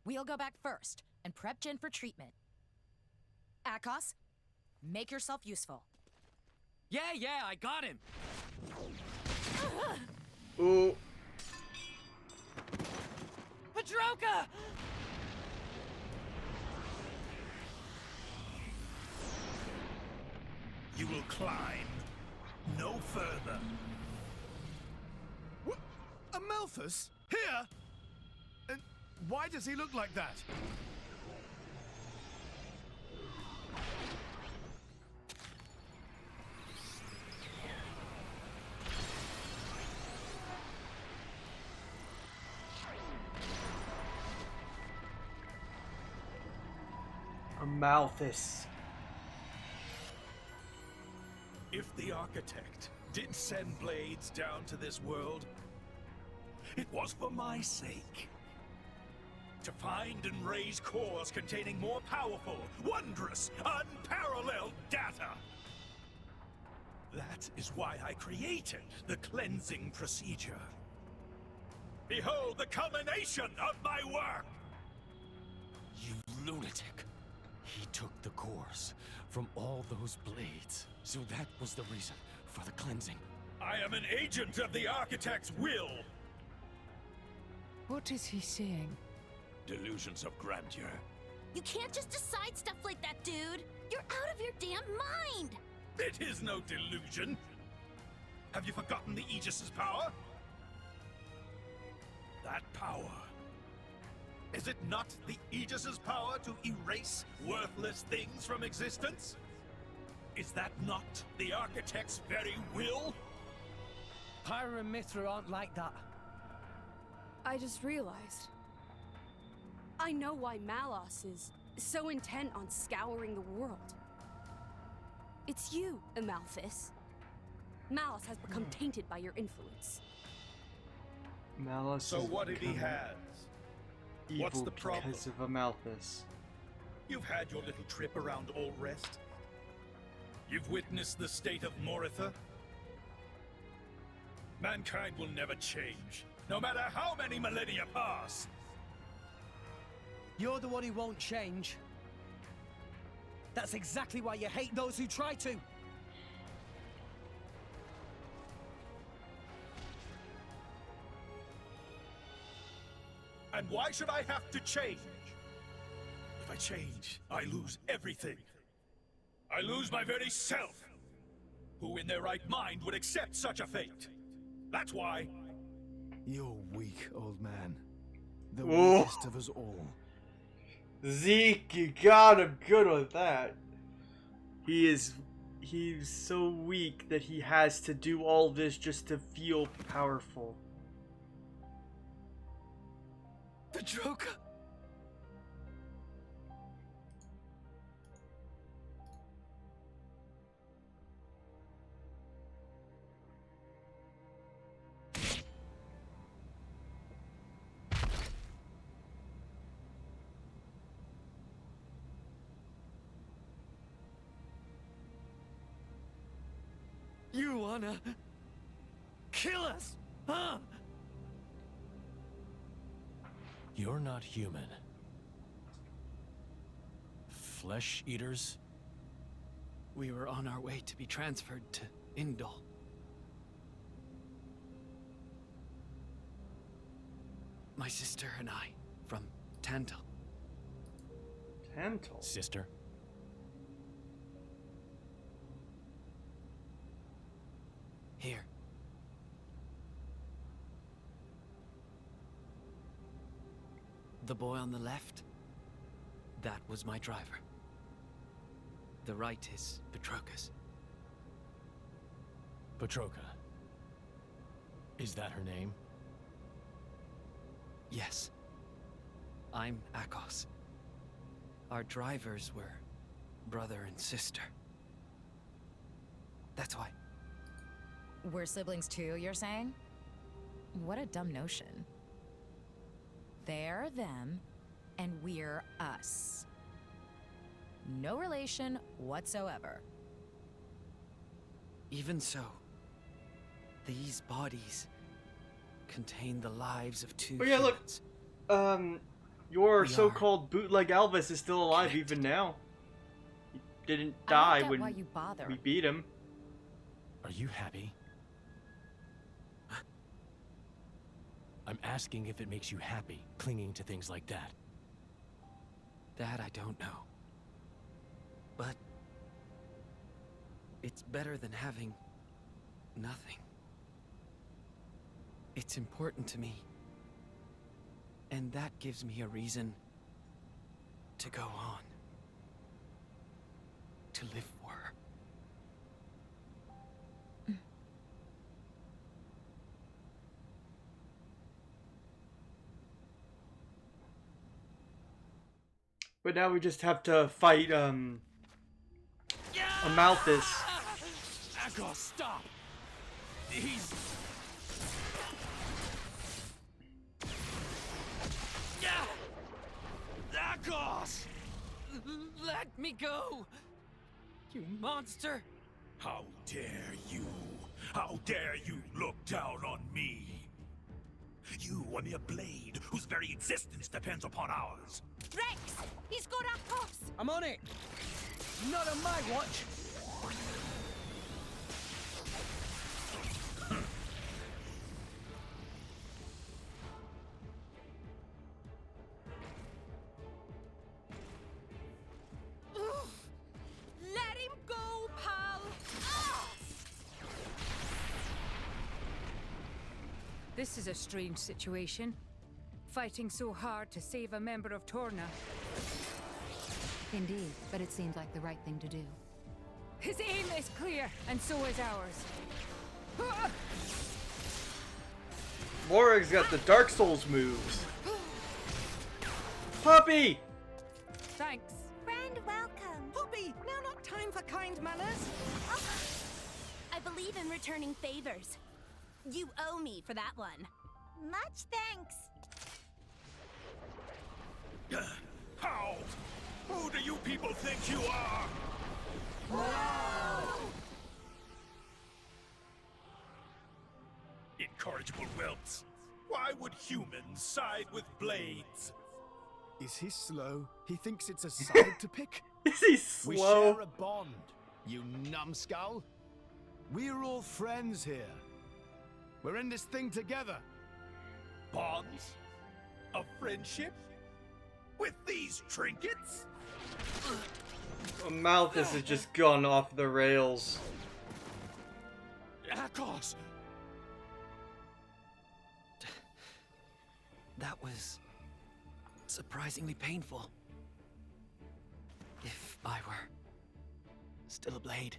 We'll go back first and prep Jin for treatment. Akos, make yourself useful. Yeah, I got him. Ooh. Pedroka! You will climb no further. What? Amalthus? Here? And why does he look like that? Amalthus. If the Architect did send blades down to this world, it was for my sake. To find and raise cores containing more powerful, wondrous, unparalleled data. That is why I created the cleansing procedure. Behold the culmination of my work! You lunatic. He took the cores from all those blades. So that was the reason for the cleansing. I am an agent of the Architect's will. What is he saying? Delusions of grandeur. You can't just decide stuff like that, dude. You're out of your damn mind. It is no delusion. Have you forgotten the Aegis's power? That power. Is it not the Aegis's power to erase worthless things from existence? Is that not the Architect's very will? Pyra and Mithra aren't like that. I just realized. I know why Malos is so intent on scouring the world. It's you, Amalthus. Malos has become tainted by your influence. Malice So has what if he become has? evil What's the problem? because of Amalthus. You've had your little trip around Old Rest. You've witnessed the state of Moritha. Mankind will never change, no matter how many millennia pass. You're the one who won't change. That's exactly why you hate those who try to. And why should I have to change? If I change, I lose everything. I lose my very self. Who in their right mind would accept such a fate? That's why. You're weak, old man. The Ooh. weakest of us all. Zeke, you got him good with that. He's so weak that he has to do all this just to feel powerful. Pedroka! You wanna kill us, huh? You're not human. Flesh eaters? We were on our way to be transferred to Indol. My sister and I, from Tantal. Tantal? Sister? Here. The boy on the left, that was my driver. The right is Petroka's. Petroka. Is that her name? Yes. I'm Akos. Our drivers were brother and sister. That's why. We're siblings too, you're saying? What a dumb notion. They're them, and we're us. No relation whatsoever. Even so, these bodies contain the lives of two Oh yeah, look. humans. Your We so-called bootleg Elvis is still alive even now. He didn't die when why you bother. we beat him. Are you happy? I'm asking if it makes you happy, clinging to things like that. That I don't know. But it's better than having nothing. It's important to me. And that gives me a reason to go on. To live for her. But now we just have to fight, Amalthus. Akos, stop! He's... Akos! Let me go! You monster! How dare you? How dare you look down on me? You, a mere blade, whose very existence depends upon ours. Rex! He's got Akos! I'm on it! Not on my watch! Let him go, pal! Ah! This is a strange situation. Fighting so hard to save a member of Torna. Indeed, but it seems like the right thing to do. His aim is clear, and so is ours. Morag's got the Dark Souls moves. Puppy! Thanks. Friend, welcome. Poppy, now not time for kind manners. Oh, I believe in returning favors. You owe me for that one. Much thanks. How? Who do you people think you are? Incorrigible whelps. Why would humans side with blades? Is he slow? He thinks it's a side to pick? Is he We slow? share a bond, you numbskull. We're all friends here. We're in this thing together. Bonds? Of friendship? With these trinkets? Amalthus has just gone off the rails. Akos! That was surprisingly painful. If I were still a blade,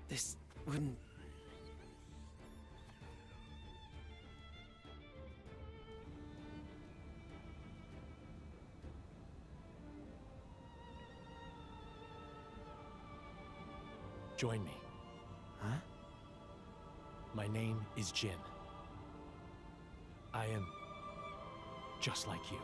this wouldn't... Join me. Huh? My name is Jin. I am just like you.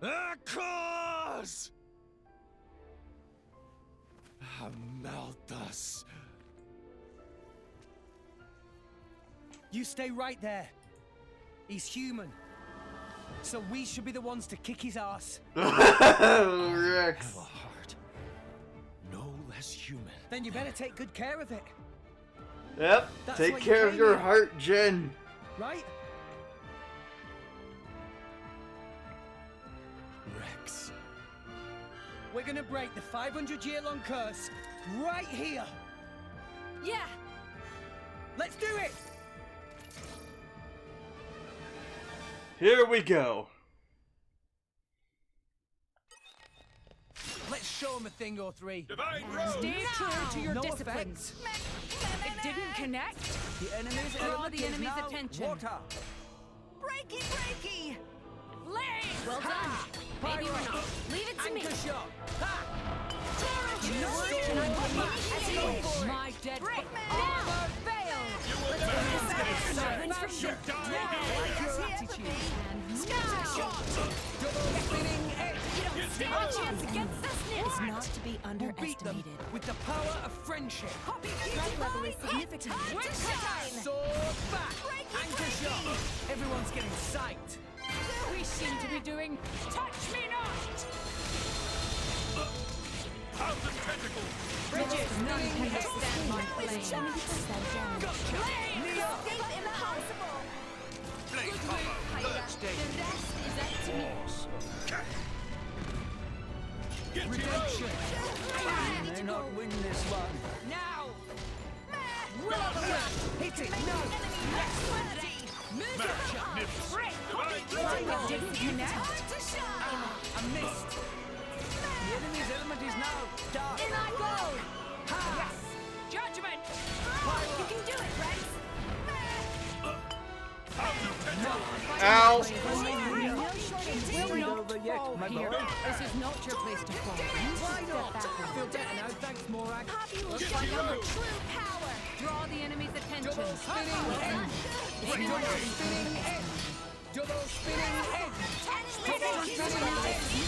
Akos! Amalthus. You stay right there. He's human. So we should be the ones to kick his ass. Rex. Have a heart. No less human. Then you better take good care of it. Yep. That's Take why you care of came your here. heart, Jen. Right? Rex. We're gonna break the 500-year-long curse right here. Yeah. Let's do it. Here we go. Let's show him a thing or three. Divine Road! Stay true to your No disciplines. It didn't connect. The enemy's Draw element the is enemy's now attention. water. Breaky, breaky! Blade! Well done. Maybe we're not. Leave it to me. Anchor shot. My dead Break armor failed. Your attitude. Double spinning edge. You don't stand a chance against this It's Nip. not to be We'll beat them with the power of friendship. Strike level is significant. Sword back. Anchor shot. Everyone's getting psyched. We seem to be doing touch me not. Thousand tentacles! Bridges, none can withstand my flame. Gotcha. Escape impossible. Blade combo, third stage. The rest is up to me. Get Redemption. May not win this one. Now. Hit it. No. Magnificent! Didn't connect. I missed. The enemy's element is now dark. In I go. Yes. Judgment. You can do it, Rex. Ow! Will not over yet, fall my here. boy. This is not your place to fall. Why not? Step back. Feel better now. Thanks, Morak. Poppy will show you her true power. Draw the enemy's attention. Double spinning edge. Double spinning edge. Double spinning edge.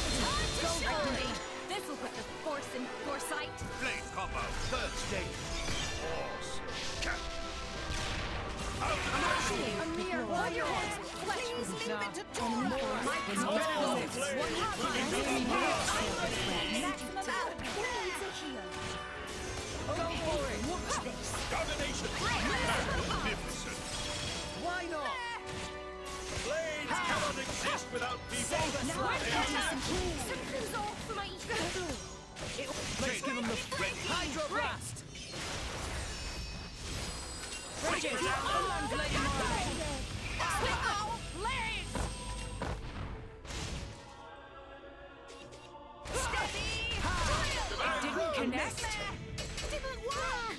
This will put the force in foresight. Blade combo, third stage. A mere warrior's flesh was leave it to Tora. My power is one maximum out. Needs a heal. Go for it. Watch this. Domination! Magnificent! Why not? Blades cannot exist without people! Something's off for my ego. Let's give him the Hydro Blast. Bridges. Didn't connect. Didn't work.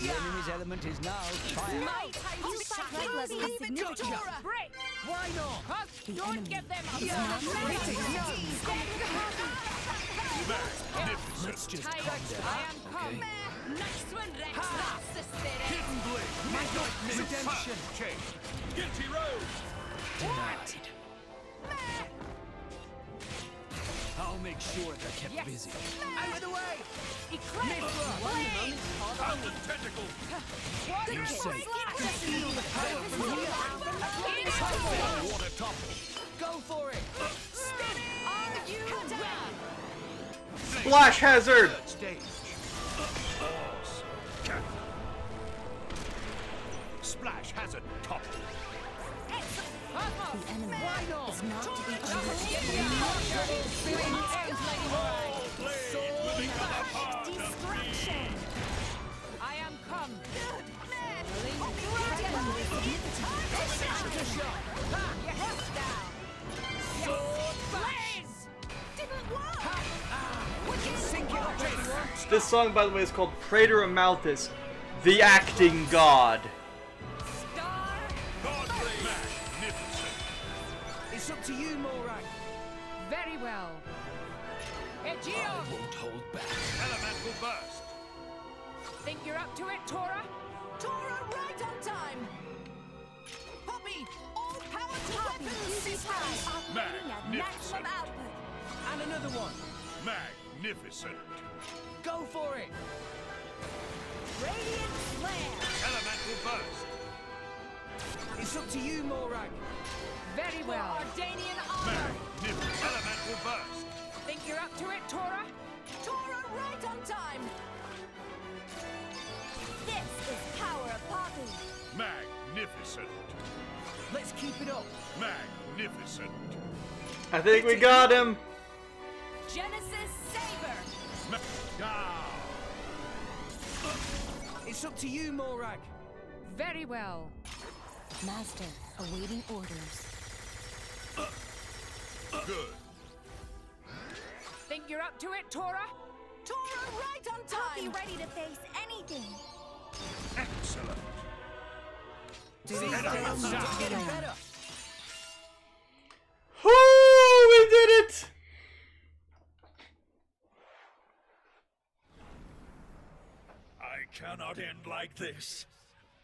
The enemy's element is now fire. My tiny strike level is significant. Break. Why not? Don't give them a Let's just Tiger, I am come. Nice one, Rex. That's the spirit. Hidden blade! My God, redemption. Change! Guilty road! Denied. I'll make sure they're kept busy. Out of the way! Eclipse. Thousand tentacles! You're safe. Water topple. Go for it. Are you ready? Splash hazard! Third stage. Splash hazard topple. The enemy is not to be Distraction. I am come. This song, by the way, is called Praetor Amalthus, the acting god. Magnificent! It's up to you, Morak. Very well. Egeo! Won't hold back. Elemental burst! Think you're up to it, Tora? Tora, right on time. Poppy, all power to Poppy weapons uses systems. power operating at Magnificent. maximum output. And another one. Magnificent! Go for it. Radiant flare. Elemental burst! It's up to you, Morak. Very well. Ardanian armor. Magnificent! Elemental burst! Think you're up to it, Tora? Tora, right on time. This is power of Poppy. Magnificent! Let's keep it up. Magnificent! I think we got him. Genesis Saber. Down! It's up to you, Morak. Very well. Master, awaiting orders. Good. Think you're up to it, Tora? Tora, right on Poppy time. ready to face anything. Excellent! Getting better. it! I cannot end like this.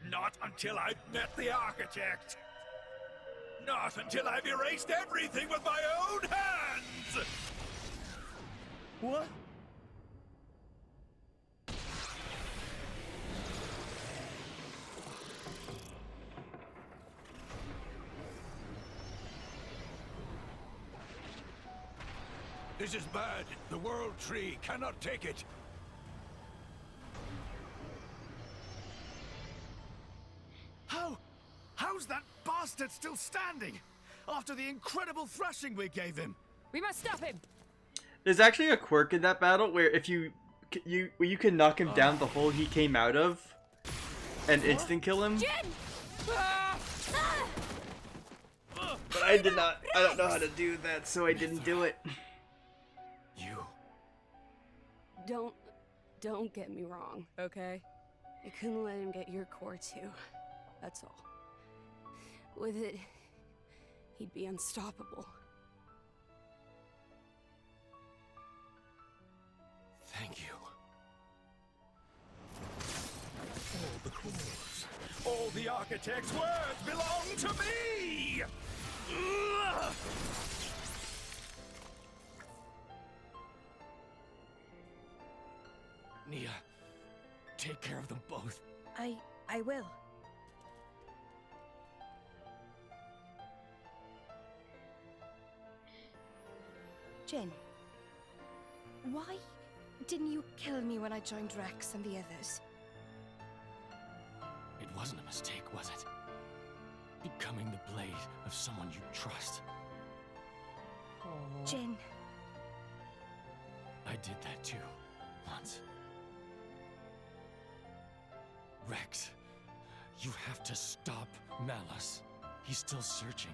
Not until I've met the architect. Not until I've erased everything with my own hands! What? This is bad. The World Tree cannot take it. How's that bastard still standing? After the incredible thrashing we gave him? We must stop him! There's actually a quirk in that battle where if you can knock him down the hole he came out of and instant kill him. Jin! But I did not. I don't know how to do that, so I didn't do it. Don't get me wrong, okay? You couldn't let him get your core too. That's all. With it, he'd be unstoppable. Thank you. All the cores, all the architect's words belong to me! Ugh! Nia, take care of them both. I will. Jin, why didn't you kill me when I joined Rex and the others? It wasn't a mistake, was it? Becoming the blade of someone you trust. Jin. I did that too, once. Rex, you have to stop Malus. He's still searching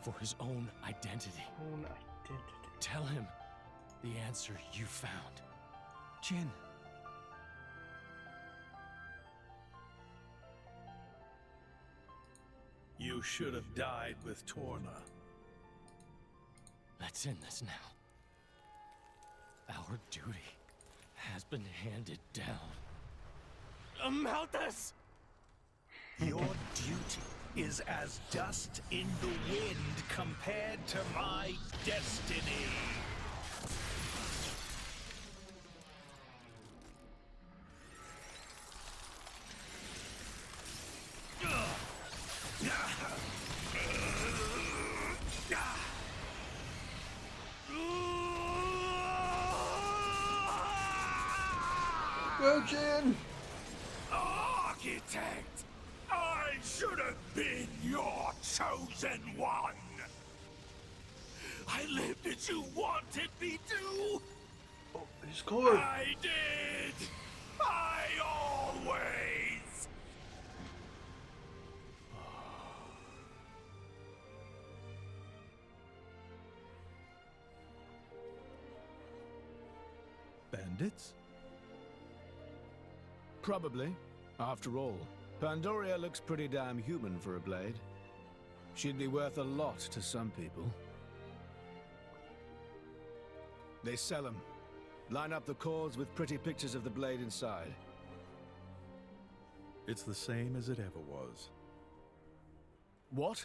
for his own identity. Tell him the answer you found. Jin. You should have died with Torna. Let's end this now. Our duty has been handed down. Malthus! Your duty is as dust in the wind compared to my destiny. Go, Jin! Architect! I should have been your chosen one! I lived as you wanted me to! Oh, his cord! I did! I always! Bandits? Probably. After all, Pandoria looks pretty damn human for a blade. She'd be worth a lot to some people. They sell them. Line up the cores with pretty pictures of the blade inside. It's the same as it ever was. What?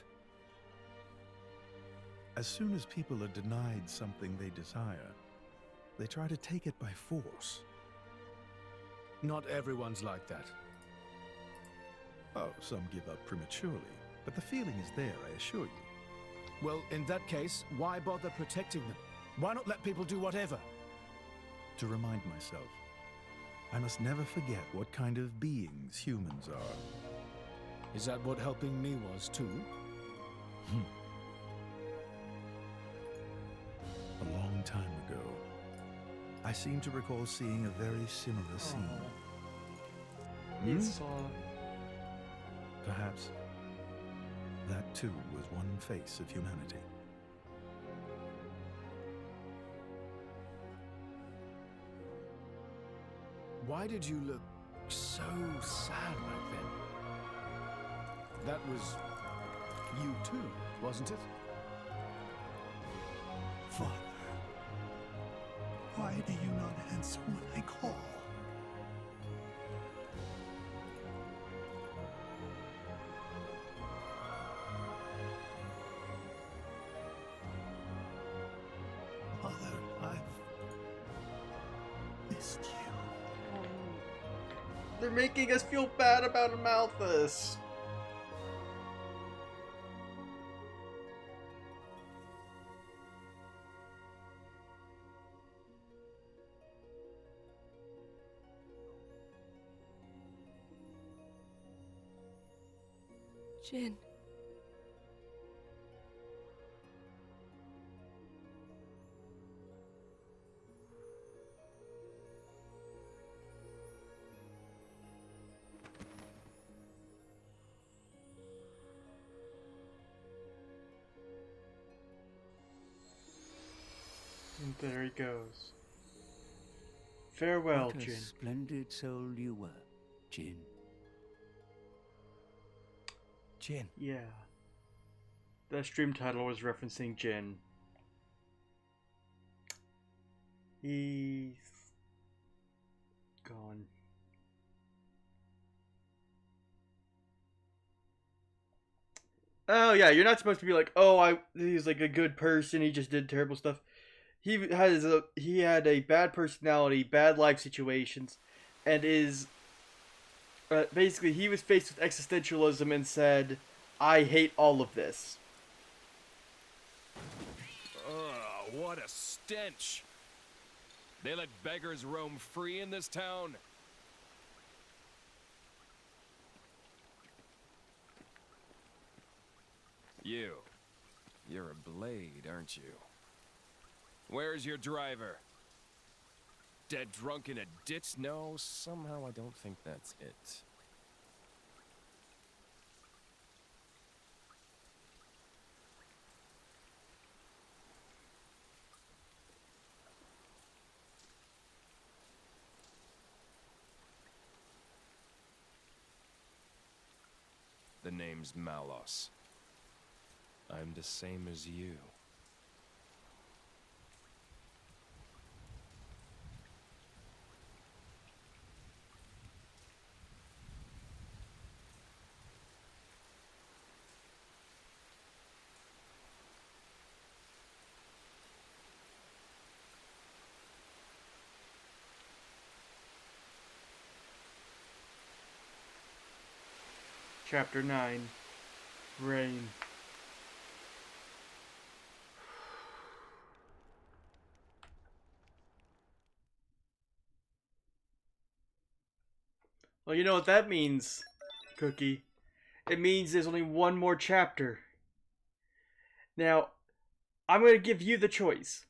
As soon as people are denied something they desire, they try to take it by force. Not everyone's like that. Oh, some give up prematurely, but the feeling is there, I assure you. Well, in that case, why bother protecting them? Why not let people do whatever? To remind myself, I must never forget what kind of beings humans are. Is that what helping me was, too? A long time ago, I seem to recall seeing a very similar scene. Yes, Perhaps that too was one face of humanity. Why did you look so sad back then? That was you too, wasn't it? Father, why do you not answer when I call? Mother, I've missed you. They're making us feel bad about Amalthus. Jin. And there he goes. Farewell, What a Jin. splendid soul you were, Jin. Jin. Yeah. The stream title was referencing Jin. He's gone. Oh yeah, you're not supposed to be like, oh, he's like a good person. He just did terrible stuff. He had a bad personality, bad life situations, and is basically he was faced with existentialism and said, "I hate all of this." Ugh, what a stench! They let beggars roam free in this town? You're a blade, aren't you? Where's your driver? Dead drunk in a ditch? No, somehow I don't think that's it. The name's Malos. I'm the same as you. Chapter 9. Rain. Well, you know what that means, Cookie. It means there's only one more chapter. Now, I'm going to give you the choice.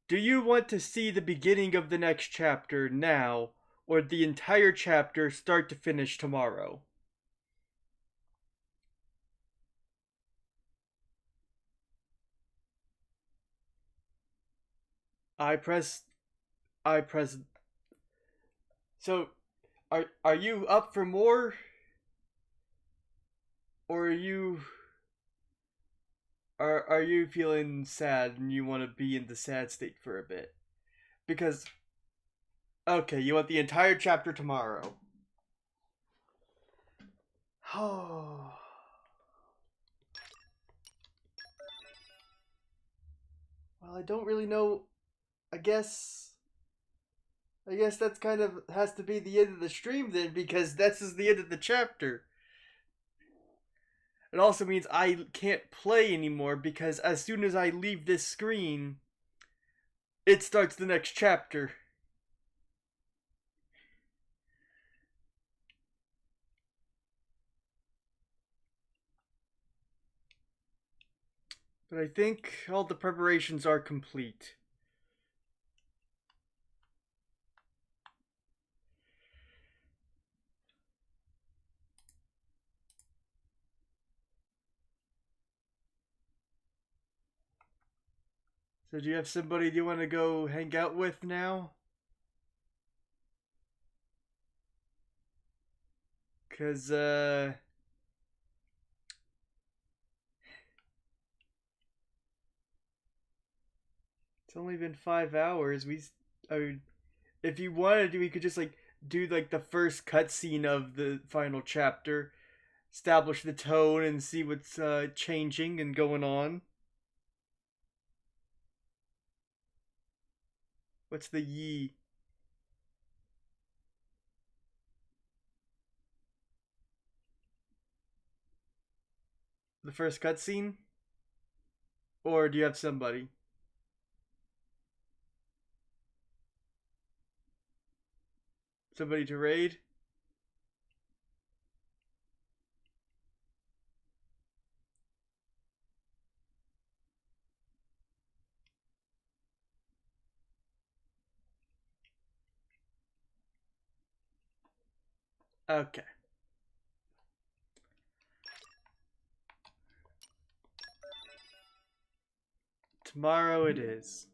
Do you want to see the beginning of the next chapter now, or the entire chapter start to finish tomorrow? I press. So, are you up for more? Or are you feeling sad and you want to be in the sad state for a bit? Because okay, you want the entire chapter tomorrow. Oh. Well, I don't really know. I guess that's kind of has to be the end of the stream then, because that's just the end of the chapter. It also means I can't play anymore, because as soon as I leave this screen, it starts the next chapter. But I think all the preparations are complete. So do you have somebody you want to go hang out with now? Cause only been 5 hours. If you wanted to, we could just like do like the first cutscene of the final chapter, establish the tone, and see what's changing and going on. What's the Yi? The first cutscene? Or do you have somebody? Somebody to raid? Okay. Tomorrow it is.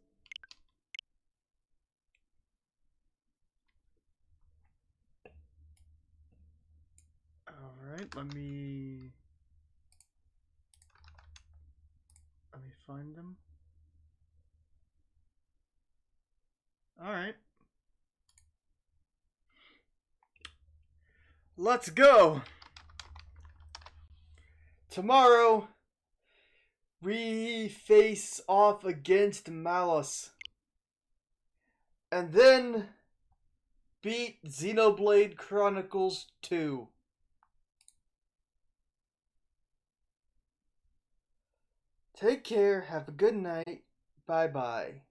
Alright, let me find them. Alright. Let's go! Tomorrow, we face off against Malice. And then beat Xenoblade Chronicles 2. Take care, have a good night, bye bye.